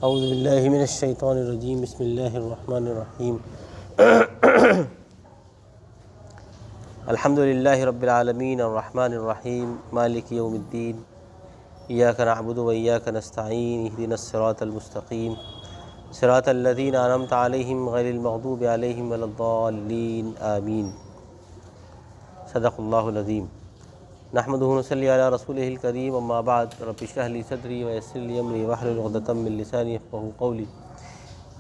اعوذ باللہ من الشیطان الرجیم، بسم اللہ الرحمن الرحیم۔ الحمد للہ رب العالمین الرحمن الرحیم مالک یوم الدین، ایاک نعبد و ایاک نستعین، اہدنا الصراط المستقیم صراط الذین انعمت علیہم غیر المغضوب علیہم ولا الضالین آمین۔ صدق اللہ العظیم۔ نحمدہ و نصلی علی رسولہ الکریم، اما بعد، رب اشرح لی صدری ویسر لی امری واحلل عقدۃ من لسانی یفقہوا قولی۔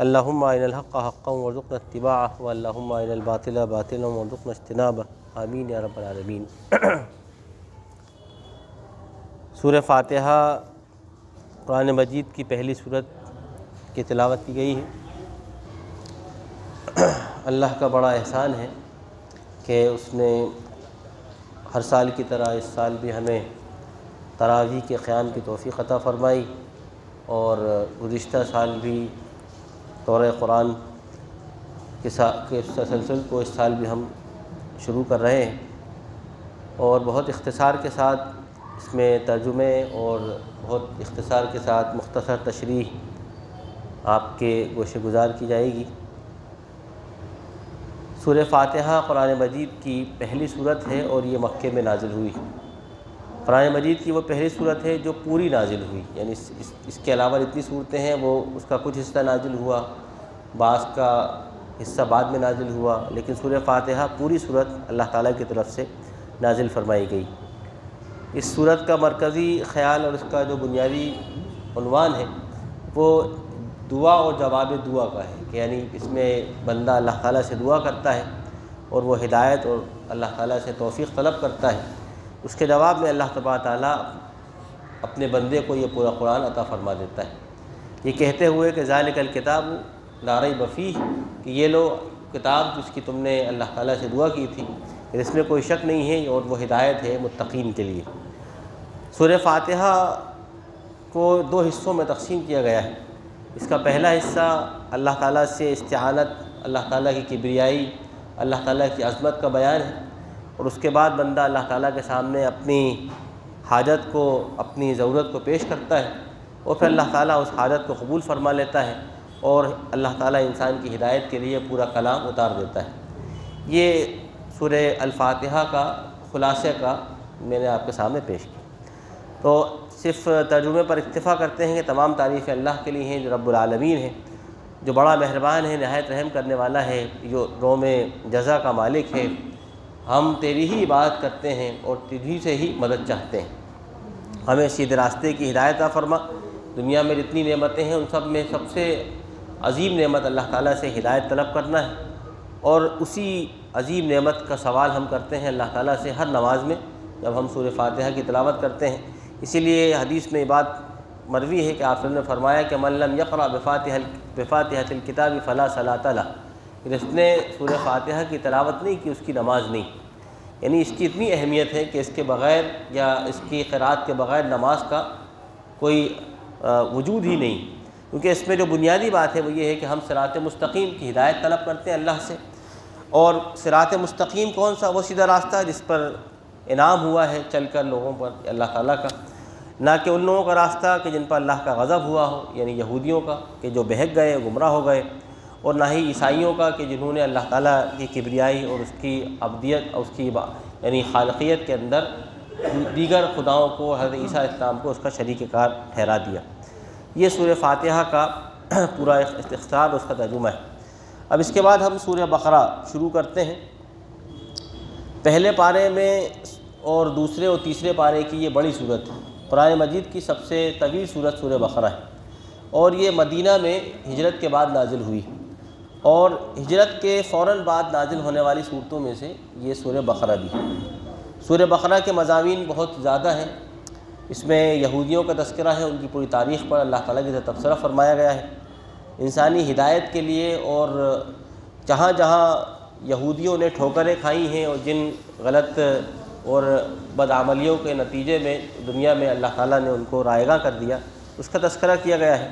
اللہم ارنا الحق حقا وارزقنا اتباعہ، واللہم ارنا الباطل باطلا وارزقنا اجتنابہ، آمین یا رب العالمین۔ سورہ فاتحہ قرآن مجید کی پہلی سورت کی تلاوت کی گئی ہے۔ اللہ کا بڑا احسان ہے کہ اس نے ہر سال کی طرح اس سال بھی ہمیں تراویح کے قیام کی توفیق عطا فرمائی، اور گزشتہ سال بھی دورہ قرآن کے تسلسل کو اس سال بھی ہم شروع کر رہے ہیں، اور بہت اختصار کے ساتھ اس میں ترجمے اور بہت اختصار کے ساتھ مختصر تشریح آپ کے گوشے گزار کی جائے گی۔ سورہ فاتحہ قرآن مجید کی پہلی صورت ہے، اور یہ مکے میں نازل ہوئی۔ قرآن مجید کی وہ پہلی صورت ہے جو پوری نازل ہوئی، یعنی اس کے علاوہ جتنی صورتیں ہیں وہ اس کا کچھ حصہ نازل ہوا، بعض کا حصہ بعد میں نازل ہوا، لیکن سورہ فاتحہ پوری صورت اللہ تعالیٰ کی طرف سے نازل فرمائی گئی۔ اس صورت کا مرکزی خیال اور اس کا جو بنیادی عنوان ہے وہ دعا اور جواب دعا کا ہے، کہ یعنی اس میں بندہ اللہ تعالیٰ سے دعا کرتا ہے اور وہ ہدایت اور اللہ تعالیٰ سے توفیق طلب کرتا ہے، اس کے جواب میں اللہ تبارک تعالیٰ اپنے بندے کو یہ پورا قرآن عطا فرما دیتا ہے، یہ کہتے ہوئے کہ ذالک الکتاب لا ریب فیہ، کہ یہ لو کتاب جس کی تم نے اللہ تعالیٰ سے دعا کی تھی، اس میں کوئی شک نہیں ہے، اور وہ ہدایت ہے متقین کے لیے۔ سورہ فاتحہ کو دو حصوں میں تقسیم کیا گیا ہے۔ اس کا پہلا حصہ اللہ تعالیٰ سے استعانت، اللہ تعالیٰ کی کبریائی، اللہ تعالیٰ کی عظمت کا بیان ہے، اور اس کے بعد بندہ اللہ تعالیٰ کے سامنے اپنی حاجت کو، اپنی ضرورت کو پیش کرتا ہے، اور پھر اللہ تعالیٰ اس حاجت کو قبول فرما لیتا ہے، اور اللہ تعالیٰ انسان کی ہدایت کے لیے پورا کلام اتار دیتا ہے۔ یہ سورہ الفاتحہ کا خلاصے کا میں نے آپ کے سامنے پیش کیا۔ تو صرف ترجمے پر اکتفا کرتے ہیں کہ تمام تعریفیں اللہ کے لیے ہیں جو رب العالمین ہے، جو بڑا مہربان ہے، نہایت رحم کرنے والا ہے، جو روم جزا کا مالک ہے۔ ہم تیری ہی عبادت کرتے ہیں اور تجھی سے ہی مدد چاہتے ہیں، ہمیں سیدھے راستے کی ہدایت عطا فرما۔ دنیا میں جتنی نعمتیں ہیں ان سب میں سب سے عظیم نعمت اللہ تعالیٰ سے ہدایت طلب کرنا ہے، اور اسی عظیم نعمت کا سوال ہم کرتے ہیں اللہ تعالیٰ سے ہر نماز میں جب ہم سورہ فاتحہ کی تلاوت کرتے ہیں۔ اسی لیے حدیث میں یہ بات مروی ہے کہ آپ نے فرمایا کہ من لم یقرأ بفاتحۃ الکتاب فلا صلاۃ لہ، جس نے سورہ فاتحہ کی تلاوت نہیں کی اس کی نماز نہیں، یعنی اس کی اتنی اہمیت ہے کہ اس کے بغیر یا اس کی قرأت کے بغیر نماز کا کوئی وجود ہی نہیں، کیونکہ اس میں جو بنیادی بات ہے وہ یہ ہے کہ ہم صراط مستقیم کی ہدایت طلب کرتے ہیں اللہ سے، اور صراط مستقیم کون سا؟ وہ سیدھا راستہ جس پر انعام ہوا ہے چل کر لوگوں پر اللہ تعالیٰ کا، نہ کہ ان لوگوں کا راستہ کہ جن پر اللہ کا غضب ہوا ہو، یعنی یہودیوں کا کہ جو بہک گئے، گمراہ ہو گئے، اور نہ ہی عیسائیوں کا کہ جنہوں نے اللہ تعالیٰ کی کبریائی اور اس کی عبدیت اور اس کی یعنی خالقیت کے اندر دیگر خداؤں کو، حضرت عیسیٰ السلام کو اس کا شریک کار ٹھہرا دیا۔ یہ سورہ فاتحہ کا پورا اختصار اور اس کا ترجمہ ہے۔ اب اس کے بعد ہم سورہ بقرہ شروع کرتے ہیں۔ پہلے پارے میں اور دوسرے اور تیسرے پارے کی یہ بڑی صورت ہے، قرآن مجید کی سب سے طویل صورت سورہ بقرہ ہے، اور یہ مدینہ میں ہجرت کے بعد نازل ہوئی، اور ہجرت کے فوراً بعد نازل ہونے والی صورتوں میں سے یہ سورہ بقرہ بھی ہے۔ سورہ بقرہ کے مضامین بہت زیادہ ہیں، اس میں یہودیوں کا تذکرہ ہے، ان کی پوری تاریخ پر اللہ تعالیٰ کی تبصرہ فرمایا گیا ہے، انسانی ہدایت کے لیے، اور جہاں جہاں یہودیوں نے ٹھوکریں کھائی ہیں اور جن غلط اور بدعملیوں کے نتیجے میں دنیا میں اللہ تعالیٰ نے ان کو رائیگاں کر دیا، اس کا تذکرہ کیا گیا ہے،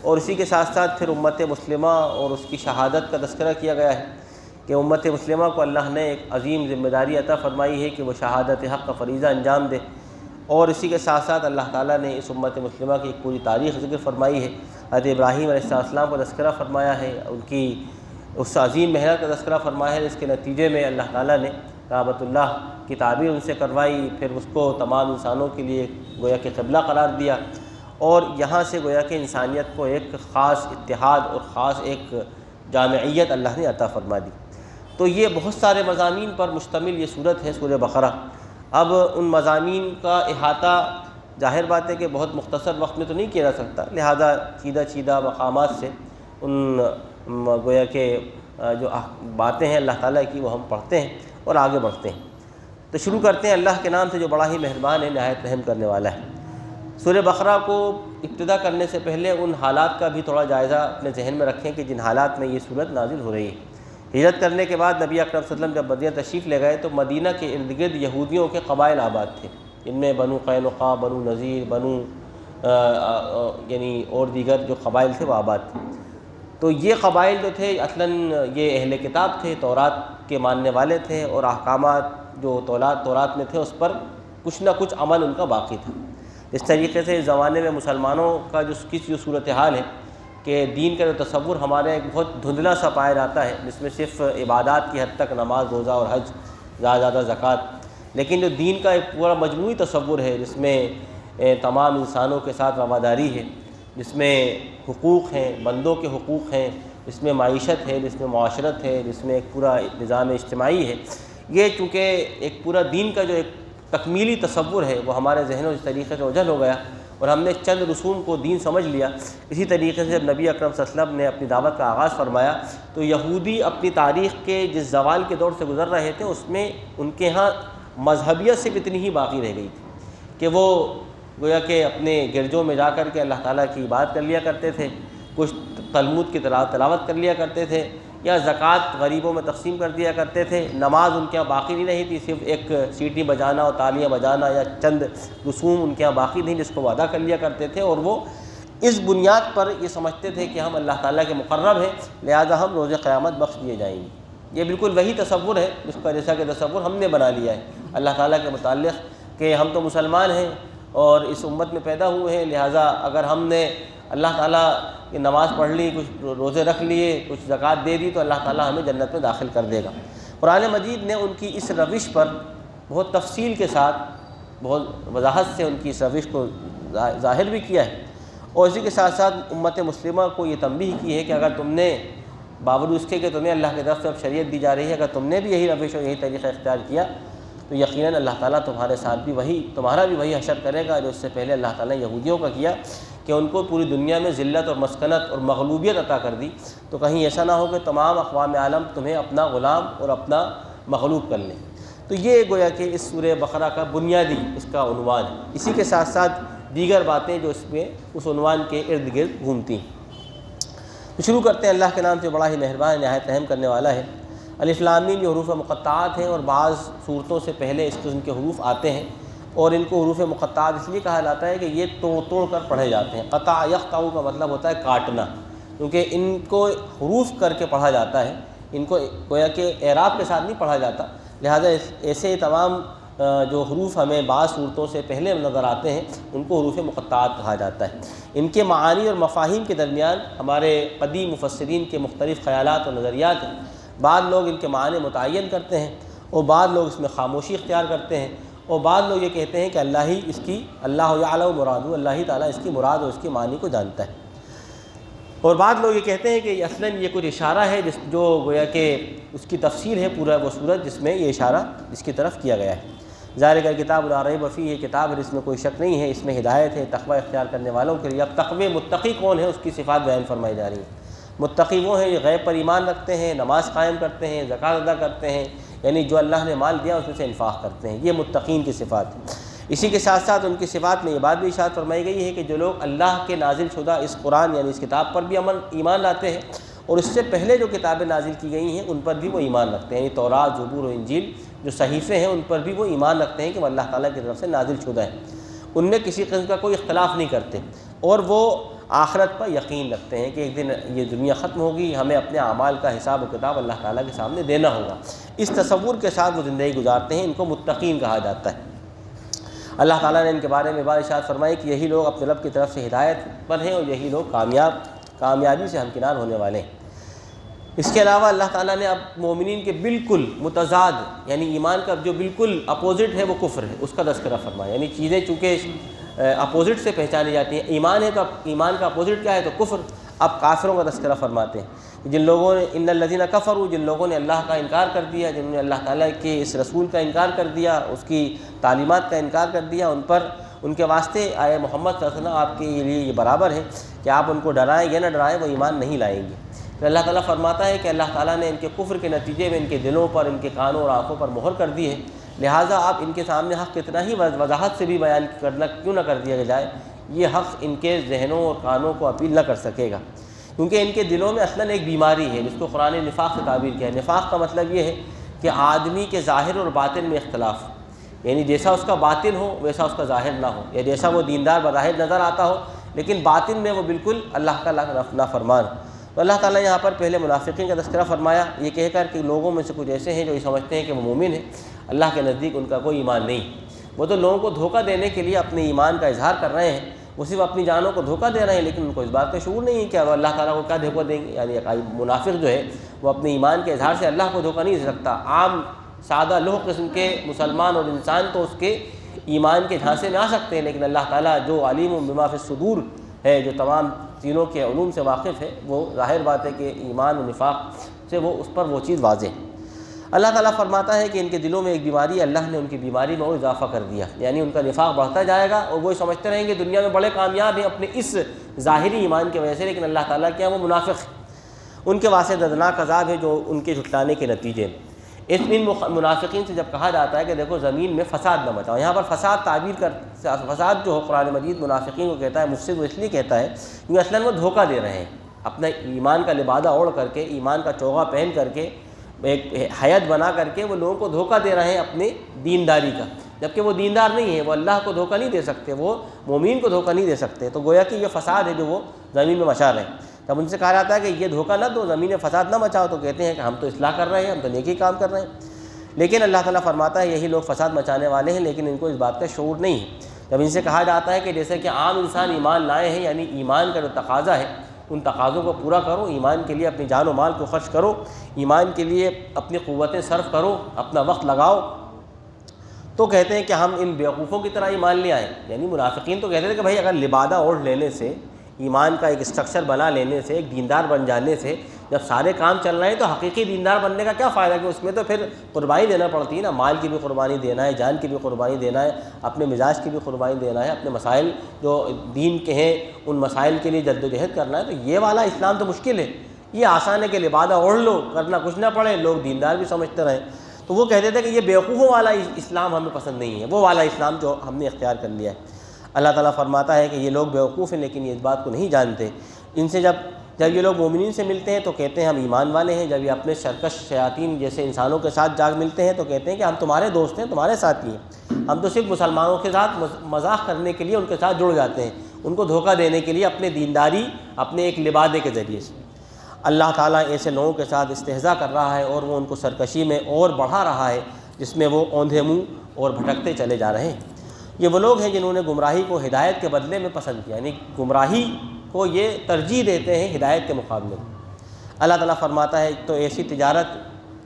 اور اسی کے ساتھ ساتھ پھر امت مسلمہ اور اس کی شہادت کا تذکرہ کیا گیا ہے کہ امت مسلمہ کو اللہ نے ایک عظیم ذمہ داری عطا فرمائی ہے کہ وہ شہادت حق کا فریضہ انجام دے، اور اسی کے ساتھ ساتھ اللہ تعالیٰ نے اس امت مسلمہ کی ایک پوری تاریخ ذکر فرمائی ہے۔ حضرت ابراہیم علیہ السلام کا تذکرہ فرمایا ہے، ان کی اس عظیم محنت کا تذکرہ فرمایا ہے، جس کے نتیجے میں اللہ تعالیٰ نے کعبۃ اللہ کی تعبیر ان سے کروائی، پھر اس کو تمام انسانوں کے لیے گویا کہ قبلہ قرار دیا، اور یہاں سے گویا کہ انسانیت کو ایک خاص اتحاد اور خاص ایک جامعیت اللہ نے عطا فرما دی۔ تو یہ بہت سارے مضامین پر مشتمل یہ سورت ہے سورہ بقرہ۔ اب ان مضامین کا احاطہ ظاہر بات ہے کہ بہت مختصر وقت میں تو نہیں کیا جا سکتا، لہذا چیدہ مقامات سے ان گویا کہ جو باتیں ہیں اللہ تعالیٰ کی وہ ہم پڑھتے ہیں اور آگے بڑھتے ہیں۔ تو شروع کرتے ہیں اللہ کے نام سے جو بڑا ہی مہربان ہے، نہایت رحم کرنے والا ہے۔ سورہ بقرہ کو ابتدا کرنے سے پہلے ان حالات کا بھی تھوڑا جائزہ اپنے ذہن میں رکھیں کہ جن حالات میں یہ سورت نازل ہو رہی ہے۔ ہجرت کرنے کے بعد نبی اکرم صلی اللہ علیہ وسلم جب مدینہ تشریف لے گئے تو مدینہ کے ارد گرد یہودیوں کے قبائل آباد تھے، ان میں بنو قینقاع، بنو نذیر، یعنی اور دیگر جو قبائل تھے وہ آباد تھے۔ تو یہ قبائل جو تھے اصلاً یہ اہل کتاب تھے، تورات کے ماننے والے تھے، اور احکامات جو تورات میں تھے اس پر کچھ نہ کچھ عمل ان کا باقی تھا۔ اس طریقے سے اس زمانے میں مسلمانوں کا جو صورتحال ہے کہ دین کا جو تصور ہمارے ایک بہت دھندلا سا پایا جاتا ہے، جس میں صرف عبادات کی حد تک نماز، روزہ اور حج، زیادہ زکوٰۃ، لیکن جو دین کا ایک پورا مجموعی تصور ہے جس میں تمام انسانوں کے ساتھ رواداری ہے، جس میں حقوق ہیں، بندوں کے حقوق ہیں، جس میں معیشت ہے، جس میں معاشرت ہے، جس میں ایک پورا نظام اجتماعی ہے، یہ چونکہ ایک پورا دین کا جو ایک تکمیلی تصور ہے وہ ہمارے ذہنوں اس طریقے سے اوجھل ہو گیا اور ہم نے چند رسوم کو دین سمجھ لیا۔ اسی طریقے سے جب نبی اکرم صلی اللہ علیہ وسلم نے اپنی دعوت کا آغاز فرمایا تو یہودی اپنی تاریخ کے جس زوال کے دور سے گزر رہے تھے اس میں ان کے ہاں مذہبیت صرف اتنی ہی باقی رہ گئی تھی کہ وہ گویا کہ اپنے گرجوں میں جا کر کے اللہ تعالیٰ کی عبادت کر لیا کرتے تھے، کچھ تلمود کی تلاوت کر لیا کرتے تھے، یا زکوٰۃ غریبوں میں تقسیم کر دیا کرتے تھے۔ نماز ان کے یہاں باقی نہیں رہی تھی، صرف ایک سیٹی بجانا اور تالیاں بجانا یا چند رسوم ان کے یہاں باقی نہیں جس کو وہ ادا کر لیا کرتے تھے، اور وہ اس بنیاد پر یہ سمجھتے تھے کہ ہم اللہ تعالیٰ کے مقرب ہیں، لہذا ہم روز قیامت بخش دیے جائیں گے۔ یہ بالکل وہی تصور ہے جس کا جیسا کہ تصور ہم نے بنا لیا ہے اللہ تعالیٰ کے متعلق کہ ہم تو مسلمان ہیں اور اس امت میں پیدا ہوئے ہیں، لہٰذا اگر ہم نے اللہ تعالیٰ کی نماز پڑھ لی، کچھ روزے رکھ لیے، کچھ زکوٰۃ دے دی تو اللہ تعالیٰ ہمیں جنت میں داخل کر دے گا۔ قرآن مجید نے ان کی اس روش پر بہت تفصیل کے ساتھ، بہت وضاحت سے ان کی اس روش کو ظاہر بھی کیا ہے، اور اسی کے ساتھ ساتھ امت مسلمہ کو یہ تنبیہ کی ہے کہ اگر تم نے باوجود اس کے کہ تمہیں اللہ کی طرف سے اب شریعت دی جا رہی ہے، اگر تم نے بھی یہی روش اور یہی طریقہ اختیار کیا تو یقیناً اللہ تعالیٰ تمہارے ساتھ بھی تمہارا بھی وہی حشر کرے گا جو اس سے پہلے اللہ تعالیٰ نے یہودیوں کا کیا کہ ان کو پوری دنیا میں ذلت اور مسکنت اور مغلوبیت عطا کر دی، تو کہیں ایسا نہ ہو کہ تمام اقوام عالم تمہیں اپنا غلام اور اپنا مغلوب کر لیں۔ تو یہ گویا کہ اس سورہ بقرہ کا بنیادی اس کا عنوان ہے، اسی کے ساتھ ساتھ دیگر باتیں جو اس میں اس عنوان کے ارد گرد گھومتی ہیں۔ تو شروع کرتے ہیں اللہ کے نام سے بڑا ہی مہربان نہایت رحم کرنے والا ہے۔ الف لام میم یہ حروف مقطعات ہیں اور بعض صورتوں سے پہلے اس قسم کے حروف آتے ہیں، اور ان کو حروف مقطعات اس لیے کہا جاتا ہے کہ یہ توڑ کر پڑھے جاتے ہیں۔ قطع یقطع کا مطلب ہوتا ہے کاٹنا، کیونکہ ان کو حروف کر کے پڑھا جاتا ہے، ان کو گویا کہ اعراب کے ساتھ نہیں پڑھا جاتا، لہذا ایسے تمام جو حروف ہمیں بعض صورتوں سے پہلے نظر آتے ہیں ان کو حروف مقطعات کہا جاتا ہے۔ ان کے معانی اور مفاہیم کے درمیان ہمارے قدیم مفسرین کے مختلف خیالات اور نظریات ہیں۔ بعض لوگ ان کے معنی متعین کرتے ہیں اور بعض لوگ اس میں خاموشی اختیار کرتے ہیں، اور بعض لوگ یہ کہتے ہیں کہ اللہ یعلم مرادہ، اللہ تعالیٰ اس کی مراد اور اس کی معنی کو جانتا ہے، اور بعض لوگ یہ کہتے ہیں کہ اصلاً یہ کچھ اشارہ ہے جو گویا کہ اس کی تفسیر ہے پورا وہ صورت جس میں یہ اشارہ اس کی طرف کیا گیا ہے۔ ذالک الکتاب لا ریب فیہ، یہ کتاب ہے اس میں کوئی شک نہیں ہے، اس میں ہدایت ہے تقوی اختیار کرنے والوں کے لیے۔ اب تقوی متقی کون ہے اس کی صفات بیان فرمائی جا رہی ہیں۔ متقی وہ ہیں جو غیب پر ایمان رکھتے ہیں، نماز قائم کرتے ہیں، زکوٰۃ ادا کرتے ہیں، یعنی جو اللہ نے مال دیا اس میں سے انفاق کرتے ہیں، یہ متقین کی صفات ہے۔ اسی کے ساتھ ساتھ ان کی صفات میں یہ بات بھی ارشاد فرمائی گئی ہے کہ جو لوگ اللہ کے نازل شدہ اس قرآن یعنی اس کتاب پر بھی ایمان لاتے ہیں اور اس سے پہلے جو کتابیں نازل کی گئی ہیں ان پر بھی وہ ایمان رکھتے ہیں، یعنی تورات، زبور و انجیل جو صحیفے ہیں ان پر بھی وہ ایمان رکھتے ہیں کہ وہ اللہ تعالیٰ کی طرف سے نازل شدہ ہیں، ان میں کسی قسم کا کوئی اختلاف نہیں کرتے، اور وہ آخرت پر یقین رکھتے ہیں کہ ایک دن یہ دنیا ختم ہوگی، ہمیں اپنے اعمال کا حساب و کتاب اللہ تعالیٰ کے سامنے دینا ہوگا۔ اس تصور کے ساتھ وہ زندگی گزارتے ہیں، ان کو متقین کہا جاتا ہے۔ اللہ تعالیٰ نے ان کے بارے میں بات ارشاد فرمائی کہ یہی لوگ اپنے رب کی طرف سے ہدایت پر ہیں اور یہی لوگ کامیابی سے ہمکنار ہونے والے ہیں۔ اس کے علاوہ اللہ تعالیٰ نے اب مومنین کے بالکل متضاد یعنی ایمان کا جو بالکل اپوزٹ ہے وہ کفر ہے، اس کا تذکرہ فرمایا۔ یعنی چیزیں چونکہ اپوزٹ سے پہچانی جاتی ہیں، ایمان ہے تو ایمان کا اپوزٹ کیا ہے تو کفر۔ اب کافروں کا تذکرہ فرماتے ہیں، جن لوگوں نے ان الذین کفروا، جن لوگوں نے اللہ کا انکار کر دیا، جنہوں نے اللہ تعالیٰ کے اس رسول کا انکار کر دیا، اس کی تعلیمات کا انکار کر دیا، ان کے واسطے آئے محمد صلی اللہ علیہ وسلم آپ کے لیے یہ برابر ہے کہ آپ ان کو ڈرائیں یا نہ ڈرائیں، وہ ایمان نہیں لائیں گے۔ پھر اللہ تعالیٰ فرماتا ہے کہ اللہ تعالیٰ نے ان کے کفر کے نتیجے میں ان کے دلوں پر، ان کے کانوں اور آنکھوں پر مہر کر دی ہے، لہٰذا آپ ان کے سامنے حق کتنا ہی وضاحت سے بھی بیان کرنا کیوں نہ کر دیا جائے، یہ حق ان کے ذہنوں اور کانوں کو اپیل نہ کر سکے گا، کیونکہ ان کے دلوں میں اصلاً ایک بیماری ہے جس کو قرآن نے نفاق سے تعبیر کیا ہے۔ نفاق کا مطلب یہ ہے کہ آدمی کے ظاہر اور باطن میں اختلاف، یعنی جیسا اس کا باطن ہو ویسا اس کا ظاہر نہ ہو، یا جیسا وہ دیندار بظاہر نظر آتا ہو لیکن باطن میں وہ بالکل اللہ کا نافرمان ہو۔ تو اللہ تعالیٰ یہاں پر پہلے منافقین کا تذکرہ فرمایا، یہ کہہ کر کہ لوگوں میں سے کچھ ایسے ہیں جو یہ سمجھتے ہیں کہ وہ مومن ہیں، اللہ کے نزدیک ان کا کوئی ایمان نہیں، وہ تو لوگوں کو دھوکہ دینے کے لیے اپنے ایمان کا اظہار کر رہے ہیں، وہ صرف اپنی جانوں کو دھوکہ دے رہے ہیں، لیکن ان کو اس بات کا شعور نہیں ہے کہ وہ اللہ تعالیٰ کو کیا دھوکہ دیں گے۔ یعنی منافق جو ہے وہ اپنے ایمان کے اظہار سے اللہ کو دھوکہ نہیں دے سکتا۔ عام سادہ لوہ قسم کے مسلمان اور انسان تو اس کے ایمان کے جھانسے میں آ سکتے ہیں، لیکن اللہ تعالیٰ جو علیم بما فی الصدور ہے، جو تمام تینوں کے علوم سے واقف ہے، وہ ظاہر بات ہے کہ ایمان و نفاق سے وہ اس پر وہ چیز واضح ہے۔ اللہ تعالیٰ فرماتا ہے کہ ان کے دلوں میں ایک بیماری ہے، اللہ نے ان کی بیماری میں اور اضافہ کر دیا، یعنی ان کا نفاق بڑھتا جائے گا اور وہ سمجھتے رہیں گے دنیا میں بڑے کامیاب ہیں اپنے اس ظاہری ایمان کی وجہ سے، لیکن اللہ تعالیٰ کیا وہ منافق ہیں، ان کے واسطے دردناک عذاب ہے جو ان کے جھٹلانے کے نتیجے میں۔ ان منافقین سے جب کہا جاتا ہے کہ دیکھو زمین میں فساد نہ مچاؤ، یہاں پر فساد جو ہو قرآن مجید منافقین کو کہتا ہے، مفسد وہ اس لیے کہتا ہے کیونکہ اصلاً وہ دھوکہ دے رہے ہیں، اپنا ایمان کا لبادہ اوڑھ کر کے، ایمان کا چوغا پہن کر کے، ایک حیت بنا کر کے وہ لوگوں کو دھوکہ دے رہے ہیں اپنے دینداری کا، جبکہ وہ دیندار نہیں ہے، وہ اللہ کو دھوکہ نہیں دے سکتے، وہ مومین کو دھوکہ نہیں دے سکتے۔ تو گویا کہ یہ فساد ہے جو وہ زمین میں مچا رہے ہیں۔ جب ان سے کہا جاتا ہے کہ یہ دھوکہ نہ دو، زمین میں فساد نہ مچاؤ، تو کہتے ہیں کہ ہم تو اصلاح کر رہے ہیں، ہم تو نیکی کام کر رہے ہیں، لیکن اللہ تعالیٰ فرماتا ہے یہی لوگ فساد مچانے والے ہیں، لیکن ان کو اس بات کا شعور نہیں ہے۔ جب ان سے کہا جاتا ہے کہ جیسے کہ عام انسان ایمان لائے ہیں، یعنی ایمان کا جو تقاضا ہے ان تقاضوں کو پورا کرو، ایمان کے لیے اپنی جان و مال کو خرچ کرو، ایمان کے لیے اپنی قوتیں صرف کرو، اپنا وقت لگاؤ، تو کہتے ہیں کہ ہم ان بیوقوفوں کی طرح ایمان لے آئیں۔ یعنی منافقین تو کہتے تھے کہ بھائی اگر لبادہ اوڑھ لینے سے، ایمان کا ایک اسٹرکچر بنا لینے سے، ایک دیندار بن جانے سے جب سارے کام چل رہے ہیں تو حقیقی دیندار بننے کا کیا فائدہ، کہ اس میں تو پھر قربانی دینا پڑتی ہے نا، مال کی بھی قربانی دینا ہے، جان کی بھی قربانی دینا ہے، اپنے مزاج کی بھی قربانی دینا ہے، اپنے مسائل جو دین کے ہیں ان مسائل کے لیے جد و جہد کرنا ہے۔ تو یہ والا اسلام تو مشکل ہے، یہ آسان ہے کہ لبادہ اوڑھ لو، کرنا کچھ نہ پڑے، لوگ دیندار بھی سمجھتے رہیں۔ تو وہ کہتے تھے کہ یہ بیوقوفوں والا اسلام ہمیں پسند نہیں ہے، وہ والا اسلام جو ہم نے اختیار کر لیا ہے۔ اللہ تعالیٰ فرماتا ہے کہ یہ لوگ بیوقوف ہیں لیکن یہ اس بات کو نہیں جانتے۔ ان سے جب یہ لوگ مومنین سے ملتے ہیں تو کہتے ہیں ہم ایمان والے ہیں، جب یہ اپنے سرکش شیاطین جیسے انسانوں کے ساتھ جا ملتے ہیں تو کہتے ہیں کہ ہم تمہارے دوست ہیں، تمہارے ساتھی ہیں، ہم تو صرف مسلمانوں کے ساتھ مذاق کرنے کے لیے ان کے ساتھ جڑ جاتے ہیں، ان کو دھوکہ دینے کے لیے اپنے دینداری، اپنے ایک لبادے کے ذریعے سے۔ اللہ تعالیٰ ایسے لوگوں کے ساتھ استہزاء کر رہا ہے اور وہ ان کو سرکشی میں اور بڑھا رہا ہے، جس میں وہ اوندھے منہ اور بھٹکتے چلے جا رہے ہیں۔ یہ وہ لوگ ہیں جنہوں نے گمراہی کو ہدایت کے بدلے میں پسند کیا، یعنی گمراہی کو یہ ترجیح دیتے ہیں ہدایت کے مقابلے میں۔ اللہ تعالیٰ فرماتا ہے تو ایسی تجارت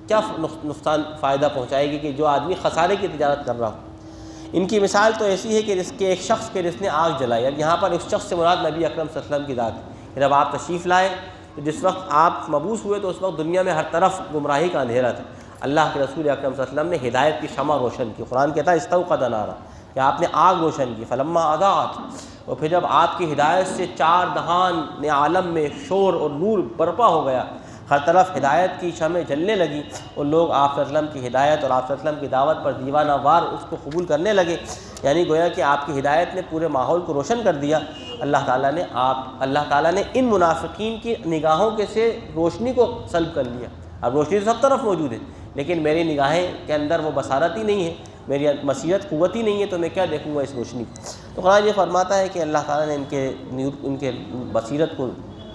کیا نقصان فائدہ پہنچائے گی کہ جو آدمی خسارے کی تجارت کر رہا ہو۔ ان کی مثال تو ایسی ہے کہ جس کے ایک شخص کے جس نے آگ جلائی، اب یہاں پر اس شخص سے مراد نبی اکرم صلی اللہ علیہ وسلم کی ذات ہے۔ جب آپ تشریف لائے تو جس وقت آپ مبعوث ہوئے تو اس وقت دنیا میں ہر طرف گمراہی کا اندھیرا تھا، اللہ کے رسول اکرم صلی اللہ علیہ وسلم نے ہدایت کی شمع روشن کی۔ قرآن کہتا ہے استوقد نارا، کہ آپ نے آگ روشن کی، فلما اضاءت، اور پھر جب آپ کی ہدایت سے چار دہان عالم میں شور اور نور برپا ہو گیا، ہر طرف ہدایت کی شمع جلنے لگی اور لوگ آپ صلی اللہ علیہ وسلم کی ہدایت اور آپ صلی اللہ علیہ وسلم کی دعوت پر دیوانہ وار اس کو قبول کرنے لگے، یعنی گویا کہ آپ کی ہدایت نے پورے ماحول کو روشن کر دیا۔ اللہ تعالیٰ نے ان منافقین کی نگاہوں کے سے روشنی کو سلب کر لیا۔ اب روشنی سب طرف موجود ہے لیکن میری نگاہیں کے اندر وہ بصارت ہی نہیں ہے، میری بصیرت قوت ہی نہیں ہے، تو میں کیا دیکھوں گا اس روشنی کو۔ تو قرآن یہ فرماتا ہے کہ اللہ تعالیٰ نے ان کے بصیرت کو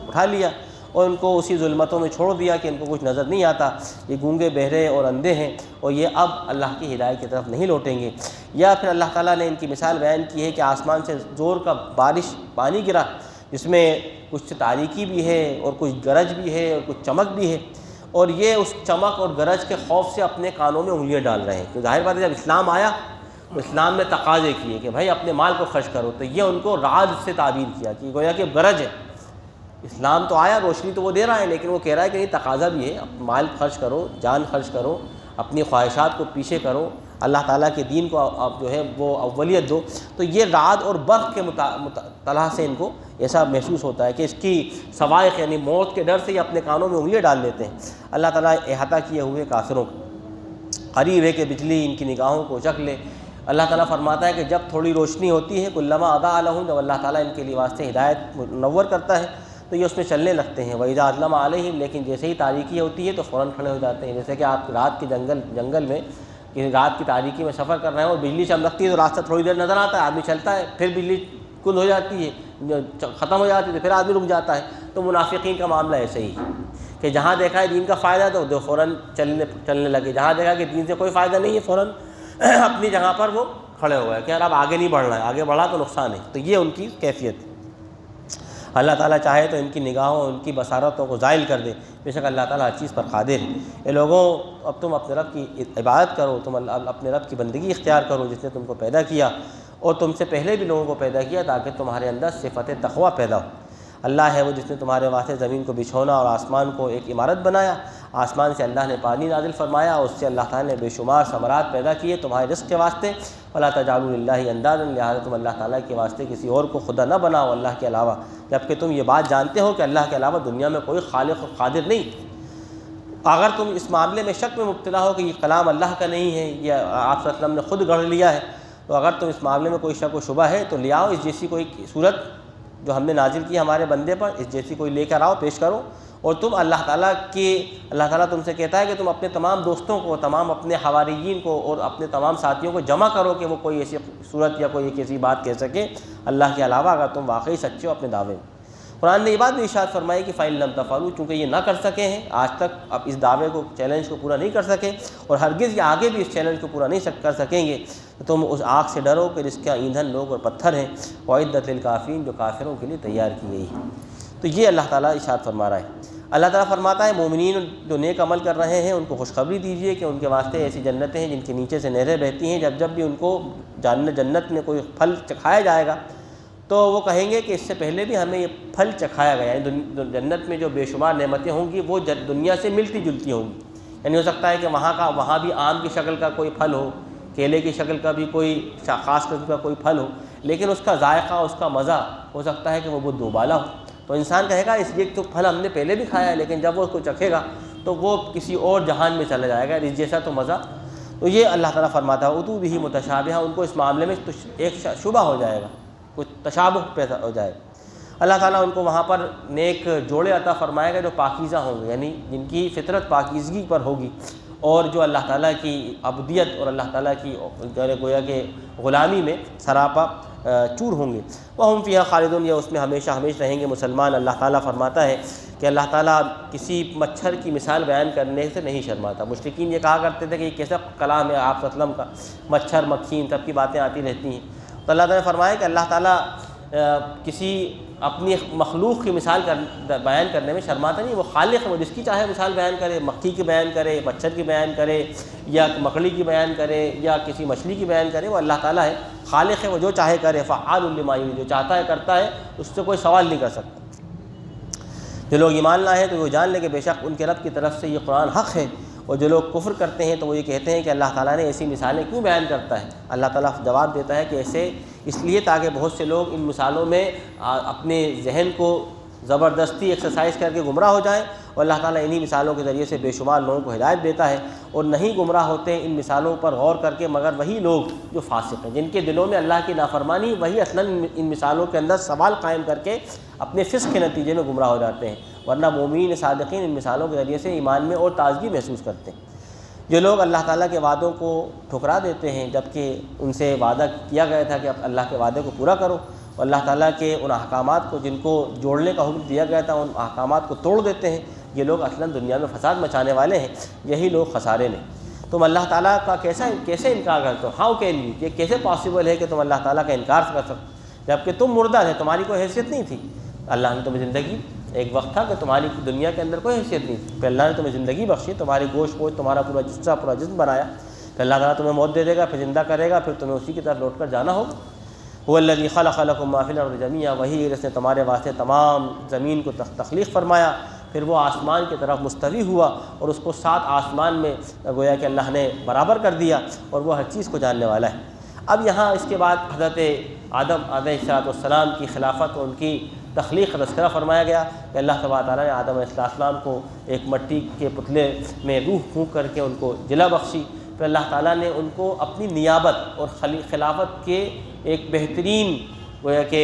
اٹھا لیا اور ان کو اسی ظلمتوں میں چھوڑ دیا کہ ان کو کچھ نظر نہیں آتا، یہ گونگے بہرے اور اندھے ہیں اور یہ اب اللہ کی ہدایت کی طرف نہیں لوٹیں گے۔ یا پھر اللہ تعالیٰ نے ان کی مثال بیان کی ہے کہ آسمان سے زور کا بارش پانی گرا، جس میں کچھ تاریکی بھی ہے اور کچھ گرج بھی ہے اور کچھ چمک بھی ہے، اور یہ اس چمک اور گرج کے خوف سے اپنے کانوں میں انگلیاں ڈال رہے ہیں۔ تو ظاہر بات ہے جب اسلام آیا تو اسلام نے تقاضے کیے کہ بھائی اپنے مال کو خرچ کرو، تو یہ ان کو رعد سے تعبیر کیا کہ گویا کہ گرج ہے۔ اسلام تو آیا، روشنی تو وہ دے رہا ہے، لیکن وہ کہہ رہا ہے کہ یہ تقاضا بھی ہے، مال خرچ کرو، جان خرچ کرو، اپنی خواہشات کو پیچھے کرو، اللہ تعالیٰ کے دین کو آپ جو ہے وہ اولیت دو۔ تو یہ رعد اور برق کے طلح سے ان کو ایسا محسوس ہوتا ہے کہ اس کی سوائق یعنی موت کے ڈر سے یہ اپنے کانوں میں انگلیاں ڈال لیتے ہیں۔ اللہ تعالیٰ احاطہ کیے ہوئے کافروں کو قریب ہے کہ بجلی ان کی نگاہوں کو چک لے۔ اللہ تعالیٰ فرماتا ہے کہ جب تھوڑی روشنی ہوتی ہے، کلما اضاء لہم، جب اللہ تعالیٰ ان کے لیے واسطے ہدایت منور کرتا ہے تو یہ اس میں چلنے لگتے ہیں۔ وَإِذَا أَظْلَمَ عَلَيْهِمْ، لیکن جیسے ہی تاریکی ہوتی ہے تو فوراً کھڑے ہو جاتے ہیں۔ جیسے کہ آپ رات کے جنگل میں کہ رات کی تاریکی میں سفر کر رہے ہیں اور بجلی چمکتی ہے تو راستہ تھوڑی دیر نظر آتا ہے، آدمی چلتا ہے، پھر بجلی کل ہو جاتی ہے، ختم ہو جاتی ہے تو پھر آدمی رک جاتا ہے۔ تو منافقین کا معاملہ ایسے ہی کہ جہاں دیکھا ہے دین کا فائدہ تو فوراً چلنے لگے، جہاں دیکھا کہ دین سے کوئی فائدہ نہیں ہے فوراً اپنی جگہ پر وہ کھڑے ہو گئے کہ یار اب آگے نہیں بڑھنا ہے، آگے بڑھا تو نقصان ہے۔ تو یہ ان کی کیفیت ہے۔ اللہ تعالیٰ چاہے تو ان کی نگاہوں ان کی بصارتوں کو زائل کر دے، بے شک اللہ تعالیٰ ہر چیز پر قادر ہے۔ اے لوگوں، اب تم اپنے رب کی عبادت کرو، تم اپنے رب کی بندگی اختیار کرو جس نے تم کو پیدا کیا اور تم سے پہلے بھی لوگوں کو پیدا کیا تاکہ تمہارے اندر صفت تقویٰ پیدا ہو۔ اللہ ہے وہ جس نے تمہارے واسطے زمین کو بچھونا اور آسمان کو ایک عمارت بنایا، آسمان سے اللہ نے پانی نازل فرمایا، اس سے اللہ تعالیٰ نے بے شمار ثمرات پیدا کیے تمہارے رزق کے واسطے۔ فلا تجعلوا للہ اندادا، لہٰذا تم اللہ تعالیٰ کے واسطے کسی اور کو خدا نہ بناؤ اللہ کے علاوہ، جبکہ تم یہ بات جانتے ہو کہ اللہ کے علاوہ دنیا میں کوئی خالق و قادر نہیں۔ اگر تم اس معاملے میں شک میں مبتلا ہو کہ یہ کلام اللہ کا نہیں ہے، یہ آپ صلی اللہ علیہ وسلم نے خود گڑھ لیا ہے، تو اگر تم اس معاملے میں کوئی شک و شبہ ہے تو لے آؤ اس جیسی کوئی صورت جو ہم نے نازل کی ہمارے بندے پر، اس جیسی کوئی لے کر آؤ، پیش کرو۔ اور تم اللہ تعالیٰ تم سے کہتا ہے کہ تم اپنے تمام دوستوں کو، تمام اپنے حواریین کو اور اپنے تمام ساتھیوں کو جمع کرو کہ وہ کوئی ایسی صورت یا کوئی ایک ایسی بات کہہ سکے اللہ کے علاوہ، اگر تم واقعی سچے ہو اپنے دعوے میں۔ قرآن نے یہ بات بھی ارشاد فرمائی کہ فَإِن لَمْ تَفْعَلُوا، چونکہ یہ نہ کر سکے ہیں آج تک، اب اس دعوے کو، چیلنج کو پورا نہیں کر سکے اور ہرگز یہ آگے بھی اس چیلنج کو پورا نہیں کر سکیں گے، تو تم اس آگ سے ڈرو کہ جس کا ایندھن لوگ اور پتھر ہیں، وَأُعِدَّتْ لِلْكَافِرِينَ، جو کافروں کے لیے تیار کی گئی ہے۔ تو یہ اللہ تعالیٰ ارشاد فرما رہا ہے۔ اللہ تعالیٰ فرماتا ہے مومنین جو نیک عمل کر رہے ہیں ان کو خوشخبری دیجیے کہ ان کے واسطے ایسی جنتیں ہیں جن کے نیچے سے نہریں بہتی ہیں، جب بھی ان کو جنت میں کوئی پھل چکھایا جائے گا تو وہ کہیں گے کہ اس سے پہلے بھی ہمیں یہ پھل چکھایا گیا ہے۔ جنت میں جو بے شمار نعمتیں ہوں گی وہ دنیا سے ملتی جلتی ہوں گی، یعنی ہو سکتا ہے کہ وہاں بھی آم کی شکل کا کوئی پھل ہو، کیلے کی شکل کا بھی کوئی خاص قسم کا کوئی پھل ہو، لیکن اس کا ذائقہ، اس کا مزہ ہو سکتا ہے کہ وہ بہت دوبالا ہو۔ تو انسان کہے گا اس یہ تو پھل ہم نے پہلے بھی کھایا ہے، لیکن جب وہ اس کو چکھے گا تو وہ کسی اور جہان میں چلا جائے گا، اس جیسا تو مزہ۔ تو یہ اللہ تعالیٰ فرماتا ہے اتو بہ متشابہہ، ان کو اس معاملے میں ایک شبہ ہو جائے گا، کچھ تشابہ پیدا ہو جائے گا۔ اللہ تعالیٰ ان کو وہاں پر نیک جوڑے عطا فرمائے گا جو پاکیزہ ہوں گے، یعنی جن کی فطرت پاکیزگی پر ہوگی اور جو اللہ تعالیٰ کی عبودیت اور اللہ تعالیٰ کی گویا کہ غلامی میں سراپا چور ہوں گے۔ وَهُمْ فِيهَا خَالِدُونَ، یہ اس میں ہمیشہ ہمیشہ رہیں گے مسلمان۔ اللہ تعالیٰ فرماتا ہے کہ اللہ تعالیٰ کسی مچھر کی مثال بیان کرنے سے نہیں شرماتا۔ مشرکین یہ کہا کرتے تھے کہ یہ کیسا کلام ہے آپ صلی اللہ علیہ وسلم کا، مچھر مکھی ان سب کی باتیں آتی رہتی ہیں۔ تو اللہ تعالیٰ نے فرمایا کہ اللہ تعالیٰ کسی اپنی مخلوق کی مثال بیان کرنے میں شرماتا نہیں، وہ خالق ہے، وہ جس کی چاہے مثال بیان کرے، مکھی کی بیان کرے، مچھر کی بیان کرے، یا مکڑی کی بیان کرے، یا کسی مچھلی کی بیان کرے، وہ اللہ تعالیٰ ہے، خالق ہے، وہ جو چاہے کرے، فعال لما یرید، جو چاہتا ہے کرتا ہے، اس سے کوئی سوال نہیں کر سکتا۔ جو لوگ ایمان لائے ہیں تو وہ جان لیں کہ بے شک ان کے رب کی طرف سے یہ قرآن حق ہے، اور جو لوگ کفر کرتے ہیں تو وہ یہ کہتے ہیں کہ اللہ تعالیٰ نے ایسی مثالیں کیوں بیان کرتا ہے۔ اللہ تعالیٰ جواب دیتا ہے کہ ایسے اس لیے تاکہ بہت سے لوگ ان مثالوں میں اپنے ذہن کو زبردستی ایکسرسائز کر کے گمراہ ہو جائیں، اور اللہ تعالیٰ انہی مثالوں کے ذریعے سے بے شمار لوگوں کو ہدایت دیتا ہے، اور نہیں گمراہ ہوتے ان مثالوں پر غور کر کے مگر وہی لوگ جو فاسق ہیں، جن کے دلوں میں اللہ کی نافرمانی، وہی اصلاً ان مثالوں کے اندر سوال قائم کر کے اپنے فسق کے نتیجے میں گمراہ ہو جاتے ہیں، ورنہ مومنین صادقین ان مثالوں کے ذریعے سے ایمان میں اور تازگی محسوس کرتے ہیں۔ جو لوگ اللہ تعالیٰ کے وعدوں کو ٹھکرا دیتے ہیں جبکہ ان سے وعدہ کیا گیا تھا کہ اب اللہ کے وعدے کو پورا کرو، اور اللہ تعالیٰ کے ان احکامات کو جن کو جوڑنے کا حکم دیا گیا تھا ان احکامات کو توڑ دیتے ہیں، یہ لوگ اصلاً دنیا میں فساد مچانے والے ہیں، یہی لوگ خسارے نے۔ تم اللہ تعالیٰ کا کیسے انکار کرتے ہو؟ ہاؤ کین یو، یہ کیسے پاسبل ہے کہ تم اللہ تعالیٰ کا انکار کر سکو جبکہ تم مردہ تھے، تمہاری کوئی حیثیت نہیں تھی۔ اللہ نے تمہیں زندگی، ایک وقت تھا کہ تمہاری دنیا کے اندر کوئی حیثیت نہیں تھی، پھر اللہ نے تمہیں زندگی بخشی، تمہاری گوشت تمہارا پورا جسم بنایا، پھر اللہ تعالیٰ تمہیں موت دے دے گا، پھر زندہ کرے گا، پھر تمہیں اسی کی طرف لوٹ کر جانا ہوگا۔ هو الذی خلق لکم ما فی الارض جمیعا، وہی جس نے تمہارے واسطے تمام زمین کو تخلیق فرمایا، پھر وہ آسمان کی طرف مستوی ہوا اور اس کو 7 آسمان میں گویا کہ اللہ نے برابر کر دیا، اور وہ ہر چیز کو جاننے والا ہے۔ اب یہاں اس کے بعد حضرت آدم علیہ السلام کی خلافت اور ان کی تخلیق کا تذکرہ فرمایا گیا کہ اللہ تبارک تعالیٰ نے آدم علیہ السلام کو ایک مٹی کے پتلے میں روح پھونک کر کے ان کو جلا بخشی، پھر اللہ تعالیٰ نے ان کو اپنی نیابت اور خلافت کے ایک بہترین گویا کہ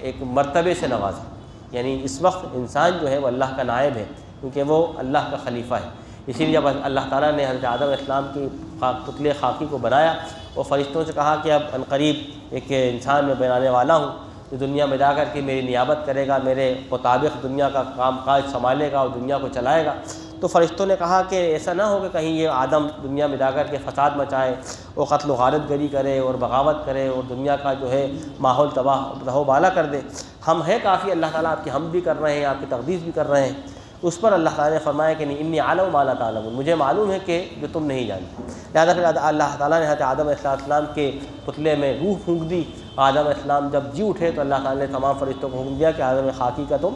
ایک مرتبے سے نوازا۔ یعنی اس وقت انسان جو ہے وہ اللہ کا نائب ہے، کیونکہ وہ اللہ کا خلیفہ ہے۔ اسی لیے جب اللہ تعالیٰ نے حضرت آدم علیہ السلام کی پتلے خاکی کو بنایا اور فرشتوں سے کہا کہ اب عنقریب ایک انسان میں بنانے والا ہوں جو دنیا میں جا کر کے میری نیابت کرے گا، میرے مطابق دنیا کا کام کاج سنبھالے گا اور دنیا کو چلائے گا، تو فرشتوں نے کہا کہ ایسا نہ ہو کہ کہیں یہ آدم دنیا میں جا کر کے فساد مچائے اور قتل و غارت گری کرے اور بغاوت کرے اور دنیا کا جو ہے ماحول تباہ و بالا کر دے۔ ہم ہے کافی، اللہ تعالیٰ آپ کی حمد بھی کر رہے ہیں، آپ کی تقدیس بھی کر رہے ہیں۔ اس پر اللہ تعالیٰ نے فرمایا کہ نہیں، انی اعلم ما لا تعلمون، مجھے معلوم ہے کہ جو تم نہیں جانتے۔ لہٰذا پھر اللہ تعالیٰ نے حضرت آدم علیہ السلام کے پتلے میں روح پھونک دی۔ آدم علیہ السلام جب جی اٹھے تو اللہ تعالیٰ نے تمام فرشتوں کو حکم دیا کہ آدم خاکی کا تم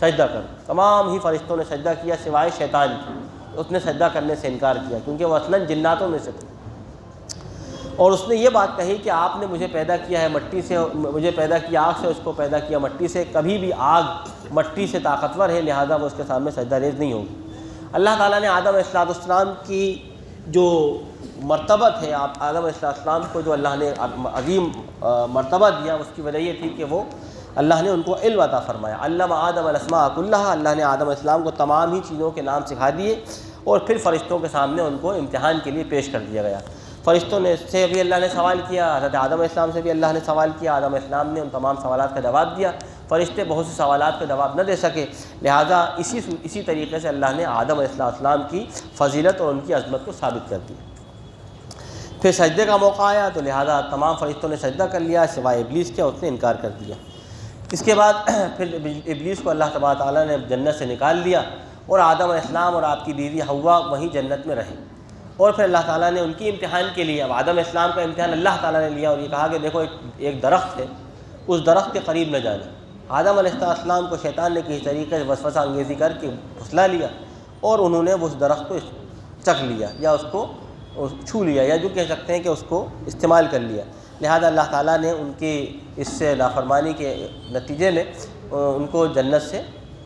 سجدہ کرو۔ تمام ہی فرشتوں نے سجدہ کیا سوائے شیطان کی، اس نے سجدہ کرنے سے انکار کیا کیونکہ وہ اصلاً جناتوں میں سے تھے، اور اس نے یہ بات کہی کہ آپ نے مجھے پیدا کیا ہے مٹی سے، مجھے پیدا کیا آگ سے، اس کو پیدا کیا مٹی سے، کبھی بھی آگ مٹی سے طاقتور ہے، لہذا وہ اس کے سامنے سجدہ ریز نہیں ہوگی۔ اللہ تعالیٰ نے آدم علیہ السلام کی جو مرتبت ہے، آدم علیہ السلام کو جو اللہ نے عظیم مرتبہ دیا، اس کی وجہ یہ تھی کہ وہ اللہ نے ان کو علم عطا فرمایا۔ علم آدم الاسماء کلھا، اللہ نے آدم علیہ السلام کو تمام ہی چیزوں کے نام سکھا دیے، اور پھر فرشتوں کے سامنے ان کو امتحان کے لیے پیش کر دیا گیا۔ فرشتوں نے سے بھی اللہ نے سوال کیا، حضرت آدم علیہ السلام سے بھی اللہ نے سوال کیا، آدم علیہ السلام نے ان تمام سوالات کا جواب دیا۔ فرشتے بہت سے سوالات کا جواب نہ دے سکے، لہٰذا اسی طریقے سے اللہ نے آدم علیہ السلام کی فضیلت اور ان کی عظمت کو ثابت کر دیا۔ پھر سجدے کا موقع آیا تو لہٰذا تمام فرشتوں نے سجدہ کر لیا سوائے ابلیس کے، اس نے انکار کر دیا۔ اس کے بعد پھر ابلیس کو اللہ تبارک تعالیٰ نے جنت سے نکال دیا، اور آدم علیہ السلام اور آپ کی بیوی حوا وہیں جنت میں رہیں، اور پھر اللہ تعالیٰ نے ان کی امتحان کے لیے، اب آدم علیہ السلام کا امتحان اللہ تعالیٰ نے لیا اور یہ کہا کہ دیکھو ایک درخت ہے، اس درخت کے قریب نہ جانا۔ آدم علیہ السلام کو شیطان نے کسی طریقے سے وسوسہ انگیزی کر کے پھسلا لیا، اور انہوں نے اس درخت کو چکھ لیا یا اس کو چھو لیا، یا جو کہہ سکتے ہیں کہ اس کو استعمال کر لیا۔ لہذا اللہ تعالیٰ نے ان کی اس سے نافرمانی کے نتیجے میں ان کو جنت سے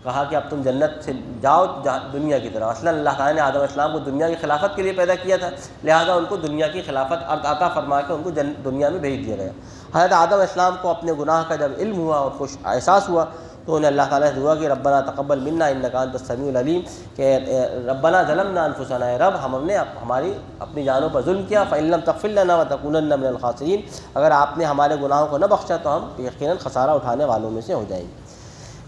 کہا کہ اب تم جنت سے جاؤ دنیا کی طرف۔ اصلاً اللہ تعالیٰ نے آدم علیہ السلام کو دنیا کی خلافت کے لیے پیدا کیا تھا، لہذا ان کو دنیا کی خلافت عطا فرما کے ان کو دنیا میں بھیج دیا گیا۔ حضرت آدم علیہ السلام کو اپنے گناہ کا جب علم ہوا اور کچھ احساس ہوا تو انہیں اللہ تعالیٰ سے دعا کہ ربنا تقبل منا انک انت السمیع العلیم، کہ ربنا ظلمنا انفسنا، اے رب ہم نے اپنی جانوں پر ظلم کیا، فإن لم تغفر لنا وتکونن من الخاسرین، اگر آپ نے ہمارے گناہوں کو نہ بخشا تو ہم یقیناً خسارہ اٹھانے والوں میں سے ہو جائیں گے۔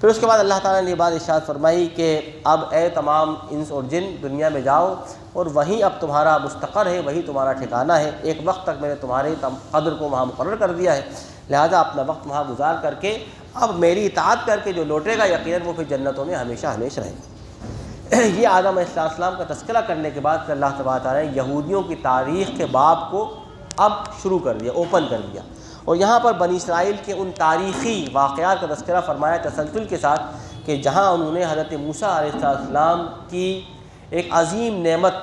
پھر اس کے بعد اللہ تعالیٰ نے یہ بات ارشاد فرمائی کہ اب اے تمام انس اور جن دنیا میں جاؤ، اور وہیں اب تمہارا مستقر ہے، وہی تمہارا ٹھکانہ ہے، ایک وقت تک میں نے تمہارے قدر کو وہاں مقرر کر دیا ہے، لہذا اپنا وقت وہاں گزار کر کے اب میری اطاعت کر کے جو لوٹے گا یقیناً وہ پھر جنتوں میں ہمیشہ ہمیشہ رہے گا۔ یہ آدم علیہ السلام کا تذکرہ کرنے کے بعد پھر اللہ تبارک تعالیٰ نے یہودیوں کی تاریخ کے باب کو اب شروع کر دیا، اوپن کر دیا، اور یہاں پر بنی اسرائیل کے ان تاریخی واقعات کا تذکرہ فرمایا تسلسل کے ساتھ کہ جہاں انہوں نے حضرت موسیٰ علیہ السلام کی ایک عظیم نعمت،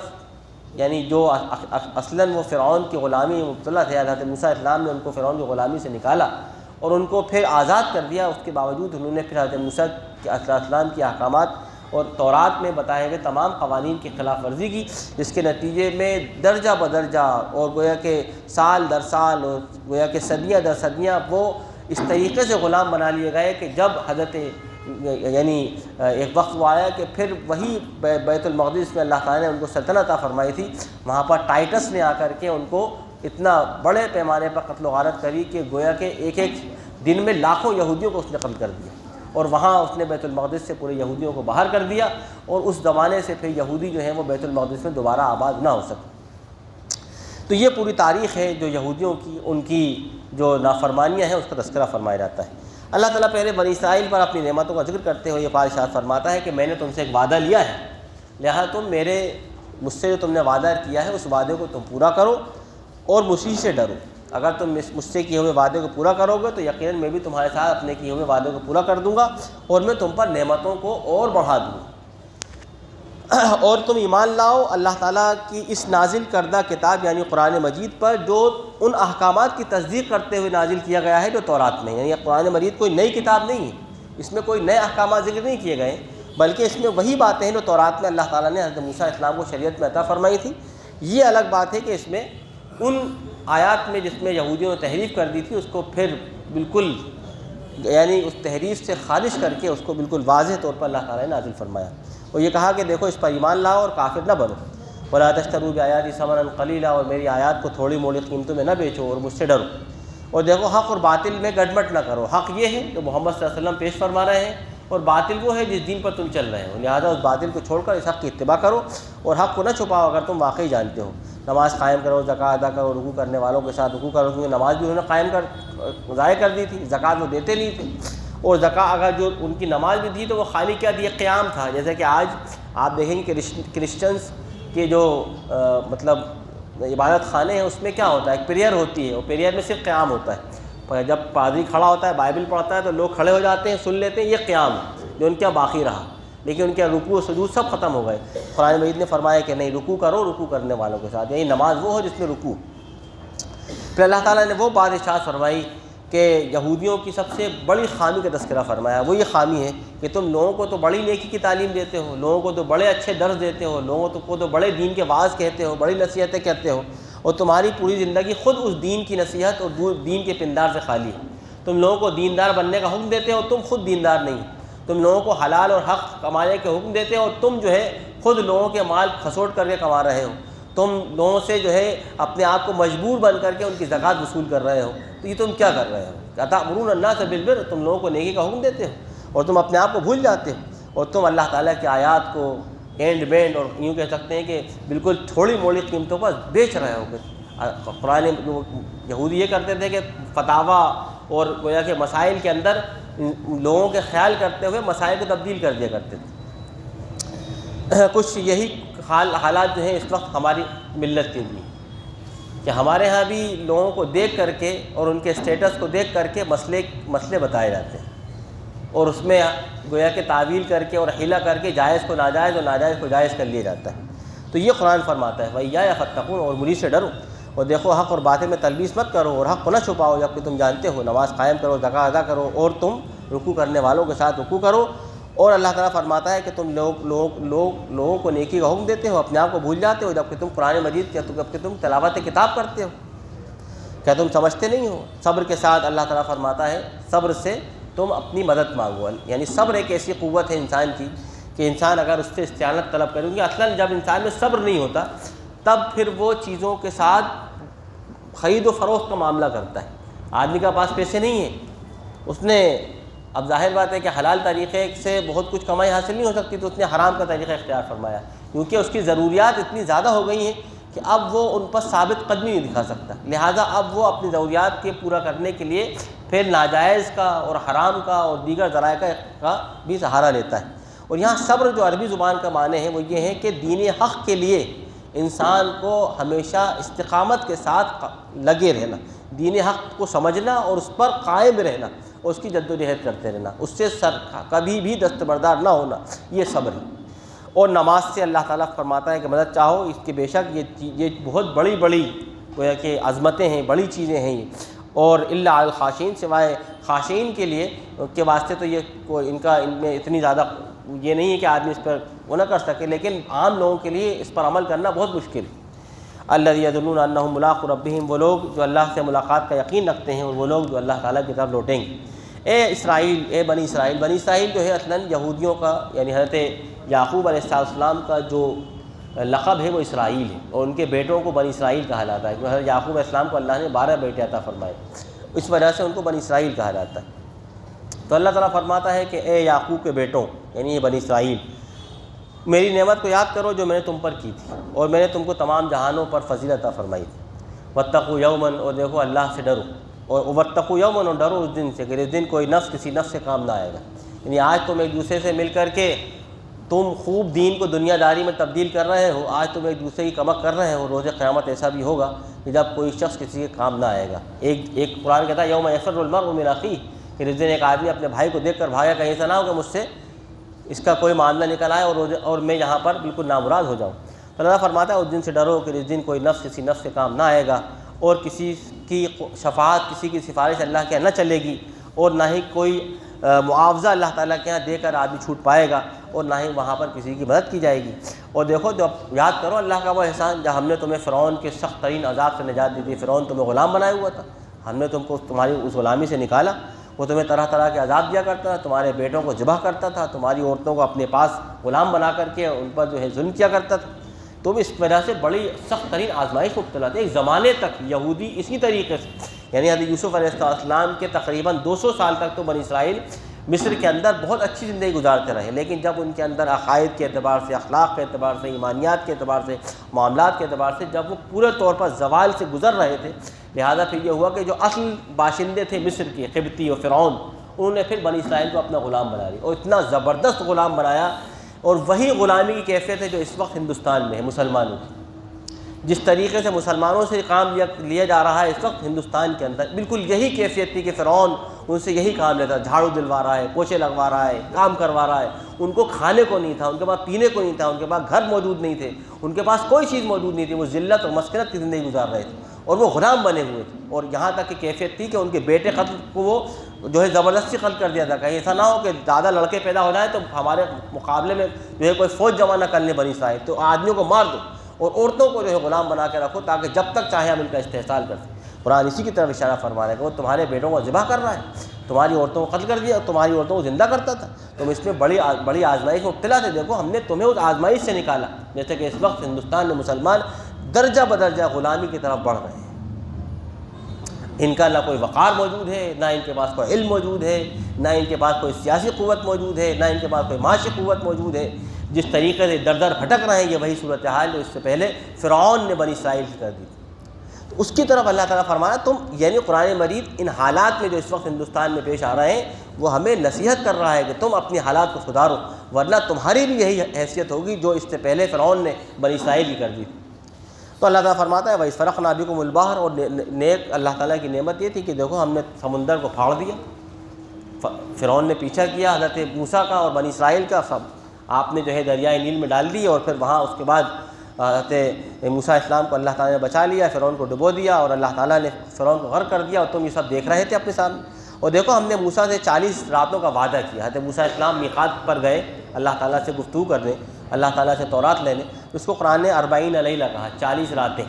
یعنی جو اصلاً وہ فرعون کی غلامی میں مبتلا تھے، حضرت موسیٰ علیہ السلام نے ان کو فرعون کی غلامی سے نکالا اور ان کو پھر آزاد کر دیا۔ اس کے باوجود انہوں نے پھر حضرت موسیٰ علیہ السلام کے احکامات اور تورات میں بتائے ہوئے تمام قوانین کی خلاف ورزی کی، جس کے نتیجے میں درجہ بدرجہ اور گویا کہ سال در سال اور گویا کہ صدیاں در صدیاں وہ اس طریقے سے غلام بنا لیے گئے کہ جب حضرت یعنی ایک وقت وہ آیا کہ پھر وہی بیت المقدس میں اللہ تعالیٰ نے ان کو سلطنت عطا فرمائی تھی، وہاں پر ٹائٹس نے آ کر کے ان کو اتنا بڑے پیمانے پر قتل و غارت کری کہ گویا کہ ایک ایک دن میں لاکھوں یہودیوں کو اس نے قتل کر دیا، اور وہاں اس نے بیت المقدس سے پورے یہودیوں کو باہر کر دیا، اور اس زمانے سے پھر یہودی جو ہیں وہ بیت المقدس میں دوبارہ آباد نہ ہو سکے۔ تو یہ پوری تاریخ ہے جو یہودیوں کی ان کی جو نافرمانیاں ہیں اس کا تذکرہ فرمایا جاتا ہے۔ اللہ تعالیٰ پہلے بنی اسرائیل پر اپنی نعمتوں کا ذکر کرتے ہوئے یہ ارشاد فرماتا ہے کہ میں نے تم سے ایک وعدہ لیا ہے، لہٰذا تم مجھ سے جو تم نے وعدہ کیا ہے اس وعدے کو تم پورا کرو اور مجھ سے ڈرو۔ اگر تم مجھ سے کیے ہوئے وعدے کو پورا کرو گے تو یقیناً میں بھی تمہارے ساتھ اپنے کیے ہوئے وعدے کو پورا کر دوں گا، اور میں تم پر نعمتوں کو اور بڑھا دوں گا، اور تم ایمان لاؤ اللہ تعالیٰ کی اس نازل کردہ کتاب یعنی قرآن مجید پر جو ان احکامات کی تصدیق کرتے ہوئے نازل کیا گیا ہے جو تورات میں، یعنی قرآن مجید کوئی نئی کتاب نہیں ہے، اس میں کوئی نئے احکامات ذکر نہیں کیے گئے، بلکہ اس میں وہی باتیں ہیں جو تورات میں اللہ تعالیٰ نے حضرت موسیٰ علیہ السلام کو شریعت میں عطا فرمائی تھی۔ یہ الگ بات ہے کہ اس میں ان آیات میں جس میں یہودیوں نے تحریف کر دی تھی اس کو پھر بالکل یعنی اس تحریف سے خارج کر کے اس کو بالکل واضح طور پر اللہ تعالیٰ نے نازل فرمایا، اور یہ کہا کہ دیکھو اس پر ایمان لاؤ اور کافر نہ بنو، وَلَا تَشْتَرُوا بِآيَاتِي ثَمَنًا قَلِيلًا، اور میری آیات کو تھوڑی موڑی قیمتوں میں نہ بیچو اور مجھ سے ڈرو، اور دیکھو حق اور باطل میں گڈمٹ نہ کرو۔ حق یہ ہے جو محمد صلی اللہ علیہ وسلم پیش فرما رہے ہیں، اور باطل وہ ہے جس دین پر تم چل رہے ہو، لہذا اس باطل کو چھوڑ کر اس حق کی اتباع کرو، اور حق کو نہ چھپاؤ اگر تم واقعی جانتے ہو۔ نماز قائم کرو، زکوٰۃ ادا کرو، رکوع کرنے والوں کے ساتھ رکوع کرو، کیونکہ نماز بھی انہوں نے ضائع کر دی تھی، زکوٰۃ وہ دیتے نہیں تھے، اور زکوٰۃ اگر جو ان کی نماز بھی تھی تو وہ خالی کیا دی، قیام تھا۔ جیسے کہ آج آپ دیکھیں گے کہ کرسچنس کے جو مطلب عبادت خانے ہیں اس میں کیا ہوتا ہے، ایک پریئر ہوتی ہے، اور پریئر میں صرف قیام ہوتا ہے، جب پادری کھڑا ہوتا ہے بائبل پڑھتا ہے تو لوگ کھڑے ہو جاتے ہیں، سن لیتے ہیں، یہ قیام ہے جو ان کا باقی رہا، لیکن ان کے رکوع و سجود سب ختم ہو گئے۔ قرآن مجید نے فرمایا کہ نہیں، رکوع کرو رکوع کرنے والوں کے ساتھ، یعنی نماز وہ ہو جس میں رکوع۔ پھر اللہ تعالیٰ نے وہ بات ارشاد فرمائی کہ یہودیوں کی سب سے بڑی خامی کا تذکرہ فرمایا، وہ یہ خامی ہے کہ تم لوگوں کو تو بڑی نیکی کی تعلیم دیتے ہو، لوگوں کو تو بڑے اچھے درس دیتے ہو، لوگوں کو تو بڑے دین کے واعظ کہتے ہو، بڑی نصیحتیں کہتے ہو، اور تمہاری پوری زندگی خود اس دین کی نصیحت اور دین کے پندار سے خالی ہے۔ تم لوگوں کو دیندار بننے کا حکم دیتے ہو، تم خود دیندار نہیں، تم لوگوں کو حلال اور حق کمانے کے حکم دیتے ہو، تم جو ہے خود لوگوں کے مال کھسوٹ کر کے کما رہے ہو، تم لوگوں سے جو ہے اپنے آپ کو مجبور بن کر کے ان کی زکوٰۃ وصول کر رہے ہو، تو یہ تم کیا کر رہے ہو؟ أَتَأْمُرُونَ النَّاسَ بِالْبِرِّ، تم لوگوں کو نیکی کا حکم دیتے ہو اور تم اپنے آپ کو بھول جاتے ہو، اور تم اللہ تعالیٰ کی آیات کو اینڈ بینڈ اور یوں کہہ سکتے ہیں کہ بالکل تھوڑی موڑی قیمتوں پر بیچ رہے ہو۔ قرآن یہودی یہ کرتے تھے کہ فتاویٰ اور گویا کہ مسائل کے اندر لوگوں کے خیال کرتے ہوئے مسائل کو تبدیل کر دیا کرتے تھے۔ کچھ یہی حالات جو ہیں اس وقت ہماری ملت کے بھی، کہ ہمارے ہاں بھی لوگوں کو دیکھ کر کے اور ان کے اسٹیٹس کو دیکھ کر کے مسئلے بتائے جاتے ہیں، اور اس میں گویا کہ تعویل کر کے اور حیلہ کر کے جائز کو ناجائز اور ناجائز کو جائز کر لیا جاتا ہے۔ تو یہ قرآن فرماتا ہے وَإِيَّايَ فَاتَّقُونَ، اور مجھ سے ڈرو، اور دیکھو حق اور باطل میں تلبیس مت کرو اور حق کو نہ چھپاؤ، جبکہ تم جانتے ہو، نماز قائم کرو، زکوٰۃ ادا کرو، اور تم رکوع کرنے والوں کے ساتھ رکوع کرو۔ اور اللہ تعالیٰ فرماتا ہے کہ تم لوگوں کو نیکی کا حکم دیتے ہو، اپنے آپ کو بھول جاتے ہو، جبکہ تم قرآن مجید جبکہ تم تلاوت کتاب کرتے ہو، کیا تم سمجھتے نہیں ہو؟ صبر کے ساتھ اللہ تعالیٰ فرماتا ہے صبر سے تم اپنی مدد مانگو، یعنی صبر ایک ایسی قوت ہے انسان کی کہ انسان اگر اس سے استعانت طلب کرے گی، اصلاً جب انسان میں صبر نہیں ہوتا تب پھر وہ چیزوں کے ساتھ خرید و فروخت کا معاملہ کرتا ہے۔ آدمی کا پاس پیسے نہیں ہیں، اس نے اب ظاہر بات ہے کہ حلال طریقے سے بہت کچھ کمائی حاصل نہیں ہو سکتی، تو اس نے حرام کا طریقہ اختیار فرمایا، کیونکہ اس کی ضروریات اتنی زیادہ ہو گئی ہیں کہ اب وہ ان پر ثابت قدمی نہیں دکھا سکتا، لہٰذا اب وہ اپنی ضروریات کے پورا کرنے کے لیے پھر ناجائز کا اور حرام کا اور دیگر ذرائع کا بھی سہارا لیتا ہے۔ اور یہاں صبر جو عربی زبان کا معنی ہے وہ یہ ہے کہ دین حق کے لیے انسان کو ہمیشہ استقامت کے ساتھ لگے رہنا، دین حق کو سمجھنا اور اس پر قائم رہنا اور اس کی جد و جہد کرتے رہنا، اس سے کبھی بھی دستبردار نہ ہونا، یہ صبر ہے۔ اور نماز سے اللہ تعالیٰ فرماتا ہے کہ مدد چاہو اس کے، بے شک یہ بہت بڑی گویا کہ عظمتیں ہیں، بڑی چیزیں ہیں یہ، اور الا علی الخاشعین، سوائے خاشعین کے لیے کے واسطے تو یہ ان میں اتنی زیادہ یہ نہیں ہے کہ آدمی اس پر وہ نہ کر سکے، لیکن عام لوگوں کے لیے اس پر عمل کرنا بہت مشکل ہے۔ الذین یظنون انہم ملاقو ربہم، وہ لوگ جو اللہ سے ملاقات کا یقین رکھتے ہیں، اور وہ لوگ جو اللہ تعالیٰ کی طرف لوٹیں گے۔ اے اسرائیل، اے بنی اسرائیل جو ہے اصلاً یہودیوں کا یعنی حضرت یعقوب علیہ السلام کا جو لقب ہے وہ اسرائیل ہے، اور ان کے بیٹوں کو بنی اسرائیل کہا جاتا ہے، کیونکہ حضرت یعقوب علیہ السلام کو اللہ نے 12 بیٹے عطا فرمائے، اس وجہ سے ان کو بنی اسرائیل کہا جاتا ہے۔ تو اللہ تعالیٰ فرماتا ہے کہ اے یعقوب کے بیٹوں، یعنی یہ بنی اسرائیل، میری نعمت کو یاد کرو جو میں نے تم پر کی تھی، اور میں نے تم کو تمام جہانوں پر فضیلت عطا فرمائی تھی۔ واتقوا یوما، اور دیکھو اللہ سے ڈرو، اور واتقوا یوما، اور ڈرو اس دن سے کہ اس دن کوئی نفس کسی نفس سے کام نہ آئے گا۔ یعنی آج تم ایک دوسرے سے مل کر کے تم خوب دین کو دنیا داری میں تبدیل کر رہے ہو، آج تم ایک دوسرے کی کمک کر رہے ہو، روز قیامت ایسا بھی ہوگا کہ جب کوئی شخص کسی کے کام نہ آئے گا۔ ایک قرآن کہتا ہے یوم یفر المرء من اخیہ، کہ اس دن ایک آدمی اپنے بھائی کو دیکھ کر بھاگا، کہیں ایسا نہ ہو کہ مجھ سے اس کا کوئی معاملہ نکل آئے اور میں یہاں پر بالکل نامراد ہو جاؤں۔ تو اللہ فرماتا ہے اس دن سے ڈرو کہ اس دن کوئی نفس کسی نفس سے کام نہ آئے گا، اور کسی کی شفاعت، کسی کی سفارش اللہ کے یہاں نہ چلے گی، اور نہ ہی کوئی معاوضہ اللہ تعالیٰ کے یہاں دے کر آدمی چھوٹ پائے گا، اور نہ ہی وہاں پر کسی کی مدد کی جائے گی۔ اور دیکھو جب یاد کرو اللہ کا وہ احسان جب ہم نے تمہیں فرعون کے سخت ترین عذاب سے نجات دی تھی، فرعون تمہیں غلام بنایا ہوا تھا، ہم نے تم کو تمہاری اس غلامی سے نکالا، وہ تمہیں طرح طرح کے عذاب دیا کرتا تھا، تمہارے بیٹوں کو ذبح کرتا تھا، تمہاری عورتوں کو اپنے پاس غلام بنا کر کے ان پر جو ہے ظلم کیا کرتا تھا، تم اس وجہ سے بڑی سخت ترین آزمائش میں مبتلا تھے۔ ایک زمانے تک یہودی اسی طریقے سے، یعنی حضرت یوسف علیہ السلام کے تقریباً 200 سال تک تو بنی اسرائیل مصر کے اندر بہت اچھی زندگی گزارتے رہے، لیکن جب ان کے اندر عقائد کے اعتبار سے، اخلاق کے اعتبار سے، ایمانیات کے اعتبار سے، معاملات کے اعتبار سے جب وہ پورے طور پر زوال سے گزر رہے تھے، لہذا پھر یہ ہوا کہ جو اصل باشندے تھے مصر کے، قبطی اور فرعون، انہوں نے پھر بنی اسرائیل کو اپنا غلام بنا لیا، اور اتنا زبردست غلام بنایا، اور وہی غلامی کی کیفیت ہے جو اس وقت ہندوستان میں ہے مسلمانوں کی۔ جس طریقے سے مسلمانوں سے کام لیا جا رہا ہے اس وقت ہندوستان کے اندر، بالکل یہی کیفیت تھی کہ فرعون ان سے یہی کام لیتا، جھاڑو دلوا رہا ہے، پوچھے لگوا رہا ہے، کام کروا رہا ہے، ان کو کھانے کو نہیں تھا، ان کے پاس پینے کو نہیں تھا، ان کے پاس گھر موجود نہیں تھے، ان کے پاس کوئی چیز موجود نہیں تھی، وہ ذلت اور مسکنت کی زندگی گزار رہے تھے، اور وہ غلام بنے ہوئے تھے، اور یہاں تک کہ کیفیت تھی کہ ان کے بیٹے قتل کو وہ جو ہے زبردستی قتل کر دیا تھا، کہیں ایسا نہ ہو کہ زیادہ لڑکے پیدا ہو جائیں تو ہمارے مقابلے میں جو ہے کوئی فوج جمع نہ کرنے بنی اسرائیل، تو آدمیوں کو مار دو اور عورتوں کو جو ہے غلام بنا کے رکھو تاکہ جب تک چاہے ہم ان کا استحصال کر سکیں۔ قرآن اسی کی طرف اشارہ فرما رہا ہے کہ وہ تمہارے بیٹوں کو ذبح کر رہا ہے، تمہاری عورتوں کو قتل کر دیا، اور تمہاری عورتوں کو زندہ کرتا تھا، تم اس میں بڑی آزمائش میں مبتلا تھے، دیکھو ہم نے تمہیں اس آزمائش سے نکالا۔ جیسے کہ اس وقت ہندوستان میں مسلمان درجہ بدرجہ غلامی کی طرف بڑھ رہے ہیں، ان کا نہ کوئی وقار موجود ہے، نہ ان کے پاس کوئی علم موجود ہے، نہ ان کے پاس کوئی سیاسی قوت موجود ہے، نہ ان کے پاس کوئی معاشی قوت موجود ہے۔ جس طریقے سے در در بھٹک رہے ہیں، یہ وہی صورتحال جو اس سے پہلے فرعون نے بنی اسرائیل سے کر دی تھی۔ تو اس کی طرف اللہ تعالیٰ فرمایا تم، یعنی قرآن مجید ان حالات میں جو اس وقت ہندوستان میں پیش آ رہے ہیں وہ ہمیں نصیحت کر رہا ہے کہ تم اپنی حالات کو سدھارو، ورنہ تمہاری بھی یہی حیثیت ہوگی جو اس سے پہلے فرعون نے بنی اسرائیل کی کر دی تھی۔ تو اللہ تعالیٰ فرماتا ہے وَإِذْ فَرَقْنَا بِكُمُ الْبَحْرَ، اور نیک اللہ تعالیٰ کی نعمت یہ تھی کہ دیکھو ہم نے سمندر کو پھاڑ دیا، فرعون نے پیچھا کیا حضرت موسیٰ کا اور بنی اسرائیل کا، سب آپ نے جو ہے دریائے نیل میں ڈال دی، اور پھر وہاں اس کے بعد حضرت موسیٰ السلام کو اللہ تعالیٰ نے بچا لیا، فرعون کو ڈبو دیا، اور اللہ تعالیٰ نے فرعون کو غرق کر دیا، اور تم یہ سب دیکھ رہے تھے اپنے سامنے۔ اور دیکھو ہم نے موسیٰ سے 40 راتوں کا وعدہ کیا، حضرت موسیٰ السلام میقات پر گئے اللہ تعالیٰ سے گفتگو کرنے، اللہ تعالیٰ سے تورات لینے، اس کو قرآن نے 40 لیلہ کہا، 40 راتیں۔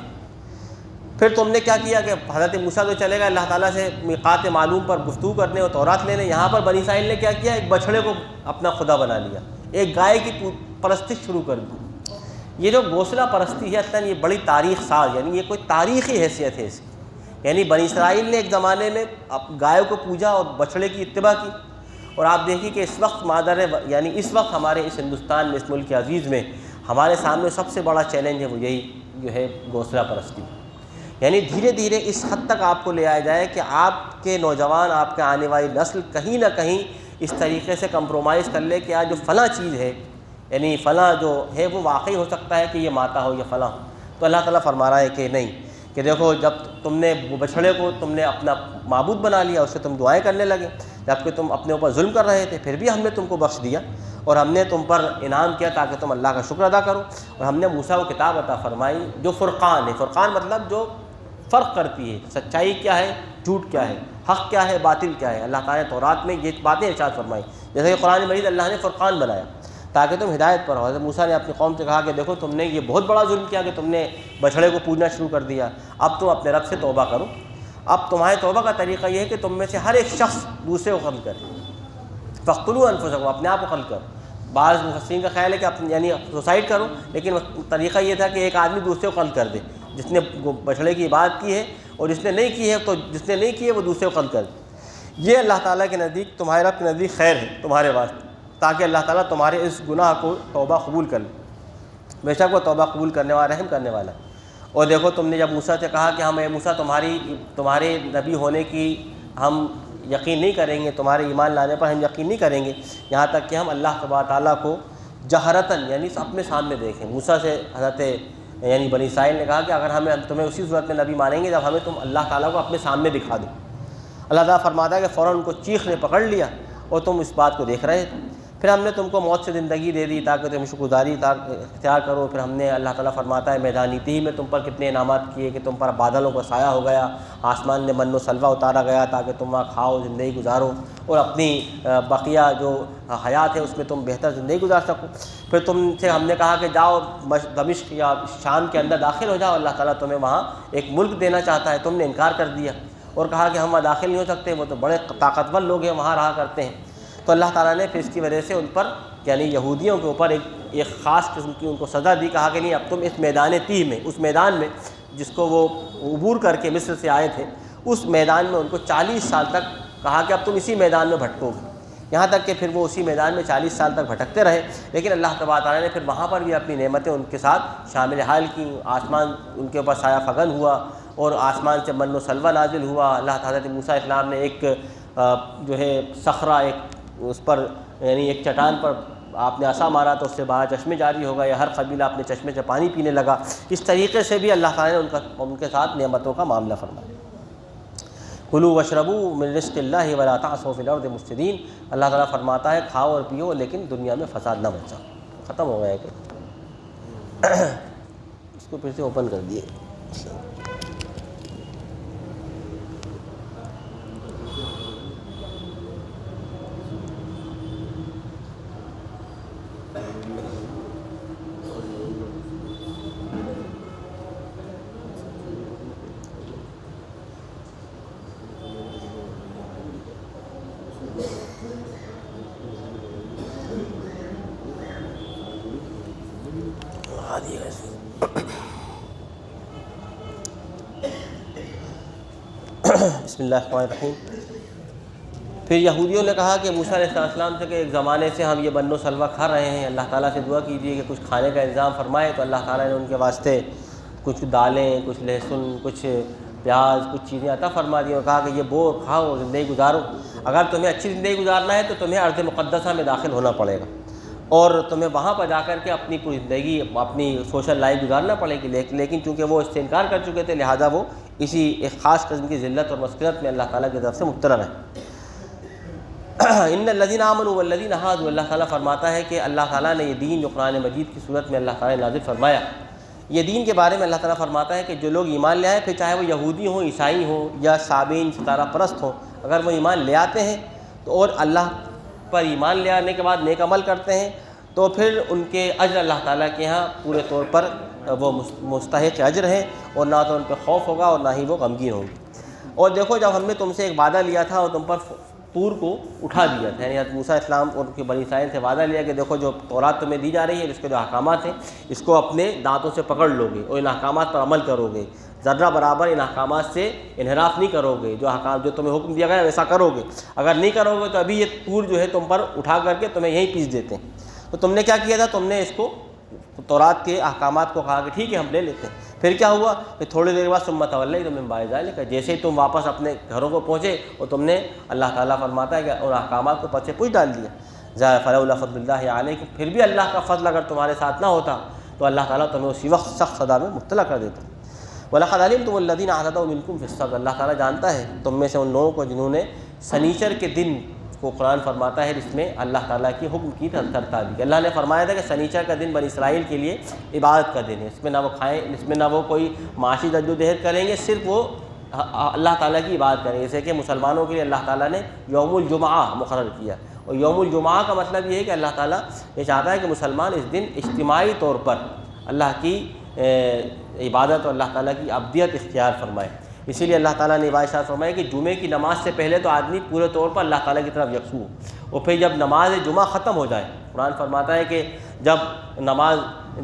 پھر تم نے کیا کیا کہ حضرت موسیٰ تو چلے گا اللہ تعالیٰ سے میقات معلوم پر گفتگو کرنے اور تورات لینے، یہاں پر بنی اسرائیل نے کیا کیا، ایک بچھڑے کو اپنا خدا بنا لیا، ایک گائے کی پرستش شروع کر دی۔ یہ جو گھوسلہ پرستی ہے اصلاً یہ بڑی تاریخ ساز، یعنی یہ کوئی تاریخی حیثیت ہے اس کی، یعنی بنی اسرائیل نے ایک زمانے میں گائے کو پوجا اور بچھڑے کی اتباع کی، اور آپ دیکھیے کہ اس وقت یعنی اس وقت ہمارے اس ہندوستان میں، اس ملک عزیز میں ہمارے سامنے سب سے بڑا چیلنج ہے وہ یہی جو ہے گھوسلہ پرستی، یعنی دھیرے دھیرے اس حد تک آپ کو لے آیا جائے کہ آپ کے نوجوان، آپ کے آنے والی نسل کہیں نہ کہیں اس طریقے سے کمپرومائز کر لے کہ آج جو فلاں چیز ہے، یعنی فلاں جو ہے وہ واقعی ہو سکتا ہے کہ یہ ماتا ہو یا فلاں ہو۔ تو اللہ تعالیٰ فرما رہا ہے کہ نہیں، کہ دیکھو جب تم نے وہ بچھڑے کو تم نے اپنا معبود بنا لیا، اس سے تم دعائیں کرنے لگے، جبکہ تم اپنے اوپر ظلم کر رہے تھے، پھر بھی ہم نے تم کو بخش دیا، اور ہم نے تم پر انعام کیا تاکہ تم اللہ کا شکر ادا کرو، اور ہم نے موسیٰ کو کتاب عطا فرمائی جو فرقان ہے، فرقان مطلب جو فرق کرتی ہے، سچائی کیا ہے، جھوٹ کیا ہے، حق کیا ہے، باطل کیا ہے۔ اللہ تعالیٰ نے تورات میں یہ باتیں ارشاد فرمائی، جیسے کہ قرآن مجید اللہ نے فرقان بنایا تاکہ تم ہدایت پر ہو۔ حضرت موسیٰ نے اپنی قوم سے کہا کہ دیکھو تم نے یہ بہت بڑا ظلم کیا کہ تم نے بچھڑے کو پوجنا شروع کر دیا، اب تم اپنے رب سے توبہ کرو۔ اب تمہارے توبہ کا طریقہ یہ ہے کہ تم میں سے ہر ایک شخص دوسرے کو قتل کرے، فاقتلوا انفسکم، اپنے آپ کو قتل کرو۔ بعض مفسرین کا خیال ہے کہ یعنی سوسائڈ کرو، لیکن طریقہ یہ تھا کہ ایک آدمی دوسرے کو قتل کر دے، جس نے بچھڑے کی عبادت کی ہے اور جس نے نہیں کی ہے تو جس نے نہیں کی ہے وہ دوسرے کو قتل کر دے۔ یہ اللہ تعالیٰ کے نزدیک، تمہارے رب کے نزدیک خیر ہے تمہارے واسطے، تاکہ اللہ تعالیٰ تمہارے اس گناہ کو توبہ قبول کر لے، بے شک وہ توبہ قبول کرنے والا، رحم کرنے والا ہے۔ اور دیکھو تم نے جب موسیٰ سے کہا کہ ہم اے موسیٰ تمہارے نبی ہونے کی ہم یقین نہیں کریں گے، تمہارے ایمان لانے پر ہم یقین نہیں کریں گے یہاں تک کہ ہم اللہ تبارک تعالیٰ کو جہرتاً یعنی اپنے سامنے دیکھیں۔ موسیٰ سے حضرت یعنی بنی اسرائیل نے کہا کہ اگر ہمیں تمہیں اسی صورت میں نبی مانیں گے جب ہمیں تم اللہ تعالیٰ کو اپنے سامنے دکھا دو۔ اللہ تعالیٰ فرماتا ہے کہ فوراً ان کو چیخ نے پکڑ لیا اور تم اس بات کو دیکھ رہے تھے۔ پھر ہم نے تم کو موت سے زندگی دے دی تاکہ تم شکر گزاری اختیار کرو۔ پھر ہم نے، اللہ تعالیٰ فرماتا ہے، میدان تیہ میں تم پر کتنے انعامات کیے کہ تم پر بادلوں کا سایہ ہو گیا، آسمان میں من و سلوہ اتارا گیا تاکہ تم وہاں کھاؤ، زندگی گزارو اور اپنی بقیہ جو حیات ہے اس میں تم بہتر زندگی گزار سکو۔ پھر تم سے ہم نے کہا کہ جاؤ دمشق یا شام کے اندر داخل ہو جاؤ، اللہ تعالیٰ تمہیں وہاں ایک ملک دینا چاہتا ہے، تم نے انکار کر دیا اور کہا کہ ہم وہاں داخل نہیں ہو سکتے، وہ تو بڑے طاقتور لوگ ہیں وہاں رہا کرتے ہیں۔ تو اللہ تعالیٰ نے پھر اس کی وجہ سے ان پر یعنی یہودیوں کے اوپر ایک خاص قسم کی ان کو سزا دی، کہا کہ نہیں اب تم اس میدان تیہ میں، اس میدان میں جس کو وہ عبور کر کے مصر سے آئے تھے، اس میدان میں ان کو 40 سال تک کہا کہ اب تم اسی میدان میں بھٹکو گے، یہاں تک کہ پھر وہ اسی میدان میں 40 سال تک بھٹکتے رہے۔ لیکن اللہ تبارک تعالیٰ نے پھر وہاں پر بھی اپنی نعمتیں ان کے ساتھ شامل حال کیں، آسمان ان کے اوپر سایہ فگن ہوا اور آسمان سے من و سلوہ نازل ہوا۔ اللہ تعالیٰ نے موسیٰ علیہ السلام نے ایک جو ہے صخرہ، ایک اس پر یعنی ایک چٹان پر آپ نے عصا مارا تو اس سے باہر چشمے جاری ہو گئے، ہر قبیلہ اپنے چشمے سے پانی پینے لگا۔ اس طریقے سے بھی اللہ تعالیٰ نے ان کے ساتھ نعمتوں کا معاملہ فرمایا۔ کلوا واشربوا من رزق اللہ ولا تعثوا فی الارض مفسدین، اللہ تعالیٰ فرماتا ہے کھاؤ اور پیو لیکن دنیا میں فساد نہ مچاؤ۔ ختم ہو گیا ہے کہ اس کو پھر سے اوپن کر دیے۔ بسم اللہ الرحمن الرحیم۔ پھر یہودیوں نے کہا کہ موسیٰ علیہ السلام سے کہ ایک زمانے سے ہم یہ من و سلوہ کھا رہے ہیں، اللہ تعالیٰ سے دعا کیجیے کہ کچھ کھانے کا انتظام فرمائے۔ تو اللہ تعالیٰ نے ان کے واسطے کچھ دالیں، کچھ لہسن، کچھ پیاز، کچھ چیزیں عطا فرما دی اور کہا کہ یہ بو کھاؤ، زندگی گزارو۔ اگر تمہیں اچھی زندگی گزارنا ہے تو تمہیں ارض مقدسہ میں داخل ہونا پڑے گا اور تمہیں وہاں پر جا کر کے اپنی پوری زندگی، اپنی سوشل لائف گزارنا پڑے گی۔ لیکن چونکہ وہ اس سے انکار کر چکے تھے لہٰذا وہ اسی ایک خاص قسم کی ذلت اور مسکنت میں اللہ تعالیٰ کی طرف سے مبتلا رہے۔ ان الذین آمنوا والذین ہادوا، اللہ تعالیٰ فرماتا ہے کہ اللہ تعالیٰ نے یہ دین جو قرآن مجید کی صورت میں اللہ تعالیٰ نے نازل فرمایا، یہ دین کے بارے میں اللہ تعالیٰ فرماتا ہے کہ جو لوگ ایمان لے آئے، پھر چاہے وہ یہودی ہوں، عیسائی ہوں یا صابئین ستارہ پرست ہوں، اگر وہ ایمان لے آتے ہیں تو اور اللہ پر ایمان لے آنے کے بعد نیک عمل کرتے ہیں تو پھر ان کے اجر اللہ تعالیٰ کے ہاں پورے طور پر وہ مستحق اجر ہیں اور نہ تو ان پہ خوف ہوگا اور نہ ہی وہ غمگین ہوں گے۔ اور دیکھو جب ہم نے تم سے ایک وعدہ لیا تھا اور تم پر طور کو اٹھا دیا تھا، یعنی حضرت موسیٰ علیہ السلام اور ان کی بنی اسرائیل سے وعدہ لیا کہ دیکھو جو تورات تمہیں دی جا رہی ہے، اس کے جو احکامات ہیں اس کو اپنے دانتوں سے پکڑ لو گے اور ان احکامات پر عمل کرو گے، ذرہ برابر ان احکامات سے انحراف نہیں کرو گے، جو احکام جو تمہیں حکم دیا گیا ویسا کرو گے، اگر نہیں کرو گے تو ابھی یہ طور جو ہے تم پر اٹھا کر کے تمہیں یہیں پیس دیتے ہیں۔ تو تم نے کیا کیا تھا؟ تم نے اس کو تورات کے احکامات کو کہا کہ ٹھیک ہے ہم لے لیتے ہیں۔ پھر کیا ہوا کہ تھوڑی دیر بعد ثم تولیتم من بعد ذلک، جیسے ہی تم واپس اپنے گھروں کو پہنچے اور تم نے اللہ تعالیٰ فرماتا ہے کہ اور احکامات کو پچھے پوچھ ڈال دیا۔ فلولا فضل اللہ علیکم، پھر بھی اللہ کا فضل اگر تمہارے ساتھ نہ ہوتا تو اللہ تعالیٰ تمہیں اسی وقت سخت سزا میں مبتلا کر دیتا۔ وَلَقَدْ عَلِمْتُمُ الَّذِينَ اعْتَدَوْا مِنْكُمْ فِي السَّبْتِ، اللہ تعالیٰ جانتا ہے تم میں سے ان لوگوں کو جنہوں نے سنیچر کے دن کو قرآن فرماتا ہے جس میں اللہ تعالیٰ کی حکم کی ترتابی کی۔ اللہ نے فرمایا تھا کہ سنیچر کا دن بنی اسرائیل کے لیے عبادت کا دن ہے، اس میں نہ وہ کھائیں، اس میں نہ وہ کوئی معاشی جدوجہد کریں گے، صرف وہ اللہ تعالیٰ کی عبادت کریں گے۔ جیسے کہ مسلمانوں کے لیے اللہ تعالیٰ نے یوم الجمعہ مقرر کیا، اور یوم الجمعہ کا مطلب یہ ہے کہ اللہ تعالیٰ یہ چاہتا ہے کہ مسلمان اس دن اجتماعی طور پر اللہ کی عبادت اور اللہ تعالیٰ کی عبدیت اختیار فرمائے۔ اسی لیے اللہ تعالیٰ نے ارشاد فرمایا کہ جمعے کی نماز سے پہلے تو آدمی پورے طور پر اللہ تعالیٰ کی طرف یکسو ہو، اور پھر جب نماز جمعہ ختم ہو جائے، قرآن فرماتا ہے کہ جب نماز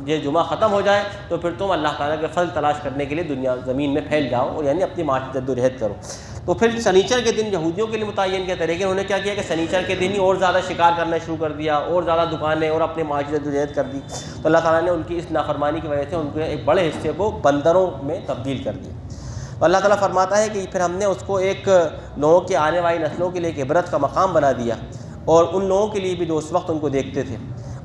یہ جمعہ ختم ہو جائے تو پھر تم اللہ تعالیٰ کے فضل تلاش کرنے کے لیے دنیا زمین میں پھیل جاؤ، اور یعنی اپنی معاشی جدوجہد کرو۔ تو پھر سنیچر کے دن یہودیوں کے لیے متعین کیا طریقے، انہوں نے کیا کیا کہ سنیچر کے دن ہی اور زیادہ شکار کرنا شروع کر دیا، اور زیادہ دکانیں اور اپنے معاشی جدوجہد کر دی۔ تو اللہ تعالیٰ نے ان کی اس نافرمانی کی وجہ سے ان کے ایک بڑے حصے کو بندروں میں تبدیل کر دیا۔ تو اللہ تعالیٰ فرماتا ہے کہ پھر ہم نے اس کو ایک لوگوں کے آنے والی نسلوں کے لیے ایک عبرت کا مقام بنا دیا، اور ان لوگوں کے لیے بھی جو اس وقت ان کو دیکھتے تھے،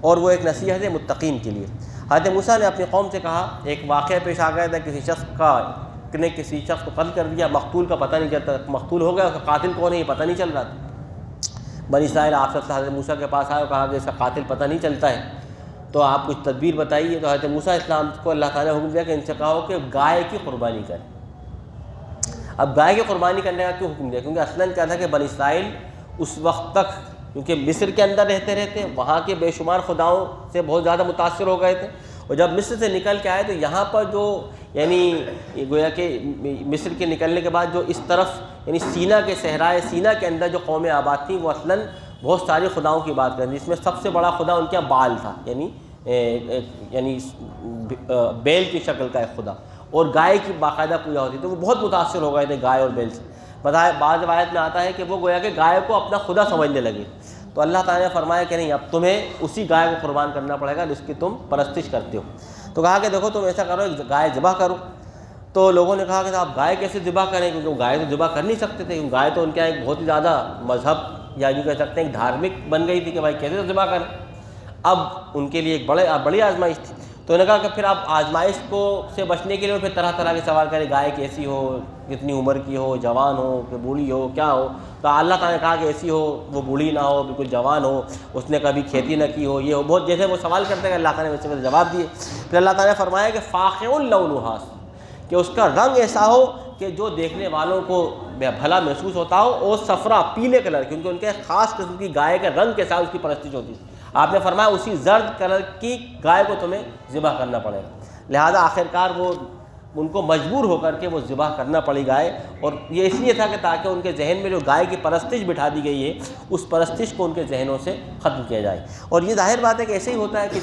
اور وہ ایک نصیحت متقین کے لیے۔ حضرت موسیٰ نے اپنی قوم سے کہا، ایک واقعہ پیش آ گیا تھا، کسی شخص کو قتل کر دیا، مقتول کا پتہ نہیں چلتا، مقتول ہو گیا، اس کا قاتل کون ہے یہ پتہ نہیں چل رہا تھا۔ بنی اسرائیل آپ سے حضرت موسیٰ کے پاس آئے اور کہا کہ اس کا قاتل پتہ نہیں چلتا ہے، تو آپ کچھ تدبیر بتائیے۔ تو حضرت موسیٰ السلام کو اللہ تعالیٰ نے حکم دیا کہ ان سے کہو کہ گائے کی قربانی کریں۔ اب گائے کی قربانی کرنے کا کیوں حکم دیا؟ کیونکہ اصلاً کیا تھا کہ بنی اسرائیل اس وقت تک کیونکہ مصر کے اندر رہتے وہاں کے بے شمار خداؤں سے بہت زیادہ متاثر ہو گئے تھے، اور جب مصر سے نکل کے آئے تو یہاں پر جو یعنی گویا کہ مصر کے نکلنے کے بعد جو اس طرف یعنی سینا کے صحرائے سینا کے اندر جو قومیں آباد تھیں وہ اصلاً بہت ساری خداؤں کی بات کریں، جس میں سب سے بڑا خدا ان کے یہاں بال تھا، یعنی بیل کی شکل کا ایک خدا، اور گائے کی باقاعدہ پوجا ہوتی، تو وہ بہت متاثر ہو گئے تھے گائے اور بیل سے۔ بعض روایت میں آتا ہے کہ وہ گویا کہ گائے کو اپنا خدا سمجھنے لگے، تو اللہ تعالیٰ نے فرمایا کہ نہیں، اب تمہیں اسی گائے کو قربان کرنا پڑے گا جس کی تم پرستش کرتے ہو۔ تو کہا کہ دیکھو تم ایسا کرو، ایک گائے ذبح کرو۔ تو لوگوں نے کہا کہ آپ گائے کیسے ذبح کریں، کیونکہ وہ گائے تو ذبح کر نہیں سکتے تھے، کیونکہ گائے تو ان کے یہاں ایک بہت ہی زیادہ مذہب یا یوں کہہ سکتے ہیں ایک دھارمک بن گئی تھی کہ بھائی کیسے ذبح کریں۔ اب ان کے لیے ایک بڑی آزمائش تھی، تو انہوں نے کہا کہ پھر آپ آزمائش سے بچنے کے لیے پھر طرح طرح کے سوال کریں، گائے کیسی ہو، کتنی عمر کی ہو، جوان ہو کہ بوڑھی ہو، کیا ہو۔ تو اللہ تعالیٰ نے کہا کہ ایسی ہو وہ بوڑھی نہ ہو، بالکل جوان ہو، اس نے کبھی کھیتی نہ کی ہو، یہ ہو، بہت جیسے وہ سوال کرتے ہیں اللہ تعالیٰ نے ویسے ویسے جواب دیے۔ پھر اللہ تعالیٰ نے فرمایا کہ فاقع لونھا، کہ اس کا رنگ ایسا ہو کہ جو دیکھنے والوں کو بھلا محسوس ہوتا ہو، اور صفرا پیلے کلر، کیونکہ ان کے خاص قسم کی گائے کے رنگ کے ساتھ اس کی پرستش ہوتی ہے۔ آپ نے فرمایا اسی زرد کلر کی گائے کو تمہیں ذبح کرنا پڑے گا، لہذا آخرکار وہ ان کو مجبور ہو کر کے وہ ذبح کرنا پڑی گائے، اور یہ اس لیے تھا کہ تاکہ ان کے ذہن میں جو گائے کی پرستش بٹھا دی گئی ہے اس پرستش کو ان کے ذہنوں سے ختم کیا جائے۔ اور یہ ظاہر بات ہے کہ ایسے ہی ہوتا ہے کہ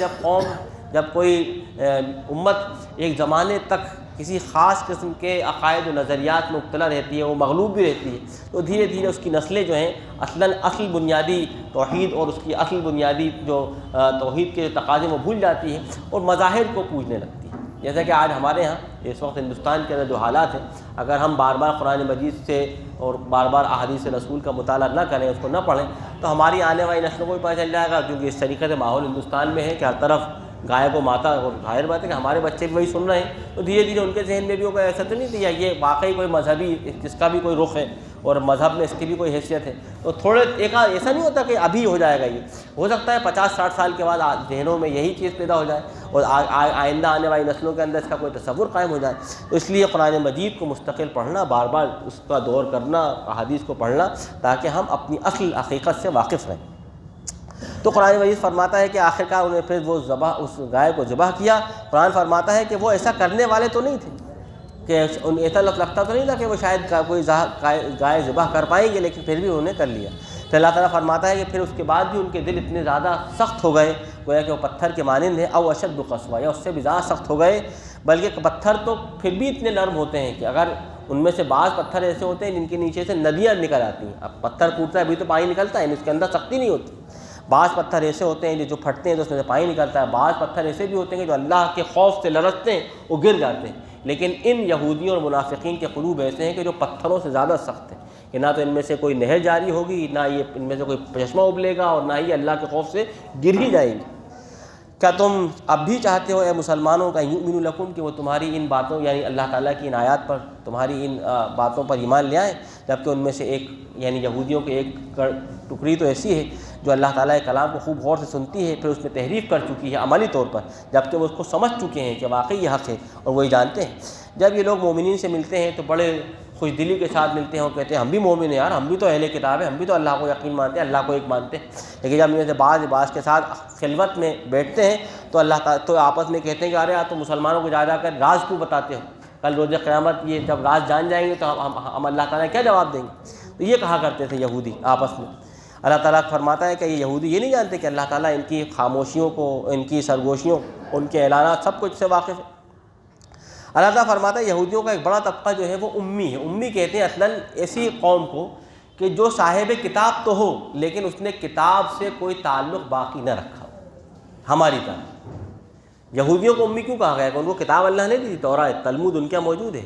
جب کوئی امت ایک زمانے تک کسی خاص قسم کے عقائد و نظریات میں مبتلا رہتی ہے، وہ مغلوب بھی رہتی ہے، تو دھیرے دھیرے اس کی نسلیں جو ہیں اصل بنیادی توحید اور اس کی اصل بنیادی جو توحید کے تقاضے وہ بھول جاتی ہے اور مظاہر کو پوجنے لگتی ہے۔ جیسا کہ آج ہمارے ہاں اس وقت ہندوستان کے اندر جو حالات ہیں، اگر ہم بار بار قرآن مجید سے اور بار بار احادیث رسول کا مطالعہ نہ کریں، اس کو نہ پڑھیں، تو ہماری آنے والی نسلوں کو بھی پتہ چل جائے گا، کیونکہ اس طریقے سے ماحول ہندوستان میں ہے کہ ہر طرف گائے کو ماتا، اور ظاہر بات ہے کہ ہمارے بچے بھی وہی سن رہے ہیں، تو دھیرے دھیرے ان کے ذہن میں بھی ہوگا ایسا تو نہیں تھا، یہ واقعی کوئی مذہبی جس کا بھی کوئی رخ ہے اور مذہب میں اس کی بھی کوئی حیثیت ہے، تو تھوڑے ایسا نہیں ہوتا کہ ابھی ہو جائے گا، یہ ہو سکتا ہے 50-60 سال کے بعد ذہنوں میں یہی چیز پیدا ہو جائے اور آئندہ آنے والی نسلوں کے اندر اس کا کوئی تصور قائم ہو جائے۔ تو اس لیے قرآن مجید کو مستقل پڑھنا، بار بار اس کا دور کرنا، احادیث کو پڑھنا، تاکہ ہم اپنی اصل حقیقت سے واقف رہیں۔ تو قرآن مجید فرماتا ہے کہ آخرکار انہیں پھر وہ اس گائے کو ذبح کیا۔ قرآن فرماتا ہے کہ وہ ایسا کرنے والے تو نہیں تھے، کہ ایسا لگتا تو نہیں تھا کہ وہ شاید کوئی گائے ذبح کر پائیں گے، لیکن پھر بھی انہوں نے کر لیا۔ پھر اللہ تعالیٰ فرماتا ہے کہ پھر اس کے بعد بھی ان کے دل اتنے زیادہ سخت ہو گئے، گویا کہ وہ پتھر کے مانند ہیں، او اشد قسوہ، یا اس سے بھی زیادہ سخت ہو گئے، بلکہ پتھر تو پھر بھی اتنے نرم ہوتے ہیں کہ اگر ان میں سے بعض پتھر ایسے ہوتے ہیں جن کے نیچے سے ندیاں نکل آتی ہیں۔ اب پتھر ٹوٹتا ہے ابھی تو پانی نکلتا ہے، اس کے اندر سختی نہیں ہوتی۔ بعض پتھر ایسے ہوتے ہیں جو پھٹتے ہیں تو اس میں سے پانی نکلتا ہے، بعض پتھر ایسے بھی ہوتے ہیں کہ جو اللہ کے خوف سے لرزتے ہیں، وہ گر جاتے ہیں۔ لیکن ان یہودیوں اور منافقین کے قلوب ایسے ہیں کہ جو پتھروں سے زیادہ سخت ہیں، کہ نہ تو ان میں سے کوئی نہر جاری ہوگی، نہ یہ ان میں سے کوئی چشمہ ابلے گا، اور نہ ہی اللہ کے خوف سے گر ہی جائیں گے۔ کیا تم اب بھی چاہتے ہو اے مسلمانوں کا یؤمن لکم، کہ وہ تمہاری ان باتوں یعنی اللہ تعالیٰ کی ان آیات پر، تمہاری ان باتوں پر ایمان لے آئیں، جبکہ ان میں سے ایک یعنی یہودیوں کے ایک ٹکڑی تو ایسی ہے جو اللہ تعالیٰ کے کلام کو خوب غور سے سنتی ہے، پھر اس میں تحریف کر چکی ہے عملی طور پر، جبکہ وہ اس کو سمجھ چکے ہیں کہ واقعی یہ حق ہے اور وہی جانتے ہیں۔ جب یہ لوگ مومنین سے ملتے ہیں تو بڑے خوش دلی کے ساتھ ملتے ہیں اور کہتے ہیں ہم بھی مومن ہیں یار، ہم بھی تو اہل کتاب ہیں، ہم بھی تو اللہ کو یقین مانتے ہیں، اللہ کو ایک مانتے ہیں۔ لیکن جب ان میں سے بعض کے ساتھ خلوت میں بیٹھتے ہیں تو اللہ تعالیٰ تو آپس میں کہتے ہیں کہ ارے یار تم مسلمانوں کو جا کر راز کیوں بتاتے ہو، کل روز قیامت یہ جب راز جان جائیں گے تو ہم اللہ تعالیٰ کیا جواب دیں گے۔ تو یہ کہا کرتے تھے یہودی آپس میں۔ اللہ تعالیٰ فرماتا ہے کہ یہ یہودی یہ نہیں جانتے کہ اللہ تعالیٰ ان کی خاموشیوں کو، ان کی سرگوشیوں، ان کے اعلانات سب کچھ سے واقف ہے۔ اللہ تعالیٰ فرماتا ہے یہودیوں کا ایک بڑا طبقہ جو ہے وہ امی ہے۔ امی کہتے ہیں اصلاً ایسی قوم کو کہ جو صاحب کتاب تو ہو لیکن اس نے کتاب سے کوئی تعلق باقی نہ رکھا ہو، ہماری طرح۔ یہودیوں کو امی کیوں کہا گیا؟ کہ ان کو کتاب اللہ نے دی، تورات تلمود ان کے موجود ہے،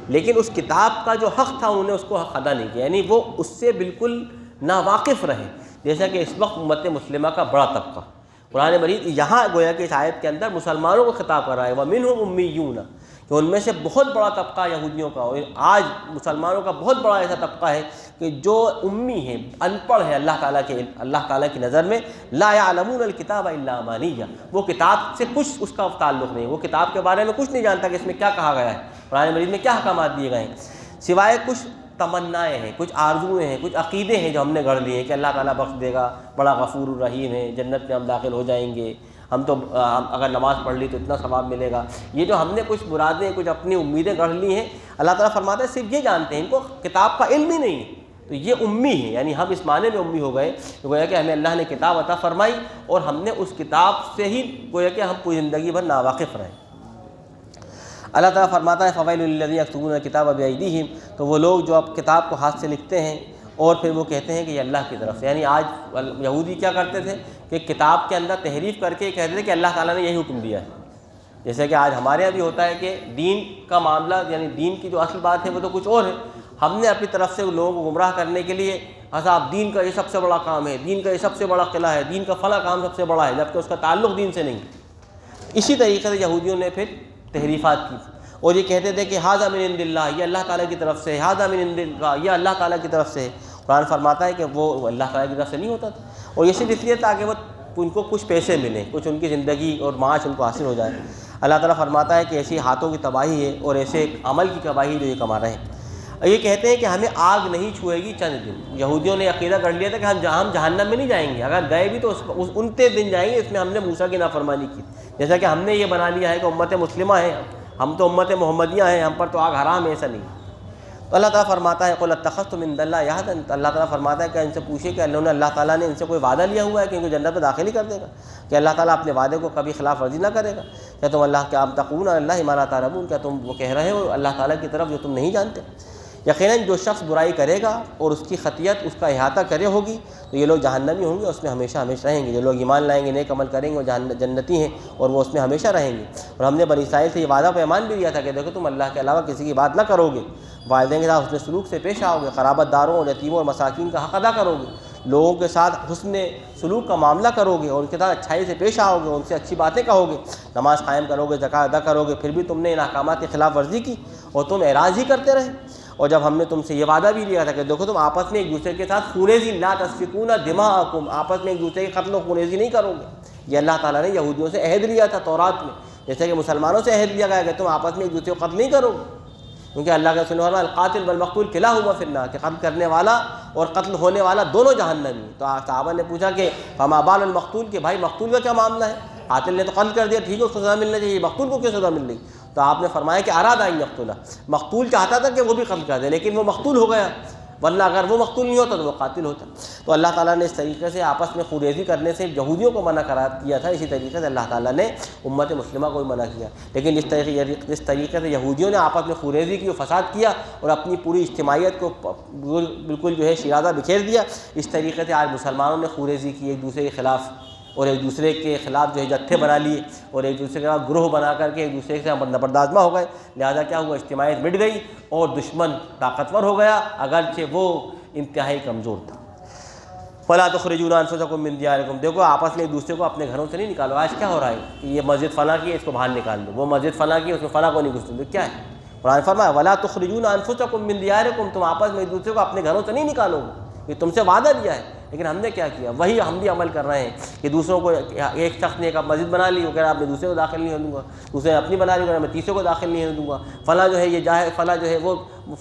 لیکن اس کتاب کا جو حق تھا انہوں نے اس کو حق ادا نہیں کیا، یعنی وہ اس سے بالکل ناواقف رہے۔ جیسا کہ اس وقت امت مسلمہ کا بڑا طبقہ، قرآن مجید یہاں گویا کہ اس آیت کے اندر مسلمانوں کو خطاب کر رہا ہے، وَمِنْهُمْ أُمِّيُّونَ، کہ ان میں سے بہت بڑا طبقہ یہودیوں کا، اور آج مسلمانوں کا بہت بڑا ایسا طبقہ ہے کہ جو امی ہیں، ان پڑھ ہے اللہ تعالیٰ کی نظر میں، لا يعلمون الکتاب الا امانیہ، وہ کتاب سے کچھ اس کا تعلق نہیں، وہ کتاب کے بارے میں کچھ نہیں جانتا کہ اس میں کیا کہا گیا ہے، قرآن مجید میں کیا احکامات دیے گئے ہیں، سوائے کچھ تمنائیں ہیں، کچھ آرزویں ہیں، کچھ عقیدے ہیں جو ہم نے گڑھ لیے ہیں کہ اللہ تعالیٰ بخش دے گا، بڑا غفور الرحیم ہے، جنت میں ہم داخل ہو جائیں گے، ہم اگر نماز پڑھ لی تو اتنا ثواب ملے گا۔ یہ جو ہم نے کچھ مرادیں، کچھ اپنی امیدیں گڑھ لی ہیں، اللہ تعالیٰ فرماتا ہے صرف یہ جانتے ہیں، ان کو کتاب کا علم ہی نہیں ہے، تو یہ امی ہیں۔ یعنی ہم اس معنی میں امی ہو گئے کہ گویا کہ ہمیں اللہ نے کتاب عطا فرمائی اور ہم نے اس کتاب سے ہی گویا کہ ہم پوری زندگی بھر ناواقف رہیں۔ اللہ تعالیٰ فرماتا ہے فویل للذین یکتبون الکتاب بایدیہم، تو وہ لوگ جو اب کتاب کو ہاتھ سے لکھتے ہیں اور پھر وہ کہتے ہیں کہ یہ اللہ کی طرف سے، یعنی آج یہودی کیا کرتے تھے کہ کتاب کے اندر تحریف کر کے کہتے تھے کہ اللہ تعالیٰ نے یہی حکم دیا ہے، جیسے کہ آج ہمارے یہاں بھی ہوتا ہے کہ دین کا معاملہ، یعنی دین کی جو اصل بات ہے وہ تو کچھ اور ہے، ہم نے اپنی طرف سے لوگوں کو گمراہ کرنے کے لیے صاحب دین کا یہ سب سے بڑا کام ہے، دین کا یہ سب سے بڑا قلعہ ہے، دین کا فلاں کام سب سے بڑا ہے، جبکہ اس کا تعلق دین سے نہیں۔ اسی طریقے سے یہودیوں نے پھر تحریفات کی اور یہ کہتے تھے کہ ھذا من عند اللہ، یہ اللہ تعالیٰ کی طرف سے، ھذا من عند اللہ، یہ اللہ تعالیٰ کی طرف سے۔ قرآن فرماتا ہے کہ وہ اللہ تعالیٰ کی طرف سے نہیں ہوتا تھا، اور یہ صرف اس لیے تاکہ وہ ان کو کچھ پیسے ملیں، کچھ ان کی زندگی اور معاش ان کو حاصل ہو جائے۔ اللہ تعالیٰ فرماتا ہے کہ ایسی ہاتھوں کی تباہی ہے اور ایسے عمل کی تباہی جو یہ کما رہے ہیں۔ یہ کہتے ہیں کہ ہمیں آگ نہیں چھوئے گی چند دن۔ یہودیوں نے عقیدہ کر لیا تھا کہ ہم جہنم میں نہیں جائیں گے، اگر گئے بھی تو انتے دن جائیں گے اس میں ہم نے موسیٰ کی نافرمانی کی، جیسا کہ ہم نے یہ بنا لیا ہے کہ امت مسلمہ ہے، ہم تو امت محمدیہ ہیں، ہم پر تو آگ حرام ہے، ایسا نہیں۔ تو اللہ تعالیٰ فرماتا ہے قل اتخذتم من دون اللہ عہدا، اللہ تعالیٰ فرماتا ہے کہ ان سے پوچھے کہ اللہ تعالیٰ نے ان سے کوئی وعدہ لیا ہوا ہے کہ ان کو جنت میں داخل ہی کر دے گا، کہ اللہ تعالیٰ اپنے وعدے کو کبھی خلاف ورزی نہ کرے گا؟ کیا تم اللہ کیا تقولون علی اللہ ما لا تعلمون، کیا تم وہ کہہ رہے ہو اللہ تعالیٰ کی طرف جو تم نہیں جانتے؟ یقیناً جو شخص برائی کرے گا اور اس کی خطیت اس کا احاطہ کرے ہوگی تو یہ لوگ جہنمی ہوں گے، اس میں ہمیشہ ہمیشہ رہیں گے۔ جو لوگ ایمان لائیں گے، نیک عمل کریں گے، وہ جنتی ہیں اور وہ اس میں ہمیشہ رہیں گے۔ اور ہم نے بنی اسرائیل سے یہ وعدہ پیمان بھی دیا تھا کہ دیکھو تم اللہ کے علاوہ کسی کی بات نہ کرو گے، والدین کے ساتھ حسن سلوک سے پیش آؤ گے، قرابت داروں اور یتیموں اور مساکین کا حق ادا کرو گے، لوگوں کے ساتھ حسن سلوک کا معاملہ کرو گے اور ان کے ساتھ اچھائی سے پیش آؤ گے، ان سے اچھی باتیں کہو گے، نماز قائم کرو گے، زکوٰۃ ادا کرو گے، پھر بھی تم نے ان احکامات کی خلاف ورزی کی اور تم اعراض ہی کرتے رہے۔ اور جب ہم نے تم سے یہ وعدہ بھی لیا تھا کہ دیکھو تم آپس میں ایک دوسرے کے ساتھ خونریزی لا تسفکون دماءکم، آپس میں ایک دوسرے کے قتل و خونریزی نہیں کرو گے، یہ اللہ تعالیٰ نے یہودیوں سے عہد لیا تھا تورات میں، جیسے کہ مسلمانوں سے عہد لیا گیا کہ تم آپس میں ایک دوسرے کو قتل نہیں کرو گے، کیونکہ اللہ کا رسول فرمایا القاتل والمقتول کلاہما فی النار، کہ قتل کرنے والا اور قتل ہونے والا دونوں جہنمی۔ تو صحابہ نے پوچھا کہ فما بال المقتول، کہ بھائی مقتول کا کیا معاملہ ہے؟ قاتل نے تو قتل کر دیا، ٹھیک ہے اس کو سزا ملنا چاہیے، مقتول کو کیوں سزا مل رہی؟ تو آپ نے فرمایا کہ ارادہ ان یقتلہ، مقتول چاہتا تھا کہ وہ بھی قتل کر دے لیکن وہ مقتول ہو گیا، ورنہ اگر وہ مقتول نہیں ہوتا تو وہ قاتل ہوتا۔ تو اللہ تعالیٰ نے اس طریقے سے آپس میں خونریزی کرنے سے یہودیوں کو منع قرار کیا تھا، اسی طریقے سے اللہ تعالیٰ نے امت مسلمہ کو بھی منع کیا، لیکن جس طریقے سے یہودیوں نے آپس میں خونریزی کی، فساد کیا اور اپنی پوری اجتماعیت کو بالکل جو ہے شیرازہ بکھیر دیا، اس طریقے سے آج مسلمانوں نے خونریزی کی ایک دوسرے کے خلاف اور ایک دوسرے کے خلاف جو ہے جتھے بنا لیے اور ایک دوسرے کے خلاف گروہ بنا کر کے ایک دوسرے سے نبردآزمہ ہو گئے، لہذا کیا ہوا، اجتماعیت مٹ گئی اور دشمن طاقتور ہو گیا اگرچہ وہ انتہائی کمزور تھا۔ فَلَا تُخْرِجُونَ أَنفُسَكُم مِّن دِيَارِكُم، دیکھو آپس میں ایک دوسرے کو اپنے گھروں سے نہیں نکالو۔ آج کیا ہو رہا ہے کہ یہ مسجد فلاں کی ہے اس کو باہر نکال دو، وہ مسجد فلاں کی ہے اس میں فلاں کو نہیں گھسنے دو، کیا ہے؟ قرآن فرمایا وَلَا تُخْرِجُونَ أَنفُسَكُم مِّن دِيَارِكُم، تم آپس میں ایک دوسرے کو اپنے گھروں سے نہیں نکالو گے، یہ تم سے وعدہ دیا ہے، لیکن ہم نے کیا کیا؟ وہی ہم بھی عمل کر رہے ہیں کہ دوسروں کو، ایک شخص نے ایک مسجد بنا لی، وہ کہہ رہا ہے میں دوسرے کو داخل نہیں ہونے دوں گا، دوسرے نے اپنی بنا لی، میں تیسرے کو داخل نہیں ہونے دوں گا، فلاں جو ہے یہ جاہل، فلاں جو ہے وہ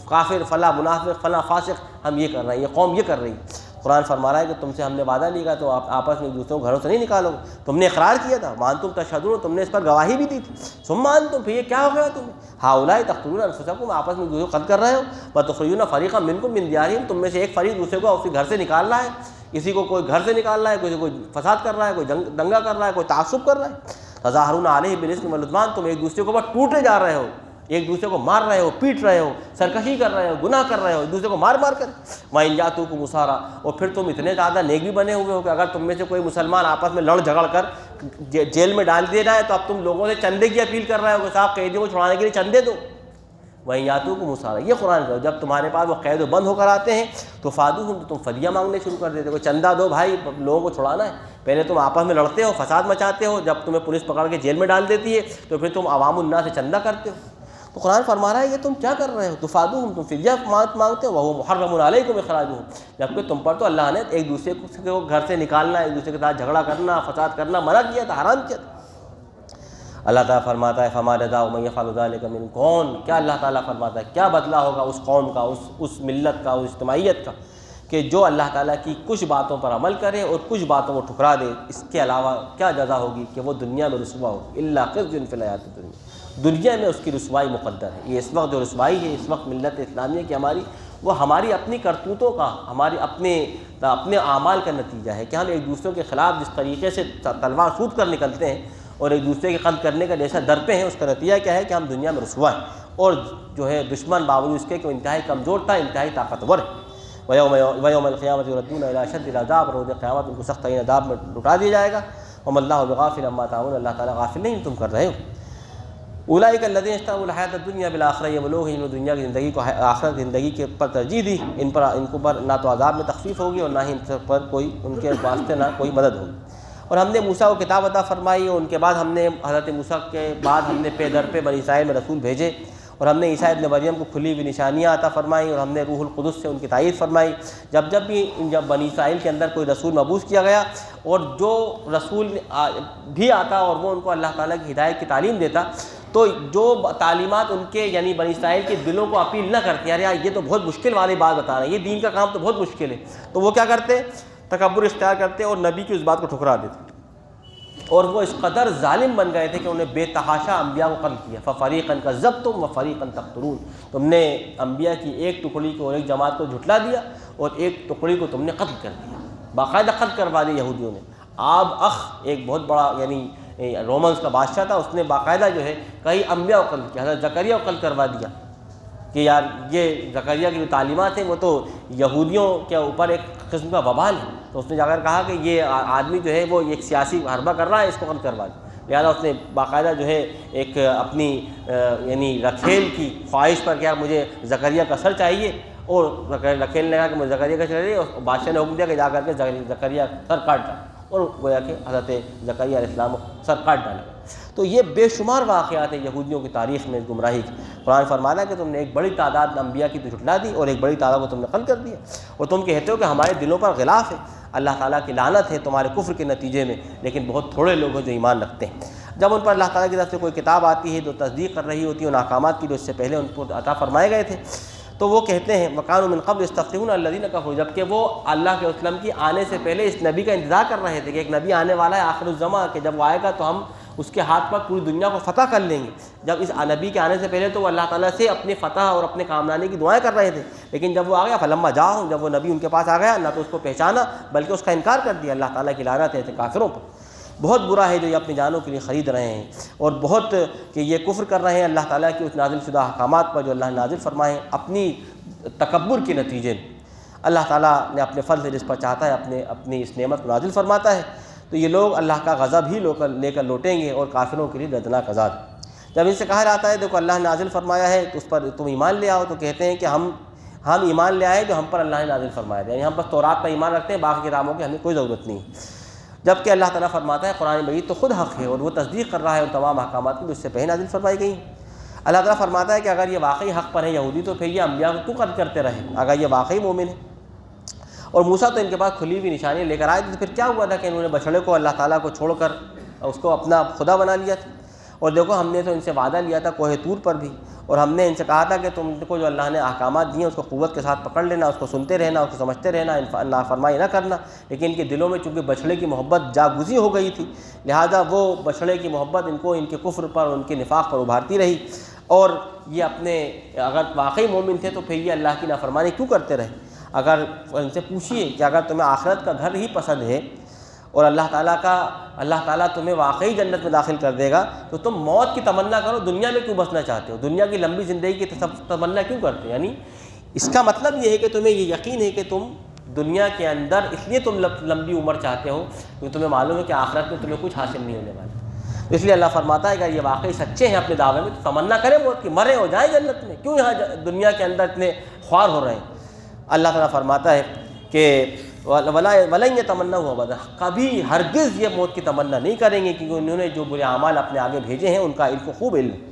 کافر، فلاں منافق، فلاں فاسق، ہم یہ کر رہے ہیں، یہ قوم یہ کر رہی ہے۔ قرآن فرما رہا ہے کہ تم سے ہم نے وعدہ لیا تو آپ آپس میں ایک دوسرے کو گھروں سے نہیں نکالو، تم نے اقرار کیا تھا، وانتم تشہدون، تم نے اس پر گواہی بھی دی تھی، ثم انتم، پھر یہ کیا ہو گیا تمہیں، ہؤلاء تقتلون انفسکم، آپس میں ایک دوسرے کو قتل کر رہے ہو، وتخرجون فریقا منکم من دیارہم، تم میں سے ایک فریق دوسرے کو اس کے گھر سے نکال رہا ہے، کسی کو کوئی گھر سے نکال رہا ہے، کسی کو فساد کر رہا ہے، کوئی دنگا کر رہا ہے، کوئی تعصب کر رہا ہے۔ تظاہرون علیہ بالاسم والعدوان، تم ایک دوسرے کے اوپر ٹوٹے جا رہے ہو، ایک دوسرے کو مار رہے ہو، پیٹ رہے ہو، سرکشی کر رہے ہو، گناہ کر رہے ہو، ایک دوسرے کو مار مار کر۔ وَإِن جَاءُوكُمْ أُسَارَىٰ، اور پھر تم اتنے زیادہ نیک بھی بنے ہوئے ہو کہ اگر تم میں سے کوئی مسلمان آپس میں لڑ جھگڑ کر جیل میں ڈال دیا جائے تو اب تم لوگوں سے چندے کی اپیل کر رہے ہو کہ صاحب قیدیوں کو چھڑانے کے لیے چندے دو۔ وہیں یاتوکم مسارا، یہ قرآن کا جب تمہارے پاس وہ قید و بند ہو کر آتے ہیں تو فادوہم، تو تم فدیہ مانگنے شروع کر دیتے ہو، چندہ دو بھائی، لوگوں کو چھڑانا ہے۔ پہلے تم آپس میں لڑتے ہو، فساد مچاتے ہو، جب تمہیں پولیس پکڑ کے جیل میں ڈال دیتی ہے تو پھر تم عوام الناس سے چندہ کرتے ہو۔ تو قرآن فرما رہا ہے یہ تم کیا کر رہے ہو، تو فادوہم، تم فدیہ مانگتے ہو، وہو محرم علیکم اخراجہم، جبکہ تم پر تو اللہ نے ایک دوسرے کو گھر سے نکالنا، ایک دوسرے کے ساتھ جھگڑا کرنا، فساد کرنا منع کیا تھا، حرام کیا تھا۔ اللہ تعالیٰ فرماتا ہے فما جزاء من یفعل ذلک منکم، کیا اللہ تعالیٰ فرماتا ہے کیا بدلہ ہوگا اس قوم کا، اس ملت کا، اس اجتماعیت کا کہ جو اللہ تعالیٰ کی کچھ باتوں پر عمل کرے اور کچھ باتوں کو ٹھکرا دے، اس کے علاوہ کیا جزا ہوگی کہ وہ دنیا میں رسوا ہوگی، الا خزی فی الحیات الدنیا، دنیا میں اس کی رسوائی مقدر ہے۔ یہ اس وقت جو رسوائی ہے اس وقت ملت اسلامیہ کی ہماری، وہ ہماری اپنی کرتوتوں کا، ہماری اپنے اعمال کا نتیجہ ہے کہ ہم ایک دوسرے کے خلاف جس طریقے سے تلوار سود کر نکلتے ہیں اور ایک دوسرے کے قتل کرنے کا جیسا ڈرتے ہیں، اس کا نتیجہ کیا ہے کہ ہم دنیا میں رسوا ہیں، اور جو ہے دشمن باوجود اس کے کہ وہ انتہائی کمزور تھا، انتہائی طاقتور ہے۔ وَيَوْمَ الْقِيَامَةِ يُرَدُّونَ إِلَىٰ أَشَدِّ الْعَذَابِ، روز قیامت ان کو سخت ترین عذاب میں لٹا دیا جائے گا۔ وَمَا اللَّهُ بِغَافِلٍ عَمَّا تَعْمَلُونَ، اللہ تعالیٰ غافل نہیں تم کر رہے ہو۔ اولئک الذین اشتروا الحیاۃ الدنیا بالآخرہ، یہ وہ لوگ ہیں جنہوں نے دنیا کی زندگی کو آخرت کی زندگی کے پر ترجیح دی، ان پر نہ تو عذاب میں تخفیف ہوگی اور نہ ہی ان پر کوئی ان کے واسطے نہ کوئی مدد ہوگی۔ اور ہم نے موسیٰ کو کتاب عطا فرمائی، اور ان کے بعد ہم نے حضرت موسیٰ کے بعد ہم نے پے در پہ بنی اسرائیل میں رسول بھیجے، اور ہم نے عیسیٰ ابن مریم کو کھلی ہوئی نشانیاں عطا فرمائیں، اور ہم نے روح القدس سے ان کی تائید فرمائی۔ جب بنی اسرائیل کے اندر کوئی رسول مبعوث کیا گیا اور جو رسول بھی آتا اور وہ ان کو اللہ تعالیٰ کی ہدایت کی تعلیم دیتا، تو جو تعلیمات ان کے یعنی بنی اسرائیل کے دلوں کو اپیل نہ کرتی، یار یہ تو بہت مشکل والی بات بتا رہے ہیں، یہ دین کا کام تو بہت مشکل ہے، تو وہ کیا کرتے، تکبر اختیار کرتے اور نبی کی اس بات کو ٹھکرا دیتے، اور وہ اس قدر ظالم بن گئے تھے کہ انہیں بے تحاشا انبیاء کو قتل کیا۔ فَفَرِيقًا كَذَّبْتُمْ وَفَرِيقًا تَقْتُلُونَ، تم نے انبیاء کی ایک ٹکڑی کو اور ایک جماعت کو جھٹلا دیا اور ایک ٹکڑی کو تم نے قتل کر دیا، باقاعدہ قتل کروا دیا یہودیوں نے۔ ایک بہت بڑا یعنی رومنس کا بادشاہ تھا، اس نے باقاعدہ جو ہے کئی انبیاء کو قتل کیا، حضرت زکریا کو قتل کروا دیا کہ یار یہ زکریا کی جو تعلیمات ہیں وہ تو یہودیوں کے اوپر ایک قسم کا وبال ہے، تو اس نے جا کر کہا کہ یہ آدمی جو ہے وہ ایک سیاسی حربہ کر رہا ہے، اس کو قتل کروا دیا۔ لہٰذا اس نے باقاعدہ جو ہے ایک اپنی یعنی رکھیل کی خواہش پر کہ یار مجھے زکریا کا سر چاہیے، اور رکھیل نے کہا کہ مجھے زکریا کا سر چاہیے، اور بادشاہ نے حکم دیا کہ جا کر کے زکریا سر کاٹ ڈالا، اور گویا کہ حضرت زکریا علیہ السلام سر کاٹ ڈالا۔ تو یہ بے شمار واقعات ہیں یہودیوں کی تاریخ میں گمراہی کی۔ قرآن فرمانا ہے کہ تم نے ایک بڑی تعداد انبیاء کی تو جھٹلا دی اور ایک بڑی تعداد کو تم نے قتل کر دیا، اور تم کہتے ہو کہ ہمارے دلوں پر غلاف ہے، اللہ تعالیٰ کی لعنت ہے تمہارے کفر کے نتیجے میں، لیکن بہت تھوڑے لوگ ہیں جو ایمان رکھتے ہیں۔ جب ان پر اللہ تعالیٰ کی طرف سے کوئی کتاب آتی ہے جو تصدیق کر رہی ہوتی ہے ان احکامات کی جو اس سے پہلے ان کو عطا فرمائے گئے تھے، تو وہ کہتے ہیں وَكَانُوا مِن قَبْلُ يَسْتَفْتِحُونَ الَّذِينَ كَفَرُوا، جبکہ وہ اللہ کے وسلم کی آنے سے پہلے اس نبی کا انتظار کر رہے تھے کہ ایک نبی آنے والا ہے آخر الزماں، کہ جب وہ آئے گا تو ہم اس کے ہاتھ پر پوری دنیا کو فتح کر لیں گے۔ جب اس نبی کے آنے سے پہلے تو وہ اللہ تعالیٰ سے اپنی فتح اور اپنے کامرانی کی دعائیں کر رہے تھے، لیکن جب وہ آ گیا فَلَمَّا جَاءَهُم، جب وہ نبی ان کے پاس آ گیا نہ تو اس کو پہچانا بلکہ اس کا انکار کر دیا۔ اللہ تعالیٰ کی لعنت ہے ایسے کافروں پر، بہت برا ہے جو یہ اپنی جانوں کے لیے خرید رہے ہیں، اور بہت کہ یہ کفر کر رہے ہیں اللہ تعالیٰ کی اس نازل شدہ احکامات پر جو اللہ نے نازل فرمائے ہیں اپنی تکبر کے نتیجے میں۔ اللہ تعالیٰ نے اپنے فضل سے جس پر چاہتا ہے اپنی اس نعمت کو نازل فرماتا ہے، تو یہ لوگ اللہ کا غضب ہی لے کر لوٹیں گے، اور کافروں کے لیے دردناک عذاب۔ جب ان سے کہا جاتا ہے دیکھو اللہ نے نازل فرمایا ہے تو اس پر تم ایمان لے آؤ، تو کہتے ہیں کہ ہم ایمان لے آئے جو ہم پر اللہ نے نازل فرمایا ہے، یعنی ہم بس تورات پر ایمان رکھتے ہیں، باقی کتابوں کی ہمیں کوئی ضرورت نہیں۔ جبکہ اللہ تعالیٰ فرماتا ہے قرآن مجید تو خود حق ہے اور وہ تصدیق کر رہا ہے ان تمام احکامات کی جو اس سے پہلے نازل فرمائی گئی ہیں۔ اللہ تعالیٰ فرماتا ہے کہ اگر یہ واقعی حق پر ہے یہودی تو پھر یہ انبیاء کو کیوں قتل کرتے رہے اگر یہ واقعی مومن ہے؟ اور موسیٰ تو ان کے پاس کھلی ہوئی نشانیاں لے کر آئے تھے، تو پھر کیا ہوا تھا کہ انہوں نے بچڑے کو اللہ تعالیٰ کو چھوڑ کر اس کو اپنا خدا بنا لیا تھا؟ اور دیکھو ہم نے تو ان سے وعدہ لیا تھا کوہ طور پر بھی، اور ہم نے ان سے کہا تھا کہ تم کو جو اللہ نے احکامات دیے اس کو قوت کے ساتھ پکڑ لینا، اس کو سنتے رہنا، اس کو سمجھتے رہنا، نافرمانی نہ کرنا۔ لیکن ان کے دلوں میں چونکہ بچڑے کی محبت جاگزی ہو گئی تھی، لہذا وہ بچڑے کی محبت ان کو ان کے کفر پر اور ان کے نفاق پر ابھارتی رہی، اور یہ اپنے اگر واقعی مومن تھے تو پھر یہ اللہ کی نافرمانی کیوں کرتے رہے؟ اگر ان سے پوچھیے کہ اگر تمہیں آخرت کا گھر ہی پسند ہے اور اللہ تعالیٰ تمہیں واقعی جنت میں داخل کر دے گا تو تم موت کی تمنا کرو، دنیا میں کیوں بسنا چاہتے ہو؟ دنیا کی لمبی زندگی کی تمنا کیوں کرتے ہو؟ یعنی اس کا مطلب یہ ہے کہ تمہیں یہ یقین ہے کہ تم دنیا کے اندر اس لیے تم لمبی عمر چاہتے ہو کیونکہ تمہیں معلوم ہے کہ آخرت میں تمہیں کچھ حاصل نہیں ہونے والا۔ تو اس لیے اللہ فرماتا ہے کہ اگر یہ واقعی سچے ہیں اپنے دعوے میں تو تمنا کریں موت کی، مریں ہو جائیں جنت میں، کیوں یہاں دنیا کے اندر اتنے خوار ہو رہے ہیں؟ اللہ تعالیٰ فرماتا ہے کہ وَلَن يَتَمَنَّوْهُ أَبَدًا، کبھی ہرگز یہ موت کی تمنا نہیں کریں گے کیونکہ انہوں نے جو برے اعمال اپنے آگے بھیجے ہیں ان کو خوب علم ہے۔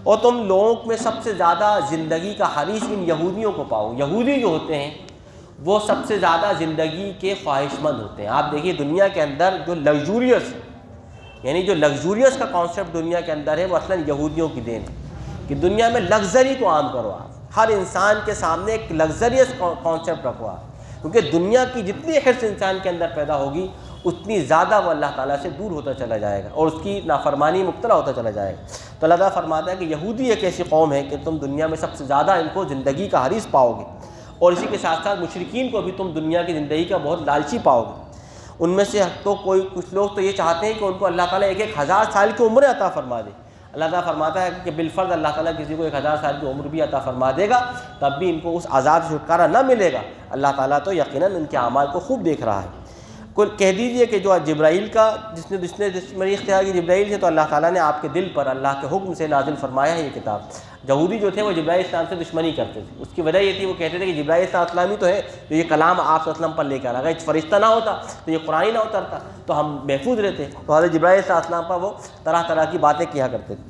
اور تم لوگوں میں سب سے زیادہ زندگی کا حریص ان یہودیوں کو پاؤ۔ یہودی جو ہوتے ہیں وہ سب سے زیادہ زندگی کے خواہش مند ہوتے ہیں۔ آپ دیکھیے دنیا کے اندر جو لگژوریس ہے، یعنی جو لگژوریس کا کانسیپٹ دنیا کے اندر ہے وہ اصلاً یہودیوں کی دین ہے کہ دنیا میں لگژری کو عام کرو، آپ ہر انسان کے سامنے ایک لگژریس کانسیپٹ رکھو آپ، کیونکہ دنیا کی جتنی حرص انسان کے اندر پیدا ہوگی اتنی زیادہ وہ اللہ تعالیٰ سے دور ہوتا چلا جائے گا اور اس کی نافرمانی مبتلا ہوتا چلا جائے گا۔ تو اللہ تعالیٰ فرماتا ہے کہ یہودی ایک ایسی قوم ہے کہ تم دنیا میں سب سے زیادہ ان کو زندگی کا حریص پاؤ گے، اور اسی کے ساتھ ساتھ مشرکین کو بھی تم دنیا کی زندگی کا بہت لالچی پاؤ گے۔ ان میں سے تو کچھ لوگ تو یہ چاہتے ہیں کہ ان کو اللہ تعالیٰ 1000 سال کی عمر عطا فرما دے۔ اللہ تعالیٰ فرماتا ہے کہ بالفرض اللہ تعالیٰ کسی کو 1000 سال کی عمر بھی عطا فرما دے گا تب بھی ان کو اس عذاب سے چھٹکارا نہ ملے گا۔ اللہ تعالیٰ تو یقیناً ان کے اعمال کو خوب دیکھ رہا ہے۔ کہہ دیجئے کہ جو جبرائیل کا جس نے دشمنی اختیار کی جبرائیل سے، تو اللہ تعالیٰ نے آپ کے دل پر اللہ کے حکم سے نازل فرمایا ہے یہ کتاب۔ یہودی جو تھے وہ جبرائیل السلام سے دشمنی کرتے تھے، اس کی وجہ یہ تھی وہ کہتے تھے کہ جبرائیل السلام ہی تو ہے جو یہ کلام آپ صلی اللہ علیہ وسلم پر لے کر، اگر فرشتہ نہ ہوتا تو یہ قرآن ہی نہ اترتا تو ہم محفوظ رہتے۔ تو حضرت جبرائیل السلام پر وہ طرح طرح کی باتیں کیا کرتے تھے۔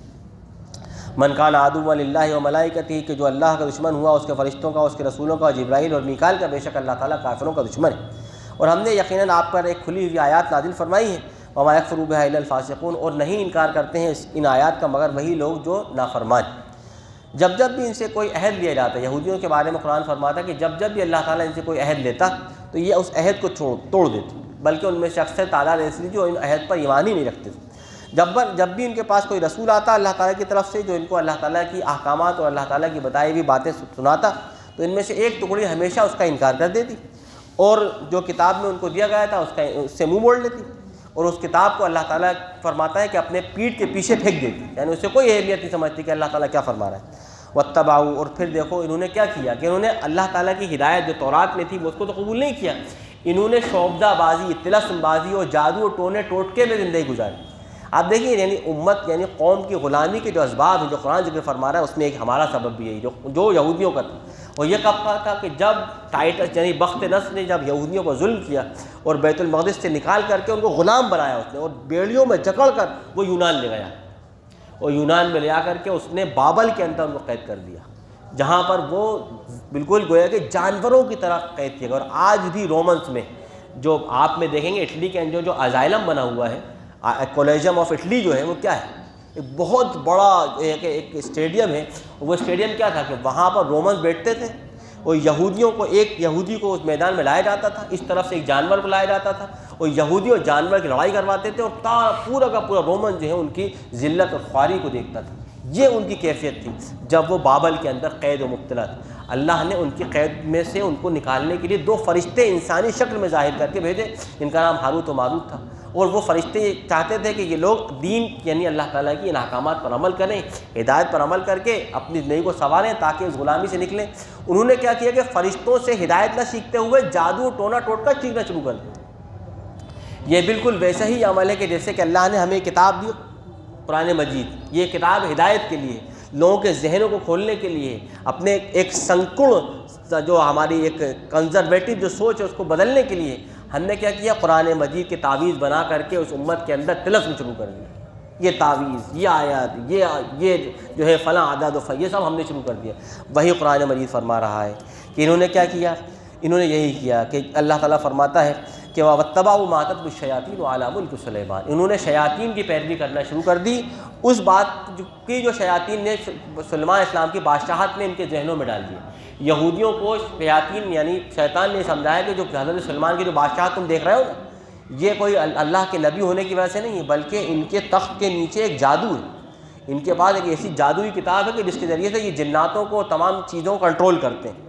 من کان عدوا للہ و ملائکتہ، کہ جو اللہ کا دشمن ہوا اس کے فرشتوں کا، اس کے رسولوں کا، جبرائیل اور میکائیل کا، بے شک اللہ تعالیٰ کافروں کا دشمن ہے۔ اور ہم نے یقیناً آپ پر ایک کھلی ہوئی آیات نازل فرمائی ہے، وما یکفر بہا الا الفاسقون، اور نہیں انکار کرتے ہیں ان آیات کا مگر وہی لوگ جو نافرمان۔ جب بھی ان سے کوئی عہد لیا جاتا ہے، یہودیوں کے بارے میں قرآن فرماتا ہے کہ جب بھی اللہ تعالیٰ ان سے کوئی عہد لیتا تو یہ اس عہد کو توڑ دیتے، بلکہ ان میں سے اکثر تعداد ایسی تھی جو ان عہد پر ایمان ہی نہیں رکھتے تھے۔ جب بھی ان کے پاس کوئی رسول آتا اللہ تعالیٰ کی طرف سے جو ان کو اللہ تعالیٰ کی احکامات اور اللہ تعالیٰ کی بتائی ہوئی باتیں سناتا، تو ان میں سے ایک ٹکڑی ہمیشہ اس کا انکار کر دیتی، اور جو کتاب میں ان کو دیا گیا تھا اس سے منہ موڑ لیتی، اور اس کتاب کو اللہ تعالیٰ فرماتا ہے کہ اپنے پیٹھ کے پیچھے پھینک دیتی، یعنی اس سے کوئی اہمیت نہیں سمجھتی کہ اللہ تعالیٰ کیا فرما رہا ہے۔ واتبعوا، اور پھر دیکھو انہوں نے کیا کیا کہ انہوں نے اللہ تعالیٰ کی ہدایت جو تورات میں تھی وہ اس کو تو قبول نہیں کیا، انہوں نے شعبدہ بازی، طلسم بازی اور جادو اور ٹونے ٹوٹکے میں زندگی گزاری۔ آپ دیکھیے یعنی امت یعنی قوم کی غلامی کے جو اسباب ہیں جو قرآن ذکر فرما رہا ہے اس میں ایک ہمارا سبب بھی ہے جو یہودیوں کا تھا، اور یہ کب کا تھا کہ جب ٹائٹس یعنی بخت نصر نے جب یہودیوں کو ظلم کیا اور بیت المقدس سے نکال کر کے ان کو غلام بنایا اس نے، اور بیڑیوں میں جکڑ کر وہ یونان لے گیا، اور یونان میں لے آ کر کے اس نے بابل کے اندر ان کو قید کر دیا، جہاں پر وہ بالکل گویا کہ جانوروں کی طرح قید کیا گیا۔ اور آج بھی رومنس میں جو آپ میں دیکھیں گے اٹلی کے اندر جو ازائلم بنا ہوا ہے، کالجم آف اٹلی جو ہے وہ کیا ہے، ایک بہت بڑا ایک اسٹیڈیم ہے۔ وہ اسٹیڈیم کیا تھا کہ وہاں پر رومنس بیٹھتے تھے، اور یہودیوں کو ایک یہودی کو اس میدان میں لایا جاتا تھا، اس طرف سے ایک جانور کو لایا جاتا تھا، اور یہودی اور جانور کی لڑائی کرواتے تھے، اور پورا کا پورا رومن جو ہے ان کی ذلت اور خواری کو دیکھتا تھا۔ یہ ان کی کیفیت تھی جب وہ بابل کے اندر قید و مبتلا تھے۔ اللہ نے ان کی قید میں سے ان کو نکالنے کے لیے 2 فرشتے انسانی شکل میں ظاہر کر کے بھیجے، جن کا نام ہاروت و ماروت تھا، اور وہ فرشتے چاہتے تھے کہ یہ لوگ دین یعنی اللہ تعالیٰ کی ان احکامات پر عمل کریں، ہدایت پر عمل کر کے اپنی زندگی کو سنواریں تاکہ اس غلامی سے نکلیں۔ انہوں نے کیا کیا کہ فرشتوں سے ہدایت نہ سیکھتے ہوئے جادو ٹونا ٹوٹکا سیکھنا شروع کر دیا۔ یہ بالکل ویسا ہی عمل ہے کہ جیسے کہ اللہ نے ہمیں کتاب دی قرآن مجید، یہ کتاب ہدایت کے لیے، لوگوں کے ذہنوں کو کھولنے کے لیے، اپنے ایک سنکڑ جو ہماری ایک کنزرویٹو جو سوچ ہے اس کو بدلنے کے لیے ہم نے کیا کیا، قرآن مجید کے تعویذ بنا کر کے اس امت کے اندر طلسم شروع کر دیا۔ یہ تعویذ، یہ آیات، یہ جو ہے فلاں عدد و یہ سب ہم نے شروع کر دیا۔ وہی قرآن مجید فرما رہا ہے کہ انہوں نے کیا کیا، انہوں نے یہی کیا کہ اللہ تعالیٰ فرماتا ہے کہ وَاتَّبَعُوا مَا تَتْلُو الشَّيَاطِينُ عَلَىٰ مُلْكِ سُلَيْمَانَ، انہوں نے شیاطین کی پیروی کرنا شروع کر دی، اس بات کی جو شیاطین نے سلیمان السلام کی بادشاہت میں ان کے ذہنوں میں ڈال دیا۔ یہودیوں کو شیاطین یعنی شیطان نے سمجھایا کہ جو حضرت سلیمان کی جو بادشاہت تم دیکھ رہے ہو نا، یہ کوئی اللہ کے نبی ہونے کی وجہ سے نہیں ہے، بلکہ ان کے تخت کے نیچے ایک جادو ہے، ان کے پاس ایک ایسی جادوئی کتاب ہے کہ جس کے ذریعے سے یہ جناتوں کو تمام چیزوں کو کنٹرول کرتے ہیں۔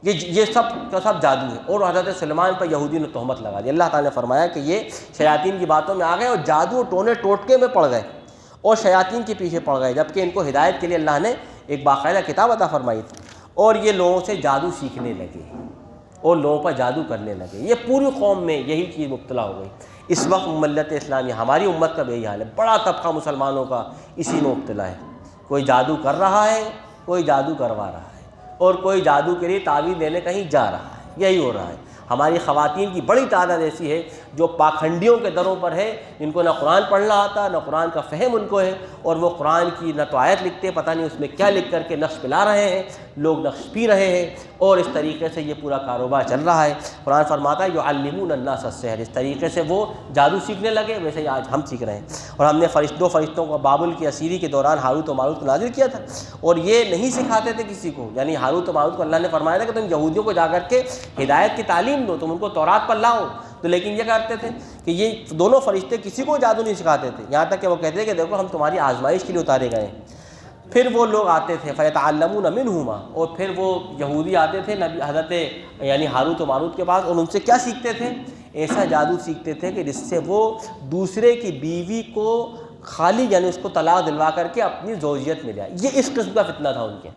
یہ سب کا سب جادو ہے۔ اور حضرت سلیمان پر یہودی نے تہمت لگا دی۔ اللہ تعالیٰ نے فرمایا کہ یہ شیاطین کی باتوں میں آ گئے اور جادو و ٹونے ٹوٹکے میں پڑ گئے اور شیاطین کے پیچھے پڑ گئے، جبکہ ان کو ہدایت کے لیے اللہ نے ایک باقاعدہ کتاب عطا فرمائی تھی، اور یہ لوگوں سے جادو سیکھنے لگے اور لوگوں پر جادو کرنے لگے۔ یہ پوری قوم میں یہی چیز مبتلا ہو گئی۔ اس وقت ملت اسلامی ہماری امت کا بھی یہی حال ہے، بڑا طبقہ مسلمانوں کا اسی میں مبتلا ہے۔ کوئی جادو کر رہا ہے، کوئی جادو کروا رہا ہے، اور کوئی جادو کے لیے تعویذ لینے کہیں جا رہا ہے۔ یہی ہو رہا ہے۔ ہماری خواتین کی بڑی تعداد ایسی ہے جو پاکھنڈیوں کے دروں پر ہے، جن کو نہ قرآن پڑھنا آتا، نہ قرآن کا فہم ان کو ہے، اور وہ قرآن کی نہ تو آیت لکھتے، پتہ نہیں اس میں کیا لکھ کر کے نقش پلا رہے ہیں، لوگ نقش پی رہے ہیں، اور اس طریقے سے یہ پورا کاروبار چل رہا ہے۔ قرآن فرماتا ہے یعلمون الناس السحر، اس طریقے سے وہ جادو سیکھنے لگے، ویسے ہی آج ہم سیکھ رہے ہیں۔ اور ہم نے دو فرشتوں کو بابل کی اسیری کے دوران ہاروت و ماروت کو نازل کیا تھا، اور یہ نہیں سکھاتے تھے کسی کو، یعنی ہاروت و ماروت کو اللہ نے فرمایا تھا کہ تم یہودیوں کو جا کر کے ہدایت کی تعلیم دو، تم ان کو تورات پر لاؤ، تو لیکن یہ کرتے تھے کہ یہ دونوں فرشتے کسی کو جادو نہیں سکھاتے تھے، یہاں تک کہ وہ کہتے کہ دیکھو ہم تمہاری آزمائش کے لیے اتارے گئے ہیں۔ پھر وہ لوگ آتے تھے فیتعلمون منہما، اور پھر وہ یہودی آتے تھے نبی حضرت یعنی ہاروت و ماروت کے پاس، اور ان سے کیا سیکھتے تھے؟ ایسا جادو سیکھتے تھے کہ جس سے وہ دوسرے کی بیوی کو خالی یعنی اس کو طلاق دلوا کر کے اپنی زوجیت میں لے آئے۔ یہ اس قسم کا فتنہ تھا ان کے،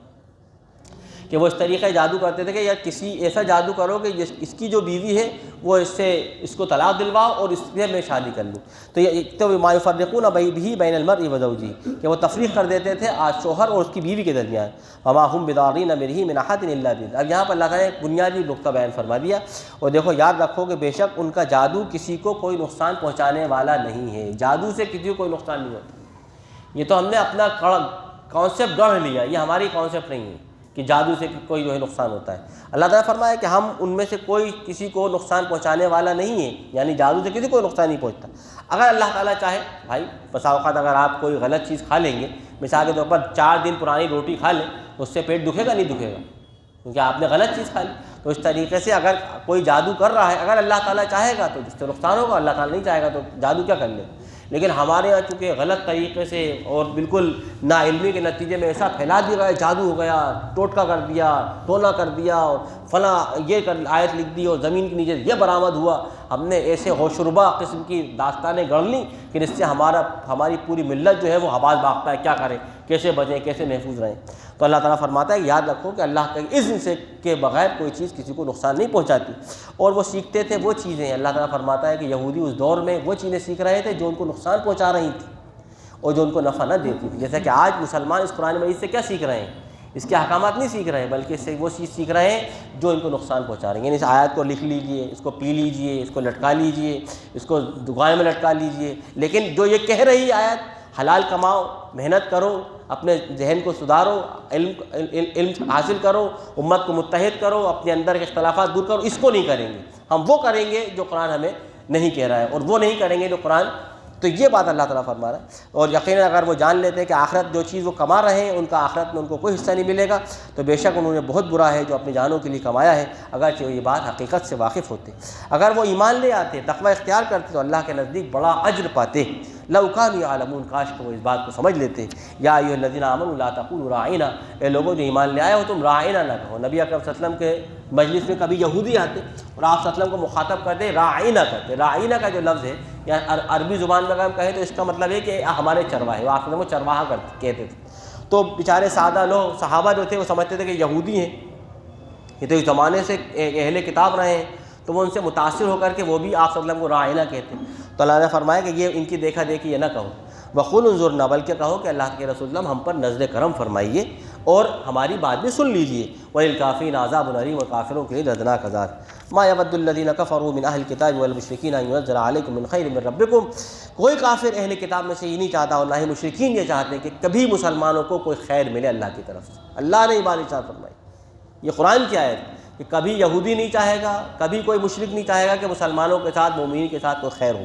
کہ وہ اس طریقے جادو کرتے تھے کہ یا کسی ایسا جادو کرو کہ اس کی جو بیوی ہے وہ اس کو طلاق دلواؤ اور اس سے میں شادی کر لوں۔ تو یہ تو ما یفرقون بہ بین المرء وزوجہ، کہ وہ تفریق کر دیتے تھے آج شوہر اور اس کی بیوی کے درمیان۔ وما هم بضارین بہ من احد الا باذنہ۔ اب یہاں پر اللہ تعالیٰ نے بنیادی نقطہ بیان فرما دیا، اور دیکھو یاد رکھو کہ بے شک ان کا جادو کسی کو کوئی نقصان پہنچانے والا نہیں ہے، جادو سے کسی کو کوئی نقصان نہیں ہوتا۔ یہ تو ہم نے اپنا کانسیپٹ گڑھ لیا، یہ ہماری کانسیپٹ نہیں ہے کہ جادو سے کوئی جو ہے نقصان ہوتا ہے۔ اللہ تعالیٰ فرمایا کہ ہم ان میں سے کوئی کسی کو نقصان پہنچانے والا نہیں ہے، یعنی جادو سے کسی کو نقصان نہیں پہنچتا۔ اگر اللہ تعالیٰ چاہے، بھائی بسا اوقات اگر آپ کوئی غلط چیز کھا لیں گے، مثال کے طور پر 4 دن پرانی روٹی کھا لیں تو اس سے پیٹ دکھے گا نہیں دکھے گا، کیونکہ آپ نے غلط چیز کھا لی۔ تو اس طریقے سے اگر کوئی جادو کر رہا ہے، اگر اللہ تعالیٰ چاہے گا تو جس سے نقصان ہوگا، اللہ تعالیٰ نہیں چاہے گا تو جادو کیا کر لے۔ لیکن ہمارے یہاں چونکہ غلط طریقے سے اور بالکل ناعلمی کے نتیجے میں ایسا پھیلا دیا گیا، جادو ہو گیا، ٹوٹکا کر دیا، ٹونا کر دیا، اور فلاں یہ آیت لکھ دی اور زمین کے نیچے یہ برآمد ہوا۔ ہم نے ایسے ہوشربا قسم کی داستانیں گڑھ لیں کہ اس سے ہماری پوری ملت جو ہے وہ حواس باختہ ہے، کیا کریں، کیسے بچیں، کیسے محفوظ رہیں۔ تو اللہ تعالیٰ فرماتا ہے یاد رکھو کہ اللہ کے اذن سے کے بغیر کوئی چیز کسی کو نقصان نہیں پہنچاتی، اور وہ سیکھتے تھے وہ چیزیں۔ اللہ تعالیٰ فرماتا ہے کہ یہودی اس دور میں وہ چیزیں سیکھ رہے تھے جو ان کو نقصان پہنچا رہی تھیں اور جو ان کو نفع نہ دیتی تھی۔ جیسا کہ آج مسلمان اس قرآن مجید سے کیا سیکھ رہے ہیں؟ اس کے احکامات نہیں سیکھ رہے ہیں، بلکہ اس سے وہ چیز سیکھ رہے ہیں جو ان کو نقصان پہنچا رہے ہیں۔ یعنی اس آیت کو لکھ لیجئے، اس کو پی لیجئے، اس کو لٹکا لیجئے، اس کو دکان میں لٹکا لیجئے، لیکن جو یہ کہہ رہی آیت حلال کماؤ، محنت کرو، اپنے ذہن کو سدھارو، علم حاصل کرو، امت کو متحد کرو، اپنے اندر کے اختلافات دور کرو، اس کو نہیں کریں گے۔ ہم وہ کریں گے جو قرآن ہمیں نہیں کہہ رہا ہے، اور وہ نہیں کریں گے جو قرآن۔ تو یہ بات اللہ تعالیٰ فرما رہا ہے، اور یقیناً اگر وہ جان لیتے ہیں کہ آخرت جو چیز وہ کما رہے ہیں ان کا آخرت میں ان کو کوئی حصہ نہیں ملے گا، تو بے شک انہوں نے بہت برا ہے جو اپنی جانوں کے لیے کمایا ہے، اگرچہ وہ یہ بات حقیقت سے واقف ہوتے۔ اگر وہ ایمان لے آتے، تقوی اختیار کرتے، تو اللہ کے نزدیک بڑا اجر پاتے۔ لو کانوا یعلمون، کاش کہ وہ اس بات کو سمجھ لیتے۔ یا ایھا الذین آمنوا لا تقولوا راعینا، اے لوگوں جو ایمان لے آئے ہو تم راعینا نہ کہو۔ نبی اکرم صلی اللہ علیہ وسلم کے مجلس میں کبھی یہودی آتے اور آپ صلی اللہ علیہ وسلم کو مخاطب کرتے راعینا کرتے۔ راعینا کا جو لفظ ہے یا عربی زبان میں اگر ہم کہیں تو اس کا مطلب ہے کہ ہمارے چرواہے، وہ آپ صلی اللہ علیہ وسلم کو چرواہا کہتے تھے۔ تو بیچارے سادہ لوگ صحابہ جو تھے وہ سمجھتے تھے کہ یہودی ہیں، یہ تو اس زمانے سے اہل کتاب رہے ہیں، تو وہ ان سے متاثر ہو کر کے وہ بھی آپ صلی اللہ علیہ وسلم کو راعینا کہتے ہیں۔ تو اللہ نے فرمایا کہ یہ ان کی دیکھا دیکھی یہ نہ کہو، وقولوا انظرنا، بلکہ کہو کہ اللہ کے رسول اللہ ہم پر نظر کرم فرمائیے اور ہماری بات بھی سن لیجیے۔ وللکافرین عذاب علیم، اور کافروں کے لیے دردناک عذاب۔ ما یود الذین کفروا من اہل الکتاب والمشرکین ان ینزل علیکم من خیر من ربکم، کوئی کافر اہل کتاب میں سے یہ نہیں چاہتا اور نہ ہی مشرکین یہ چاہتے ہیں کہ کبھی مسلمانوں کو کوئی خیر ملے اللہ کی طرف سے۔ اللہ نے یہ بات ارشاد فرمائی، یہ قرآن کی آیت ہے کہ کبھی یہودی نہیں چاہے گا، کبھی کوئی مشرک نہیں چاہے گا کہ مسلمانوں کے ساتھ، مومنین کے ساتھ کوئی خیر ہو۔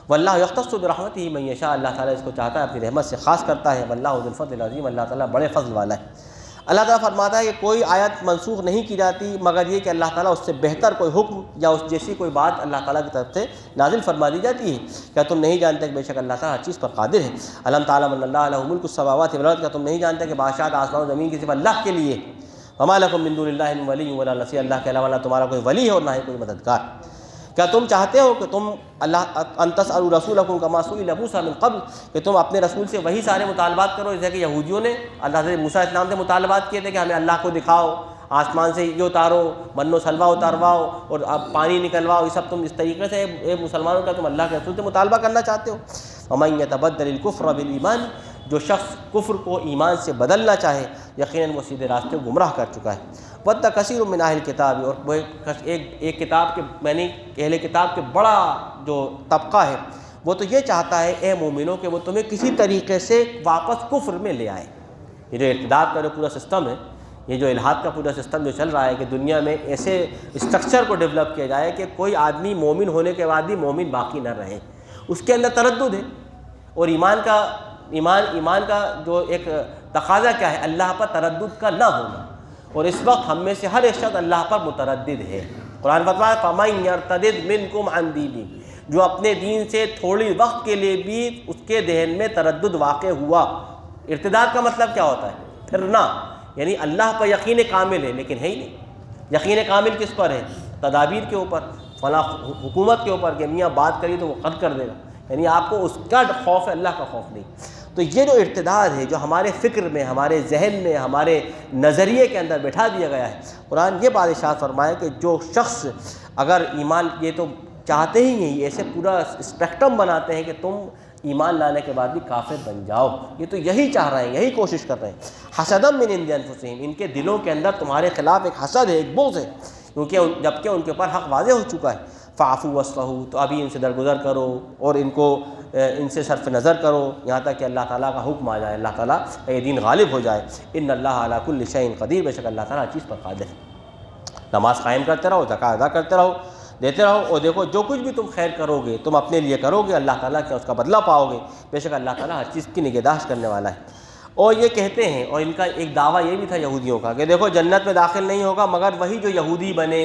واللہ یختص برحمتہ من یشاء، اللہ تعالیٰ اس کو چاہتا ہے اپنی رحمت سے خاص کرتا ہے۔ واللہ ذو الفضل العظیم، اللہ تعالیٰ بڑے فضل والا ہے۔ اللہ تعالیٰ فرماتا ہے کہ کوئی آیت منسوخ نہیں کی جاتی مگر یہ کہ اللہ تعالیٰ اس سے بہتر کوئی حکم یا اس جیسی کوئی بات اللہ تعالیٰ کی طرف سے نازل فرما دی جاتی ہے۔ کیا تم نہیں جانتے کہ بے شک اللہ تعالیٰ ہر چیز پر قادر ہے؟ الم تعلم ان اللہ لہ ملک السماوات والارض، کیا تم نہیں جانتے کہ بادشاہت آسمان و زمین کی صرف اللہ کے لیے؟ وما لکم من دون اللہ من ولی ولا نصیر، اللہ کے علاوہ نہ تمہارا کوئی ولی ہے اور نہ ہی کوئی مددگار۔ کیا تم چاہتے ہو کہ تم اللہ ان تسألوا رسولکم کما سئل موسیٰ من قبل، کہ تم اپنے رسول سے وہی سارے مطالبات کرو جیسے کہ یہودیوں نے اللہ حضرت موسیٰ علیہ السلام سے مطالبات کیے تھے کہ ہمیں اللہ کو دکھاؤ، آسمان سے یہ اتارو، من و سلوہ اتارواؤ اور اب پانی نکلواؤ، یہ سب تم اس طریقے سے اے مسلمانوں کا تم اللہ کے رسول سے مطالبہ کرنا چاہتے ہو۔ ومن یتبدل الکفر بالایمان، جو شخص کفر کو ایمان سے بدلنا چاہے یقیناً وہ سیدھے راستے کو گمراہ کر چکا ہے۔ وَدَّ کثیر من اہل الکتاب، اور وہ ایک کتاب کے یعنی اہل کتاب کے بڑا جو طبقہ ہے وہ تو یہ چاہتا ہے اے مومنوں کہ وہ تمہیں کسی طریقے سے واپس کفر میں لے آئے۔ یہ جو ارتداد کا جو پورا سسٹم ہے، یہ جو الحاد کا پورا سسٹم جو چل رہا ہے کہ دنیا میں ایسے اسٹرکچر کو ڈیولپ کیا جائے کہ کوئی آدمی مومن ہونے کے بعد بھی مومن باقی نہ رہے، اس کے اندر تردد ہے۔ اور ایمان کا جو ایک تقاضا کیا ہے، اللہ پر تردد کا نہ ہونا، اور اس وقت ہم میں سے ہر ایک شخص اللہ پر متردد ہے۔ قرآن فرماتا ہے فَمَن يَرْتَدِدْ مِنْكُمْ عَنْ دِينِهِ، جو اپنے دین سے تھوڑی وقت کے لیے بھی اس کے ذہن میں تردد واقع ہوا۔ ارتداد کا مطلب کیا ہوتا ہے؟ پھرنا، یعنی اللہ پر یقین کامل ہے لیکن ہے ہی نہیں۔ یقین کامل کس پر ہے؟ تدابیر کے اوپر، فلاں حکومت کے اوپر کہ میاں بات کری تو وہ قتل کر دے گا، یعنی آپ کو اس کا خوف ہے، اللہ کا خوف نہیں۔ تو یہ جو ارتداد ہے جو ہمارے فکر میں، ہمارے ذہن میں، ہمارے نظریے کے اندر بٹھا دیا گیا ہے، قرآن یہ بات ارشاد فرمائے کہ جو شخص اگر ایمان، یہ تو چاہتے ہی نہیں، ایسے پورا اسپیکٹرم بناتے ہیں کہ تم ایمان لانے کے بعد بھی کافر بن جاؤ، یہ تو یہی چاہ رہے ہیں، یہی کوشش کر رہے ہیں۔ حسدا من عند انفسہم، ان کے دلوں کے اندر تمہارے خلاف ایک حسد ہے، ایک بغض ہے، کیونکہ جبکہ ان کے اوپر حق واضح ہو چکا ہے۔ فاعفوا واصفحوا، تو ابھی ان سے درگزر کرو اور ان سے صرف نظر کرو یہاں تک کہ اللہ تعالیٰ کا حکم آ جائے، اللہ تعالیٰ کا یہ دین غالب ہو جائے۔ ان اللہ علی کل شیء قدیر، بے شک اللہ تعالیٰ ہر چیز پر قادر ہے۔ نماز قائم کرتے رہو، زکوٰۃ ادا کرتے رہو، دیتے رہو، اور دیکھو جو کچھ بھی تم خیر کرو گے تم اپنے لیے کرو گے، اللہ تعالیٰ کیا اس کا بدلہ پاؤ گے، بے شک اللہ تعالیٰ ہر چیز کی نگہداشت کرنے والا ہے۔ اور یہ کہتے ہیں، اور ان کا ایک دعویٰ یہ بھی تھا یہودیوں کا کہ دیکھو جنت میں داخل نہیں ہوگا مگر وہی جو یہودی بنے،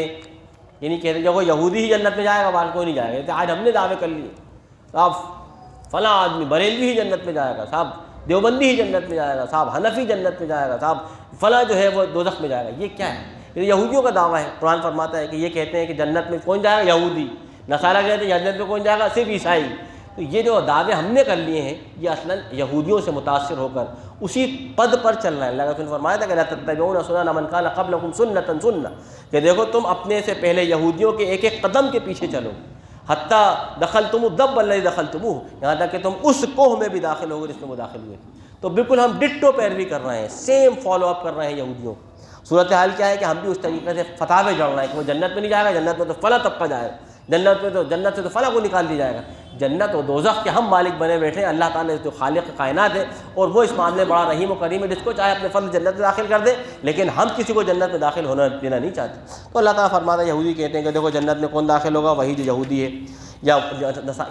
یعنی کہتے دیکھو یہودی ہی جنت میں جائے گا، باقی کوئی نہیں جائے گا۔ آج ہم نے دعوے کر لیے، صاحب فلاں آدمی بریلوی ہی جنت میں جائے گا، صاحب دیوبندی ہی جنت میں جائے گا، صاحب حنفی جنت میں جائے گا، صاحب فلاں جو ہے وہ دوزخ میں جائے گا۔ یہ کیا ہے؟ یہ یہودیوں کا دعویٰ ہے۔ قرآن فرماتا ہے کہ یہ کہتے ہیں کہ جنت میں کون جائے گا؟ یہودی۔ نصارہ کہتے ہیں جنت میں کون جائے گا؟ صرف عیسائی۔ تو یہ جو دعوے ہم نے کر لیے ہیں یہ اصلاً یہودیوں سے متاثر ہو کر اسی پد پر چل رہا ہے۔ اللہ کا فرمایا تھا کہ لا تتبعون سنن من کان قبلکم سنۃ سنۃ، کہ دیکھو تم اپنے سے پہلے یہودیوں کے ایک ایک قدم کے پیچھے چلو، حتیٰ دخلتم الدب الذی دخلتموہ، یہاں تک کہ تم اس کوہ میں بھی داخل ہو گئے جس میں وہ داخل ہوئے۔ تو بالکل ہم ڈٹو پیروی کر رہے ہیں، سیم فالو اپ کر رہے ہیں یہودیوں۔ صورتحال کیا ہے کہ ہم بھی اس طریقے سے فتاوے جڑ رہے ہیں کہ وہ جنت میں نہیں جائے گا، جنت میں تو فلاں طبقہ جائے گا، جنت سے تو فلاں کو نکال دیا جائے گا۔ جنت و دوزخ کے ہم مالک بنے بیٹھے ہیں، اللہ تعالیٰ جو خالق کائنات ہے، اور وہ اس معاملے میں بڑا رحیم و کریم ہے، جس کو چاہے اپنے فضل جنت میں داخل کر دے، لیکن ہم کسی کو جنت میں داخل ہونا دینا نہیں چاہتے۔ تو اللہ تعالیٰ فرماتا ہے یہودی کہتے ہیں کہ دیکھو جنت میں کون داخل ہوگا؟ وہی جو یہودی ہے، یا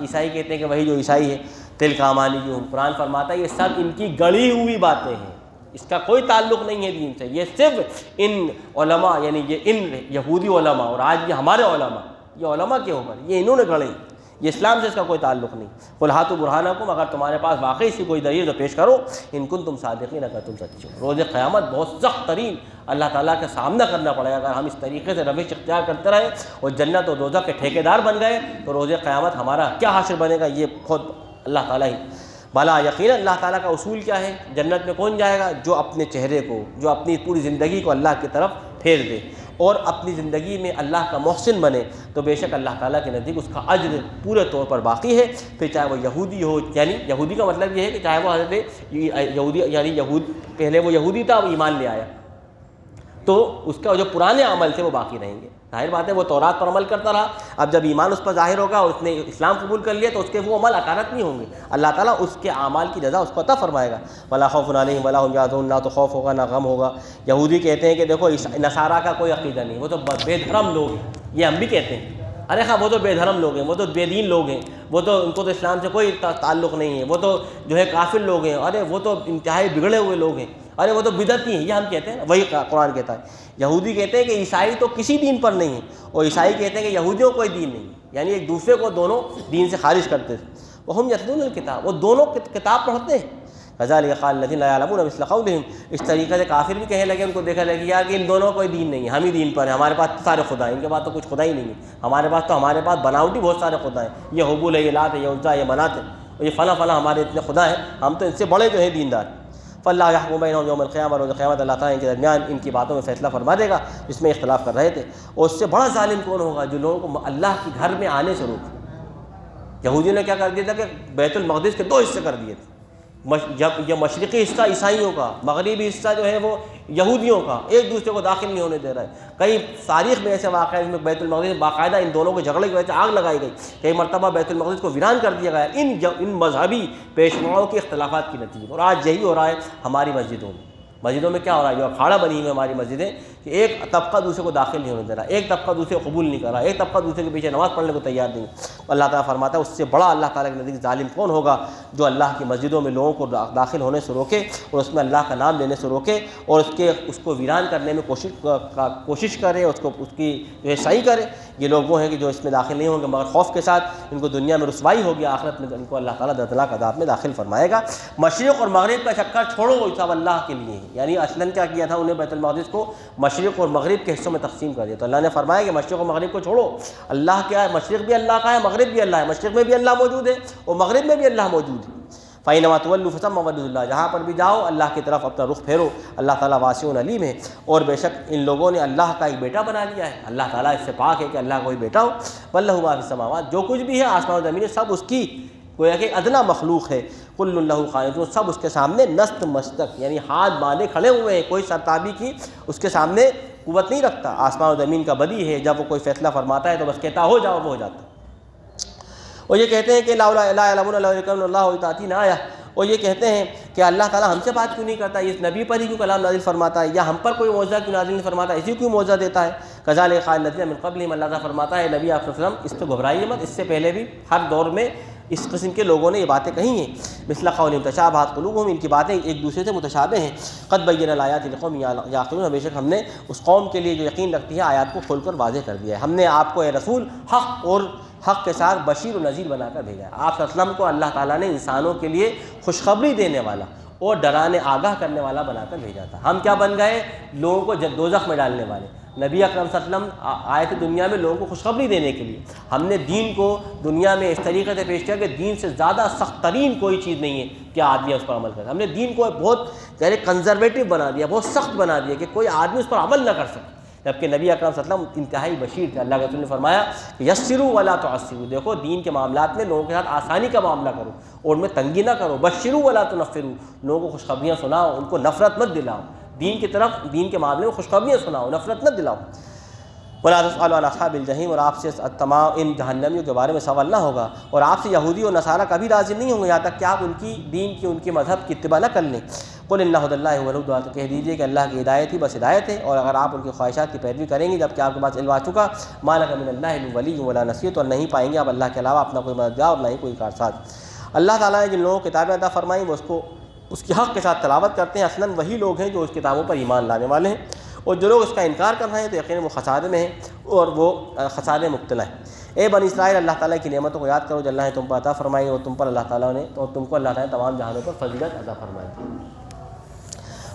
عیسائی کہتے ہیں کہ وہی جو عیسائی ہے۔ تلک امانیہم، قرآن فرماتا ہے یہ سب ان کی گڑی ہوئی باتیں ہیں، اس کا کوئی تعلق نہیں ہے دین سے، یہ صرف ان علماء یعنی یہ ان یہودی علماء اور آج یہ ہمارے علماء، یہ علماء کے اوپر یہ انہوں نے گڑھے، یہ اسلام سے اس کا کوئی تعلق نہیں۔ قل ہاتوا برہانکم، اگر تمہارے پاس واقعی سی کوئی دلیل تو پیش کرو، ان کنتم صادقین، اگر تم سچے ہو۔ روز قیامت بہت سخت ترین اللہ تعالیٰ کا سامنا کرنا پڑے گا اگر ہم اس طریقے سے روش اختیار کرتے رہے اور جنت و دوزخ کے ٹھیکیدار بن گئے تو روز قیامت ہمارا کیا حشر بنے گا، یہ خود اللہ تعالیٰ ہی بھلا یقینا اللہ تعالیٰ کا اصول کیا ہے؟ جنت میں کون جائے گا؟ جو اپنے چہرے کو، جو اپنی پوری زندگی کو اللہ کی طرف پھیر دے اور اپنی زندگی میں اللہ کا محسن بنے، تو بے شک اللہ تعالیٰ کے نزدیک اس کا اجر پورے طور پر باقی ہے۔ پھر چاہے وہ یہودی ہو، یعنی یہودی کا مطلب یہ ہے کہ چاہے وہ حضرت یہودی یعنی پہلے وہ یہودی تھا، وہ ایمان لے آیا، تو اس کا جو پرانے عمل تھے وہ باقی رہیں گے۔ ظاہر بات ہے وہ تورات پر عمل کرتا رہا، اب جب ایمان اس پر ظاہر ہوگا اور اس نے اسلام قبول کر لیا تو اس کے وہ عمل اکارت نہیں ہوں گے، اللہ تعالیٰ اس کے اعمال کی جزا اس کو عطا فرمائے گا۔ ولا خوف علیہم ولا هم يحزنون، نہ تو خوف ہوگا نہ غم ہوگا۔ یہودی کہتے ہیں کہ دیکھو نصارہ کا کوئی عقیدہ نہیں، وہ تو بے دھرم لوگ ہیں، یہ ہم بھی کہتے ہیں، ارے ہاں وہ تو بے دھرم لوگ ہیں، وہ تو بے دین لوگ ہیں، وہ تو ان کو تو اسلام سے کوئی تعلق نہیں ہے، وہ تو جو ہے کافر لوگ ہیں، ارے وہ تو انتہائی بگڑے ہوئے لوگ ہیں، ارے وہ تو بدعتی ہیں، یہ ہم کہتے ہیں، وہی قرآن کہتا ہے۔ یہودی کہتے ہیں کہ عیسائی تو کسی دین پر نہیں ہے، اور عیسائی کہتے ہیں کہ یہودیوں کوئی دین نہیں ہے، یعنی ایک دوسرے کو دونوں دین سے خارج کرتے تھے۔ وہم یتلون الکتاب، وہ دونوں کتاب پڑھتے ہیں، کذالک قال الذین لا یعلمون مثل قولہم، اس طریقے سے کافر بھی کہنے لگے، ان کو دیکھا لگے یار کہ ان دونوں کوئی دین نہیں ہے، ہم ہی دین پر ہیں، ہمارے پاس سارے خدا ہیں، ان کے پاس تو کچھ خدا ہی نہیں ہے، ہمارے پاس بناوٹی بہت سارے خدا ہیں، یہ حبول ہے، یہ لات ہے، یہ عزیٰ ہے، یہ منات ہے، اور یہ فلاں فلاں ہمارے اتنے خدا ہیں، ہم تو ان سے بڑے جو ہیں دیندار۔ فاللہ یحکم بینہم یوم القیامہ، روز قیامت اللہ تعالیٰ ان کے درمیان ان کی باتوں میں فیصلہ فرما دے گا جس میں اختلاف کر رہے تھے۔ اور اس سے بڑا ظالم کون ہوگا؟ جو لوگوں کو اللہ کے گھر میں آنے سے روکے۔ یہودیوں نے کیا کر دیا تھا کہ بیت المقدس کے 2 حصے کر دیے تھے، جب یہ مشرقی حصہ عیسائیوں کا، مغربی حصہ جو ہے وہ یہودیوں کا، ایک دوسرے کو داخل نہیں ہونے دے رہا ہے۔ کئی تاریخ میں ایسے واقعہ جس میں بیت المقدس باقاعدہ ان دونوں کے جھگڑے کی وجہ سے آگ لگائی گئی، کئی مرتبہ بیت المقدس کو ویران کر دیا گیا ان مذہبی پیشواؤں کے اختلافات کی نتیجے۔ اور آج یہی ہو رہا ہے ہماری مسجدوں میں کیا ہو رہا ہے؟ جو اکھاڑا بنی ہوئی ہے ہماری مسجدیں کہ ایک طبقہ دوسرے کو داخل نہیں ہونے دے رہا، ایک طبقہ دوسرے کو قبول نہیں کر رہا، ایک طبقہ دوسرے کے پیچھے نماز پڑھنے کو تیار نہیں۔ اللہ تعالیٰ فرماتا ہے اس سے بڑا اللہ تعالیٰ کے نزدیک ظالم کون ہوگا؟ جو اللہ کی مسجدوں میں لوگوں کو داخل ہونے سے روکے اور اس میں اللہ کا نام لینے سے روکے اور اس کو ویران کرنے میں کوشش کرے، اس کی جو ہے صحیح کرے۔ یہ لوگ وہ ہیں کہ جو اس میں داخل نہیں ہوں گے مگر خوف کے ساتھ، ان کو دنیا میں رسوائی ہوگی، آخرت میں ان کو اللہ تعالیٰ دردناک عذاب میں داخل فرمائے گا۔ مشرق اور مغرب کا چکر چھوڑو، وہ سب اللہ کے لیے ہے۔ یعنی اصلاً کیا کیا تھا؟ انہیں بیت المقدس کو مشرق اور مغرب کے حصوں میں تقسیم کر دیا۔ تو اللہ نے فرمایا کہ مشرق اور مغرب کو چھوڑو، اللہ کیا ہے؟ مشرق بھی اللہ کا ہے، مغرب بھی اللہ ہے، مشرق میں بھی اللہ موجود ہے اور مغرب میں بھی اللہ موجود ہے۔ فَإِنَّمَا تُوَلُّوا فَثَمَّ وَجْهُ اللَّهِ، جہاں پر بھی جاؤ اللہ کی طرف اپنا رخ پھیرو، اللہ تعالیٰ واسع علیم ہے۔ اور بے شک ان لوگوں نے اللہ کا ایک بیٹا بنا لیا ہے، اللہ تعالیٰ اس سے پاک ہے کہ اللہ کوئی بیٹا ہو۔ وَلَّهُ مَا فِي السَّمَاوَاتِ، جو کچھ بھی ہے آسمان و زمین سب اس کی گویا کہ ادنا مخلوق ہے۔ کل لہ قانتون، سب اس کے سامنے نست مستق، یعنی ہاتھ باندھے کھڑے ہوئے ہیں، کوئی سرتابی کی اس کے سامنے قوت نہیں رکھتا۔ آسمان و زمین کا بدی ہے، جب وہ کوئی فیصلہ فرماتا ہے تو بس کہتا ہو جاؤ، وہ ہو جاتا ہے۔ اور یہ کہتے ہیں کہ لا یعلمون الا اللہ تاتینا آیہ، اور یہ کہتے ہیں کہ اللہ تعالیٰ ہم سے بات کیوں نہیں کرتا، اس نبی پر ہی کیوں کلام نازل فرماتا ہے، یا ہم پر کوئی معجزہ کیوں نازل نہیں فرماتا، اسی کیوں معجزہ دیتا ہے۔ کذالک قال الذین من قبلہم، اللہ تعالیٰ فرماتا ہے نبی آپ صلی اللہ علیہ وسلم اس پہ گھبرائیے مت، اس سے پہلے بھی ہر دور میں اس قسم کے لوگوں نے یہ باتیں کہی ہیں۔ مثل قولہم تشابہت قلوبہم، ان کی باتیں ایک دوسرے سے متشابہ ہیں۔ قد بیننا الآیات لقوم یعقلون، بے شک ہم نے اس قوم کے لیے جو یقین رکھتی ہے آیات کو کھول کر واضح کر دیا ہے۔ ہم نے آپ کو اے رسول حق کے ساتھ بشیر و نذیر بنا کر بھیجا ہے۔ آپ صلی اللہ علیہ وسلم کو اللہ تعالیٰ نے انسانوں کے لیے خوشخبری دینے والا اور ڈرانے آگاہ کرنے والا بنا کر بھیجا تھا۔ ہم کیا بن گئے؟ لوگوں کو دوزخ میں ڈالنے والے۔ نبی اکرم صلی اللہ علیہ وسلم آئے تھے دنیا میں لوگوں کو خوشخبری دینے کے لیے۔ ہم نے دین کو دنیا میں اس طریقے سے پیش کیا کہ دین سے زیادہ سخت ترین کوئی چیز نہیں ہے کہ آدمی اس پر عمل کرے۔ ہم نے دین کو بہت کنزرویٹو بنا دیا، بہت سخت بنا دیا کہ کوئی آدمی اس پر عمل نہ کر سکے، جبکہ نبی اکرم صلی اللہ علیہ وسلم انتہائی بشیر تھے۔ اللہ کے رسول نے فرمایا کہ یسروا ولا تعسروا، دیکھو دین کے معاملات میں لوگوں کے ساتھ آسانی کا معاملہ کرو اور ان میں تنگی نہ کرو۔ بشروا ولا تنفروا، لوگوں کو خوشخبریاں سناؤ، ان کو نفرت مت دلاؤ، دین کی طرف دین کے معاملے میں خوشخبریاں سناؤ، نفرت مت دلاؤ۔ ولا تسألوا عن اصحاب الجحیم، اور آپ سے تمام ان جہنمیوں کے بارے میں سوال نہ ہوگا، اور آپ سے یہودی اور نصارہ کبھی راضی نہیں ہوں گے یہاں تک کہ آپ ان کی دین کی، ان کے مذہب کی اتباع نہ کر لیں۔ قل ان ھدی اللہ ھو الھدی، تو کہہ دیجیے کہ اللہ کی ہدایت ہی بس ہدایت ہے، اور اگر آپ ان کی خواہشات کی پیروی کریں گے جبکہ آپ کے پاس علم آ چکا، ما لک من اللہ من ولی ولا نصیر، تو نہیں پائیں گے آپ اللہ کے علاوہ اپنا کوئی مددگار اور نہ ہی کوئی کارساز۔ اللہ تعالیٰ نے جن لوگوں کو کتابیں عطا فرمائیں وہ اس کی حق کے ساتھ تلاوت کرتے ہیں، اصلاً وہی لوگ ہیں جو اس کتابوں پر ایمان لانے والے ہیں، اور جو لوگ اس کا انکار کر رہے ہیں تو یقیناً وہ خسارے میں ہیں اور وہ خسارے مبتلا ہیں۔ اے بنی اسرائیل، اللہ تعالیٰ کی نعمتوں کو یاد کرو جو اللہ نے تم پر عطا فرمائی، اور تم پر اللہ تعالیٰ نے اور تم کو اللہ تعالیٰ نے تمام جہانوں پر فضیلت عطا فرمائی۔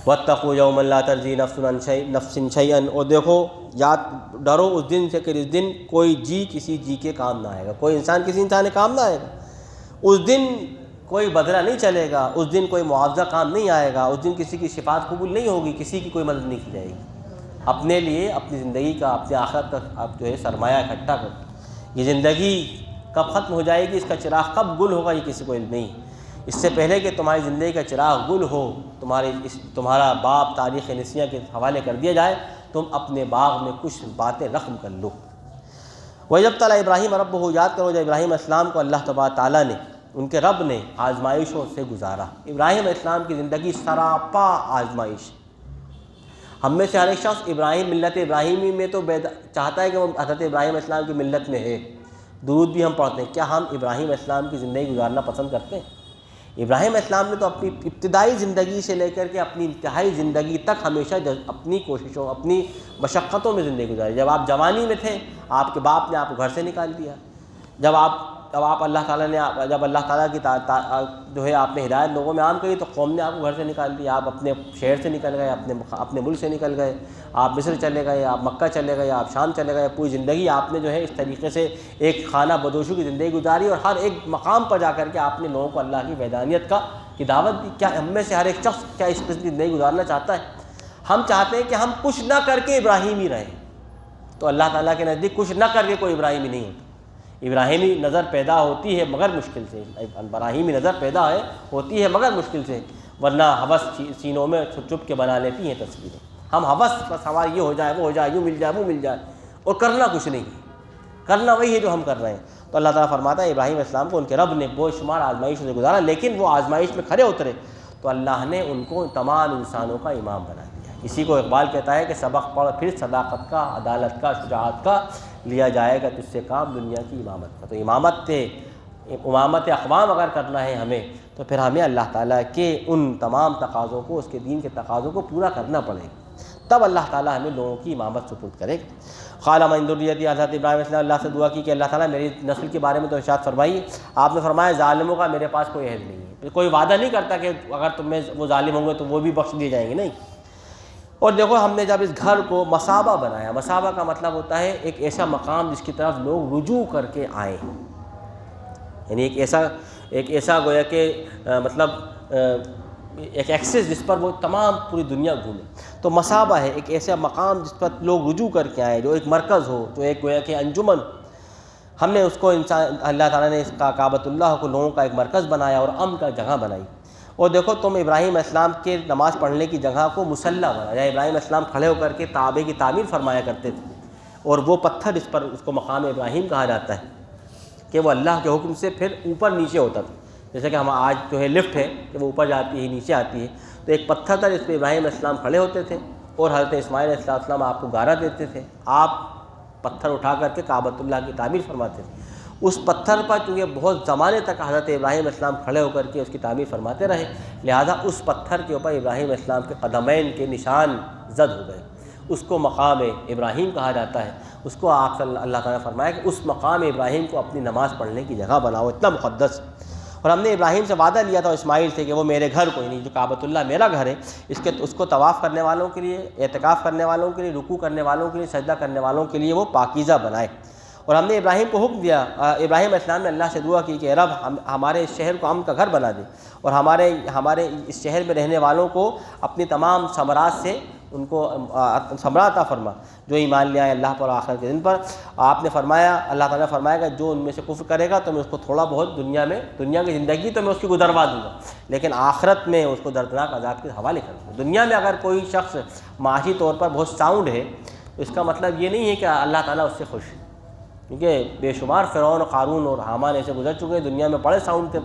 واتقوا یوما لا تجزی نفس عن نفس شیئا، اور دیکھو یاد ڈرو اس دن سے کہ اس دن کوئی جی کسی جی کے کام نہ آئے گا، کوئی انسان کسی انسان کے کام نہ آئے گا۔ اس دن کوئی بدلہ نہیں چلے گا، اس دن کوئی معاوضہ کام نہیں آئے گا، اس دن کسی کی شفاعت قبول نہیں ہوگی، کسی کی کوئی مدد نہیں کی جائے گی۔ اپنے لیے اپنی زندگی کا، اپنے آخرت کا آپ جو ہے سرمایہ اکٹھا کرو۔ یہ زندگی کب ختم ہو جائے گی، اس کا چراغ کب گل ہوگا، یہ کسی کو علم نہیں۔ اس سے پہلے کہ تمہاری زندگی کا چراغ گل ہو، تمہارا باپ تاریخ نسیاں کے حوالے کر دیا جائے، تم اپنے باغ میں کچھ باتیں رقم کر لو۔ وَإِذِ ابْتَلَىٰ إِبْرَاهِيمَ رَبُّهُ، یاد کرو جب ابراہیم علیہ السلام کو اللہ تبارک تعالیٰ نے، ان کے رب نے آزمائشوں سے گزارا۔ ابراہیم علیہ السلام کی زندگی سراپا آزمائش۔ ہم میں سے ہر ایک شخص ملت ابراہیمی میں تو چاہتا ہے کہ وہ حضرت ابراہیم علیہ السلام کی ملت میں ہے، درود بھی ہم پڑھتے ہیں۔ کیا ہم ابراہیم علیہ السلام کی زندگی گزارنا پسند کرتے ہیں؟ ابراہیم علیہ السلام نے تو اپنی ابتدائی زندگی سے لے کر کے اپنی انتہائی زندگی تک ہمیشہ اپنی کوششوں، اپنی مشقتوں میں زندگی گزاری۔ جب آپ جوانی میں تھے، آپ کے باپ نے آپ کو گھر سے نکال دیا۔ جب آپ آپ اللہ تعالیٰ نے جب اللہ تعالیٰ کی جو ہے آپ نے ہدایت لوگوں میں عام کری تو قوم نے آپ کو گھر سے نکال دیا، آپ اپنے شہر سے نکل گئے، اپنے ملک سے نکل گئے، آپ مصر چلے گئے، آپ مکہ چلے گئے، آپ شام چلے گئے، پوری زندگی آپ نے جو ہے اس طریقے سے ایک خانہ بدوشوں کی زندگی گزاری، اور ہر ایک مقام پر جا کر کے آپ نے لوگوں کو اللہ کی وحدانیت کی دعوت دی۔ کیا ہم میں سے ہر ایک شخص کیا اس قسم کی زندگی گزارنا چاہتا ہے؟ ہم چاہتے ہیں کہ ہم کچھ نہ کر کے ابراہیمی رہیں، تو اللہ تعالیٰ کے نزدیک کچھ نہ کر کے کوئی ابراہیمی نہیں ہوتا۔ ابراہیمی نظر پیدا ہوتی ہے مگر مشکل سے، ابراہیمی نظر پیدا ہوتی ہے مگر مشکل سے، ورنہ ہوس سینوں میں چھپ چھپ کے بنا لیتی ہیں تصویریں۔ ہم ہوس بس ہمارا یہ ہو جائے وہ ہو جائے، یوں مل جائے وہ مل جائے، اور کرنا کچھ نہیں، کرنا وہی ہے جو ہم کر رہے ہیں۔ تو اللہ تعالیٰ فرماتا ہے ابراہیم علیہ السلام کو ان کے رب نے بے شمار آزمائشوں سے گزارا، لیکن وہ آزمائش میں کھڑے اترے تو اللہ نے ان کو تمام انسانوں کا امام بنا دیا۔ اسی کو اقبال کہتا ہے کہ سبق پڑھ پھر صداقت کا، عدالت کا، شجاعت کا، لیا جائے گا تجھ سے کام دنیا کی امامت کا۔ تو امامت اقوام اگر کرنا ہے ہمیں تو پھر ہمیں اللہ تعالیٰ کے ان تمام تقاضوں کو، اس کے دین کے تقاضوں کو پورا کرنا پڑے گا، تب اللہ تعالیٰ ہمیں لوگوں کی امامت سپرد کرے گا۔ قال من ذریتی، حضرت ابراہیم علیہ السلام اللہ سے دعا کی کہ اللہ تعالیٰ میری نسل کے بارے میں تو ارشاد فرمائیے۔ آپ نے فرمایا ظالموں کا میرے پاس کوئی عہد نہیں ہے، کوئی وعدہ نہیں کرتا کہ اگر تم میں وہ ظالم ہوں گے تو وہ بھی بخش دیے جائیں گے، نہیں۔ اور دیکھو ہم نے جب اس گھر کو مثابہ بنایا، مثابہ کا مطلب ہوتا ہے ایک ایسا مقام جس کی طرف لوگ رجوع کر کے آئیں، یعنی ایک ایسا گویا کہ مطلب ایک ایکسس جس پر وہ تمام پوری دنیا گھومے، تو مثابہ ہے ایک ایسا مقام جس پر لوگ رجوع کر کے آئیں، جو ایک مرکز ہو، جو ایک گویا کہ انجمن۔ ہم نے اس کو اللہ تعالیٰ نے اس کا کعبۃ اللہ کو لوگوں کا ایک مرکز بنایا اور امن کا جگہ بنائی۔ اور دیکھو تم ابراہیم علیہ السلام کے نماز پڑھنے کی جگہ کو مصلی بنا، جہاں ابراہیم علیہ السلام کھڑے ہو کر کے کعبے کی تعمیر فرمایا کرتے تھے، اور وہ پتھر اس پر اس کو مقام ابراہیم کہا جاتا ہے کہ وہ اللہ کے حکم سے پھر اوپر نیچے ہوتا تھا، جیسے کہ ہم آج جو ہے لفٹ ہے کہ وہ اوپر جاتی ہے نیچے آتی ہے، تو ایک پتھر تھا جس پہ ابراہیم علیہ السلام کھڑے ہوتے تھے، اور حضرت اسماعیل علیہ السلام آپ کو گارہ دیتے تھے، آپ پتھر اٹھا کر کے کعبۃ اللہ کی تعمیر فرماتے تھے۔ اس پتھر پر چونکہ بہت زمانے تک حضرت ابراہیم علیہ السلام کھڑے ہو کر کے اس کی تعمیر فرماتے رہے، لہذا اس پتھر کے اوپر ابراہیم علیہ السلام کے قدمین کے نشان زد ہو گئے، اس کو مقام ابراہیم کہا جاتا ہے۔ اس کو آپ اللہ تعالیٰ نے فرمایا کہ اس مقام ابراہیم کو اپنی نماز پڑھنے کی جگہ بناؤ، اتنا مقدس۔ اور ہم نے ابراہیم سے وعدہ لیا تھا اسماعیل سے کہ وہ میرے گھر کو، یعنی جو کعبۃ اللہ میرا گھر ہے، اس کو طواف کرنے والوں کے لیے، اعتکاف کرنے والوں کے لیے، رکوع کرنے والوں کے لیے، سجدہ کرنے والوں کے لیے وہ پاکیزہ بنائے۔ اور ہم نے ابراہیم کو حکم دیا، ابراہیم علیہ السلام نے اللہ سے دعا کی کہ رب ہمارے اس شہر کو امن کا گھر بنا دے، اور ہمارے اس شہر میں رہنے والوں کو اپنی تمام ثمرات سے ان کو ثمرات عطا فرما، جو ایمان لے آئے اللہ پر آخرت کے دن پر۔ آپ نے فرمایا، اللہ تعالیٰ نے فرمایا کہ جو ان میں سے کفر کرے گا تو میں اس کو تھوڑا بہت دنیا کی زندگی تو میں اس کی گزروا دوں گا، لیکن آخرت میں اس کو دردناک عذاب کے حوالے کر دوں گا۔ دنیا میں اگر کوئی شخص معاشی طور پر بہت ساؤنڈ ہے تو اس کا مطلب یہ نہیں ہے کہ اللہ تعالیٰ اس سے خوش ہے، کیونکہ بے شمار فرعون، قارون اور حامان ایسے گزر چکے ہیں دنیا میں، بڑے ساؤنڈ تھے۔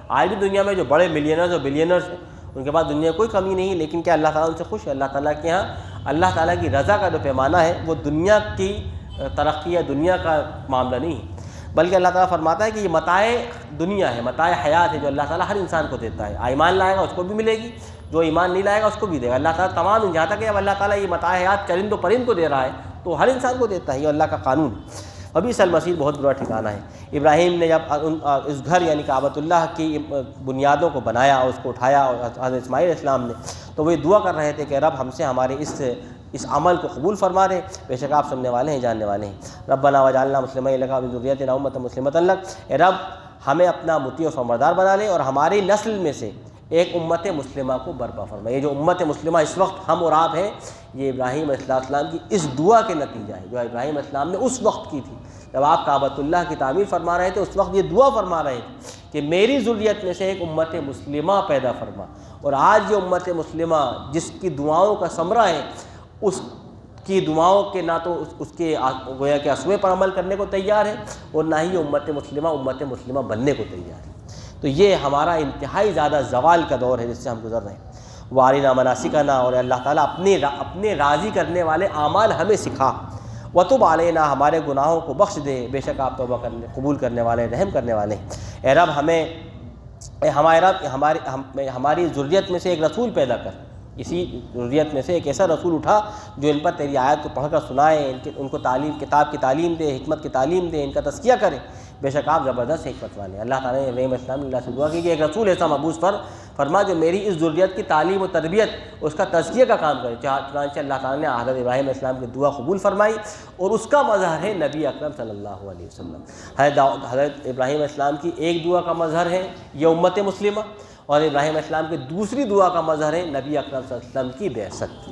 آج بھی دنیا میں جو بڑے ملینرز اور بلینرز ہیں ان کے پاس دنیا میں کوئی کمی نہیں، لیکن کیا اللہ تعالیٰ ان سے خوش ہے؟ اللہ تعالیٰ کے ہاں اللہ تعالیٰ کی رضا کا جو پیمانہ ہے وہ دنیا کی ترقی یا دنیا کا معاملہ نہیں ہے، بلکہ اللہ تعالیٰ فرماتا ہے کہ یہ متاع دنیا ہے، متاع حیات ہے جو اللہ تعالیٰ ہر انسان کو دیتا ہے۔ ایمان لائے گا اس کو بھی ملے گی، جو ایمان نہیں لائے گا اس کو بھی دے گا۔ اللہ تعالیٰ تمام جہاں تک کہ اب اللہ تعالیٰ یہ متاع حیات چرند و پرند کو دے رہا ہے تو ہر انسان کو دیتا ہے، یہ اللہ کا قانون ہے۔ ابھی المصیر بہت برا ٹھکانہ ہے۔ ابراہیم نے جب اس گھر یعنی کعبۃ اللہ کی بنیادوں کو بنایا اور اس کو اٹھایا، اور حضرت اسماعیل علیہ السلام نے، تو وہ دعا کر رہے تھے کہ رب ہم سے ہمارے اس عمل کو قبول فرما رہے، بے شک آپ سننے والے ہیں، جاننے والے ہیں۔ ربنا وجعلنا مسلمین لک ومن ذریتنا امۃ مسلمۃ لک، اے رب ہمیں اپنا مطیع و فرمانبردار بنا لے اور ہماری نسل میں سے ایک امت مسلمہ کو برپا فرما۔ یہ جو امت مسلمہ اس وقت ہم اور آپ ہیں، یہ ابراہیم علیہ السلام کی اس دعا کے نتیجہ ہے جو ابراہیم علیہ السلام نے اس وقت کی تھی جب آپ کعبۃ اللہ کی تعمیر فرما رہے تھے۔ اس وقت یہ دعا فرما رہے تھے کہ میری ذریت میں سے ایک امت مسلمہ پیدا فرما، اور آج یہ امت مسلمہ جس کی دعاؤں کا ثمرہ ہے، اس کی دعاؤں کے نہ تو اس کے گویا کہ اسوے پر عمل کرنے کو تیار ہے، اور نہ ہی امت مسلمہ بننے کو تیار ہے۔ تو یہ ہمارا انتہائی زیادہ زوال کا دور ہے جس سے ہم گزر رہے ہیں۔ وارنا مناسکنا، اور اللہ تعالیٰ اپنے راضی کرنے والے اعمال ہمیں سکھا۔ وتب علینا، ہمارے گناہوں کو بخش دے، بے شک آپ توبہ قبول کرنے والے، رحم کرنے والے ہیں۔ اے رب ہماری ذریت میں سے ایک رسول پیدا کر، اسی ذریت میں سے ایک ایسا رسول اٹھا جو ان پر تیری آیت کو پڑھ کر سنائے، ان کو کتاب کی تعلیم دے، حکمت کی تعلیم دے، ان کا تزکیہ کرے۔ بے شک آپ زبردست حکمت والے ہیں۔ اللہ تعالیٰ نے ابراہیم علیہ السلام نے اللہ سے دعا کی کہ ایک رسول ایسا مبعوث فرما جو میری اس ذریت کی تعلیم و تربیت، اس کا تزکیہ کا کام کرے۔ چنانچہ اللہ تعالیٰ نے حضرت ابراہیم علیہ السلام کی دعا قبول فرمائی، اور اس کا مظہر ہے نبی اکرم صلی اللہ علیہ وسلم۔ حضرت ابراہیم علیہ السلام کی ایک دعا کا مظہر ہے یہ امت مسلمہ، اور ابراہیم علیہ السلام کی دوسری دعا کا مظہر ہے نبی اکرم صلی اللہ علیہ وسلم کی بعثت۔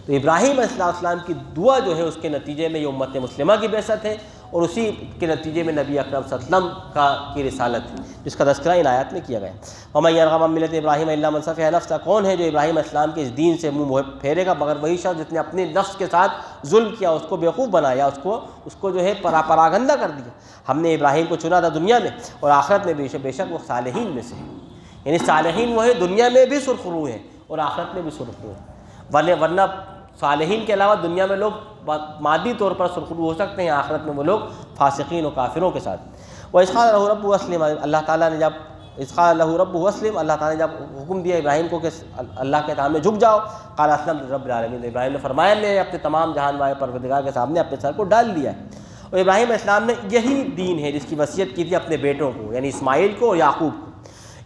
تو ابراہیم علیہ السلام کی دعا جو ہے اس کے نتیجے میں یہ امت مسلمہ کی بعثت ہے، اور اسی کے نتیجے میں نبی اکرم صلی اللہ علیہ وسلم کی رسالت ہے، جس کا تذکرہ ان آیات میں کیا گیا ہے۔ وَمَن يَرْغَبْ عَن مِّلَّةِ إِبْرَاهِيمَ إِلَّا مَن سَفِهَ نَفْسَهُ، کون ہے جو ابراہیم علیہ السلام کے اس دین سے منہ پھیرے گا مگر وہی شخص جس نے اپنے نفس کے ساتھ ظلم کیا، اس کو بیوقوف بنایا، اس کو جو ہے پراگندہ کر دیا۔ ہم نے ابراہیم کو چنا تھا دنیا میں، اور آخرت میں بے شک وہ صالحین میں سے ہے، یعنی صالحین وہ ہے دنیا میں بھی سرخرو ہیں اور آخرت میں بھی سرخرو ہیں، ورنہ صالحین کے علاوہ دنیا میں لوگ مادی طور پر سرخرو ہو سکتے ہیں، آخرت میں وہ لوگ فاسقین و کافروں کے ساتھ۔ وَإِذْ قَالَ لَهُ رَبُّهُ أَسْلِمْ، اللہ تعالیٰ نے جب اِذْ قَالَ لَهُ رَبُّهُ أَسْلِمْ، اللہ تعالیٰ نے جب حکم دیا ابراہیم کو کہ اللہ کے سامنے جھک جاؤ، قَالَ أَسْلَمْتُ لِرَبِّ الْعَالَمِينَ، ابراہیم نے فرمایا میں اپنے تمام جہان والے پروردگار کے سامنے اپنے سر کو ڈال دیا ہے۔ اور ابراہیم علیہ السلام نے یہی دین ہے جس کی وصیت کی تھی اپنے بیٹوں کو، یعنی اسماعیل کو اور یعقوب کو،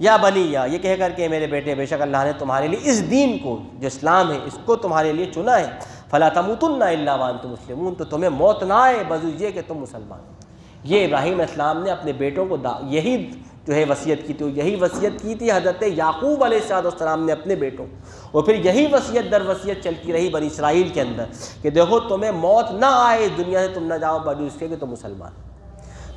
یا بنیا، یہ کہہ کر کہ میرے بیٹے بے شک اللہ نے تمہارے لیے اس دین کو جو اسلام ہے اس کو تمہارے لیے چنا ہے، فلا تموتن الا وانتم مسلمون، تو تمہیں موت نہ آئے بجز یہ کہ تم مسلمان۔ یہ ابراہیم علیہ السلام نے اپنے بیٹوں کو یہی جو ہے وصیت کی تھی، یہی وصیت کی تھی حضرت یعقوب علیہ السلام نے اپنے بیٹوں کو، اور پھر یہی وصیت در وصیت چلتی رہی بنی اسرائیل کے اندر کہ دیکھو تمہیں موت نہ آئے اس دنیا سے، تم نہ جاؤ بجز اس کے کہ تم مسلمان۔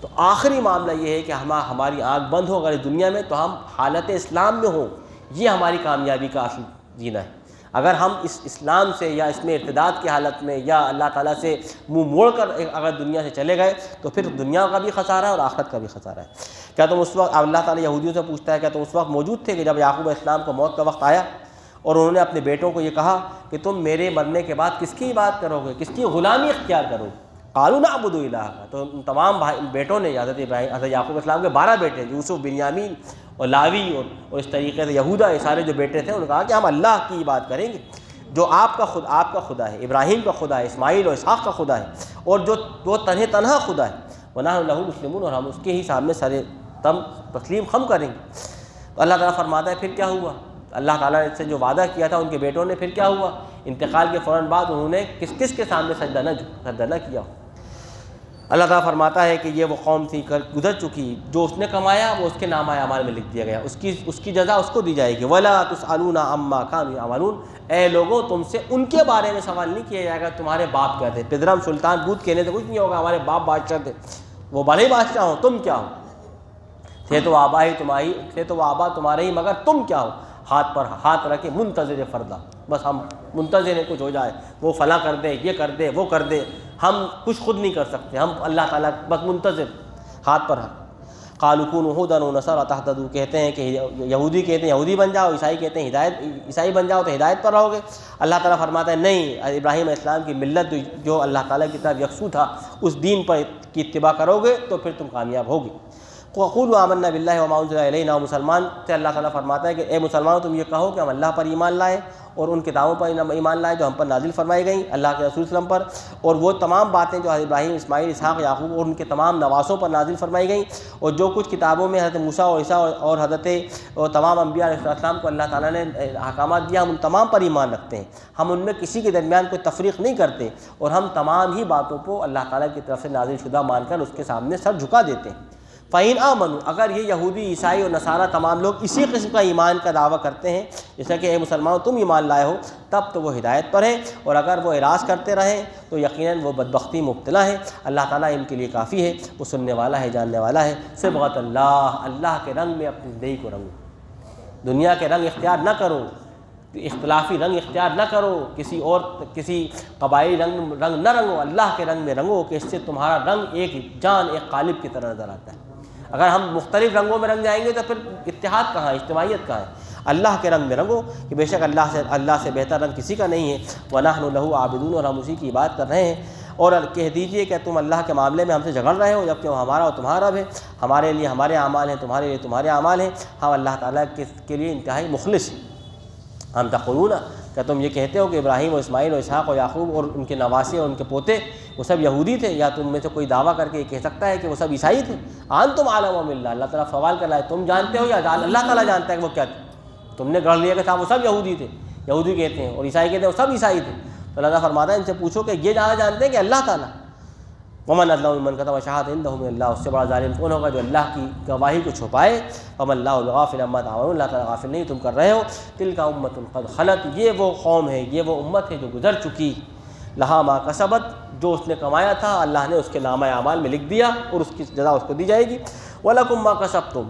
تو آخری معاملہ یہ ہے کہ ہماری آنکھ بند ہو اگر اس دنیا میں تو ہم حالت اسلام میں ہوں، یہ ہماری کامیابی کا اصل جینا ہے۔ اگر ہم اس اسلام سے یا اس میں ارتداد کی حالت میں یا اللہ تعالیٰ سے منہ موڑ کر اگر دنیا سے چلے گئے تو پھر دنیا کا بھی خسارہ ہے اور آخرت کا بھی خسارہ ہے۔ کیا تم اس وقت، اللہ تعالیٰ یہودیوں سے پوچھتا ہے، کیا تم اس وقت موجود تھے کہ جب یعقوب علیہ السلام کو موت کا وقت آیا اور انہوں نے اپنے بیٹوں کو یہ کہا کہ تم میرے مرنے کے بعد کس کی عبادت کرو گے، کس کی غلامی اختیار کرو گے؟ قالوا نعبد الہک، تو ان تمام بیٹوں نے حضرت یعقوب علیہ السلام کے 12 بیٹے یوسف، بنیامین اور لاوی اور اس طریقے سے یہودا، یہ سارے جو بیٹے تھے، انہوں نے کہا کہ ہم اللہ کی عبادت کریں گے جو آپ کا خدا ہے، ابراہیم کا خدا ہے، اسماعیل اور اسحاق کا خدا ہے، اور جو وہ تنہا خدا ہے، وَنَحْنُ لَهُ مُسْلِمُونَ، اور ہم اس کے ہی سامنے سر تسلیم خم کریں گے۔ تو اللہ تعالیٰ فرماتا ہے پھر کیا ہوا؟ اللہ تعالیٰ نے سے جو وعدہ کیا تھا ان کے بیٹوں نے، پھر کیا ہوا؟ انتقال کے فوراً بعد انہوں نے کس کے سامنے سجدہ نہ کیا۔ اللہ تعالیٰ فرماتا ہے کہ یہ وہ قوم تھی گزر چکی، جو اس نے کمایا وہ اس کے نامہ اعمال میں لکھ دیا گیا، اس کی جزا اس کو دی جائے گی۔ وَلَا تُسْأَلُونَ عَمَّا كَانُوا يَعْمَلُونَ، اے لوگوں تم سے ان کے بارے میں سوال نہیں کیا جائے گا تمہارے باپ کیا تھے۔ پدرم سلطان بوت کہنے سے کچھ نہیں ہوگا، ہمارے باپ بادشاہ تھے، وہ بڑے بادشاہ ہوں، تم کیا ہو؟ تھے تو آبا تمہارے ہی مگر تم کیا ہو؟ ہاتھ پر ہاتھ رکھے منتظر فردہ، بس ہم منتظر ہیں کچھ ہو جائے، وہ فلاں کر دے، یہ کر دے، وہ کر دے، ہم کچھ خود نہیں کر سکتے، ہم اللہ تعالیٰ بس منتظر، ہاتھ پر ہاتھ۔ قالوا كونوا هودا ونصارى تهتدوا، کہتے ہیں کہ یہودی کہتے ہیں یہودی بن جاؤ، عیسائی کہتے ہیں عیسائی بن جاؤ تو ہدایت پر رہو گے۔ اللہ تعالیٰ فرماتا ہے نہیں، ابراہیم علیہ السلام کی ملت جو اللہ تعالیٰ کی طرف یکسو تھا اس دین پر کی اتباع کرو گے تو پھر تم کامیاب ہوگے۔ وَقُولُوا آمَنَّا بِاللَّهِ وَمَا أُنزِلَ إِلَيْنَا، مسلمان سے اللہ تعالیٰ فرماتا ہے کہ اے مسلمانوں تم یہ کہو کہ ہم اللہ پر ایمان لائے اور ان کتابوں پر ایمان لائے جو ہم پر نازل فرمائی گئیں، اللہ کے رسول صلی اللہ علیہ وسلم پر، اور وہ تمام باتیں جو حضرت ابراہیم، اسماعیل، اسحاق، یعقوب اور ان کے تمام نواسوں پر نازل فرمائی گئیں، اور جو کچھ کتابوں میں حضرت موسیٰ اور عیسیٰ اور حضرت اور تمام انبیاء علیہ السلام کو اللہ تعالیٰ نے احکامات دیا، ہم ان تمام پر ایمان رکھتے ہیں، ہم ان میں کسی کے درمیان کوئی تفریق نہیں کرتے، اور ہم تمام ہی باتوں کو اللہ تعالیٰ کی طرف سے نازل شدہ مان کر اس کے سامنے سر جھکا دیتے ہیں۔ فَإِنْ آمَنُوا، اگر یہ یہودی، عیسائی اور نصارہ تمام لوگ اسی قسم کا ایمان کا دعویٰ کرتے ہیں جیسا کہ اے مسلمانوں تم ایمان لائے ہو، تب تو وہ ہدایت پر ہیں، اور اگر وہ اعراض کرتے رہیں تو یقیناً وہ بدبختی مبتلا ہے۔ اللہ تعالیٰ ان کے لیے کافی ہے، وہ سننے والا ہے، جاننے والا ہے۔ صبغۃ اللہ، اللہ کے رنگ میں اپنی زندگی کو رنگو، دنیا کے رنگ اختیار نہ کرو، اختلافی رنگ اختیار نہ کرو، کسی قبائلی رنگ نہ رنگو، اللہ کے رنگ میں رنگو کہ اس سے تمہارا رنگ ایک جان، ایک قالب کی طرح نظر آتا ہے۔ اگر ہم مختلف رنگوں میں رنگ جائیں گے تو پھر اتحاد کہاں ہے، اجتماعیت کہاں ہے؟ اللہ کے رنگ میں رنگو کہ بے شک اللہ سے بہتر رنگ کسی کا نہیں ہے۔ وَنَحْنُ لَهُ عَابِدُونَ، اور ہم اسی کی عبادت کر رہے ہیں۔ اور کہہ دیجئے کہ تم اللہ کے معاملے میں ہم سے جھگڑ رہے ہو جبکہ وہ ہمارا اور تمہارا رب ہے، ہمارے لیے ہمارے اعمال ہیں، تمہارے لیے تمہارے اعمال ہیں، ہم اللہ تعالیٰ کے لیے انتہائی مخلص ہیں۔ ہم تقولون کیا تم یہ کہتے ہو کہ ابراہیم و اسماعیل و اسحاق و یعقوب اور ان کے نواسے اور ان کے پوتے وہ سب یہودی تھے؟ یا تم میں سے کوئی دعویٰ کر کے یہ کہہ سکتا ہے کہ وہ سب عیسائی تھے؟ انتم اعلم باللہ، اللہ تعالیٰ سوال کر رہا ہے تم جانتے ہو یا اللہ تعالیٰ جانتا ہے کہ وہ کیا تھے؟ تم نے گڑھ لیا کہ صاحب وہ سب یہودی تھے، یہودی کہتے ہیں، اور عیسائی کہتے ہیں وہ سب عیسائی تھے۔ تو اللہ تعالیٰ فرماتا ہے ان سے پوچھو کہ یہ زیادہ جانتے ہیں کہ اللہ تعالیٰ؟ ومن اظلم ممن کتم شہادۃ عنده من اللہ، اس سے بڑا ظالم کون ہوگا جو اللہ کی گواہی کو چھپائے؟ وما اللہ بغافل عما تعملون، اللہ تعالیٰ غافل نہیں تم کر رہے ہو۔ تلک امۃ قد خلت، یہ وہ قوم ہے، یہ وہ امت ہے جو گزر چکی، لہا ما کسبت، جو اس نے کمایا تھا اللہ نے اس کے نامہ اعمال میں لکھ دیا اور اس کی جزا اس کو دی جائے گی۔ ولکم ما کسبتم،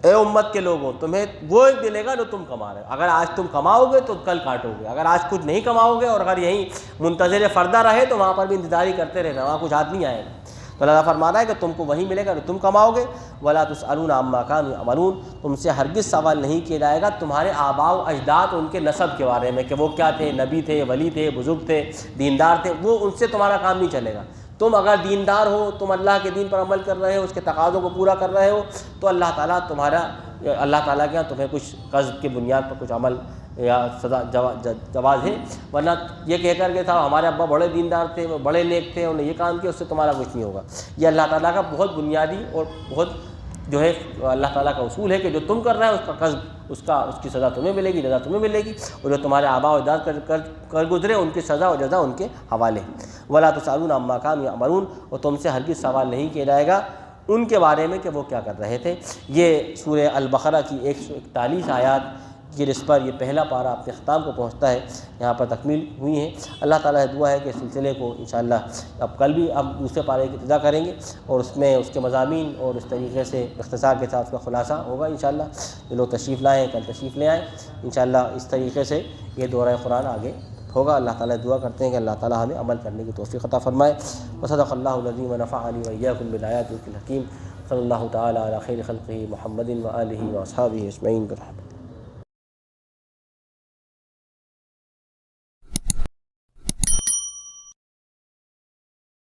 اے امت کے لوگوں تمہیں وہ ملے گا جو تم کما رہے ہو۔ اگر آج تم کماؤ گے تو کل کاٹو گے، اگر آج کچھ نہیں کماؤ گے اور اگر یہیں منتظر فردہ رہے تو وہاں پر بھی انتظاری کرتے رہنا، وہاں کچھ ہاتھ نہیں آئے گا۔ تو اللہ فرماتا ہے کہ تم کو وہی ملے گا جو تم کماؤ گے۔ ولا تسألون عما كانوا يعملون، تم سے ہرگز سوال نہیں کیا جائے گا تمہارے آباء و اجداد ان کے نسب کے بارے میں کہ وہ کیا تھے، نبی تھے، ولی تھے، بزرگ تھے، دیندار تھے، وہ ان سے تمہارا کام نہیں چلے گا۔ تم اگر دیندار ہو، تم اللہ کے دین پر عمل کر رہے ہو، اس کے تقاضوں کو پورا کر رہے ہو، تو اللہ تعالیٰ اللہ تعالیٰ کے یہاں تمہیں کچھ قصد کی بنیاد پر کچھ عمل یا سزا جواز ہے، ورنہ یہ کہہ کر کے تھا ہمارے ابا بڑے دیندار تھے، وہ بڑے نیک تھے، انہوں نے یہ کام کیا، اس سے تمہارا کچھ نہیں ہوگا۔ یہ اللہ تعالیٰ کا بہت بنیادی اور بہت جو ہے اللہ تعالیٰ کا اصول ہے کہ جو تم کر رہے ہو اس کا قصد، اس کی سزا تمہیں ملے گی، جزا تمہیں ملے گی، اور جو تمہارے آباء و اجداد کر گزرے ان کی سزا و جزا ان کے حوالے۔ ولا تسألون عما كانوا يعملون، اور تم سے ہرگز سوال نہیں کیا جائے گا ان کے بارے میں کہ وہ کیا کر رہے تھے۔ یہ سورہ البقرہ کی 141 آیات کی جس پر یہ پہلا پارہ اپنے اختتام کو پہنچتا ہے، یہاں پر تکمیل ہوئی ہیں۔ اللہ تعالیٰ سے دعا ہے کہ اس سلسلے کو انشاءاللہ اب کل بھی ہم دوسرے پارے کی ابتدا کریں گے اور اس میں اس کے مضامین اور اس طریقے سے اختصار کے ساتھ اس کا خلاصہ ہوگا انشاءاللہ۔ جو لوگ تشریف لائیں کل تشریف لے آئیں انشاءاللہ، اس طریقے سے یہ دورہ قرآن آگے ہوگا۔ اللہ تعالیٰ دعا کرتے ہیں کہ اللہ تعالیٰ ہمیں عمل کرنے کی توفیق عطا فرمائے۔ وصدق اللہ العظیم ونفعنی وإیاکم بالآیات الحکیم۔ صلی اللہ تعالیٰ علی خیر خلقہ محمد وآلہ وأصحابہ اجمعین برحمتہ۔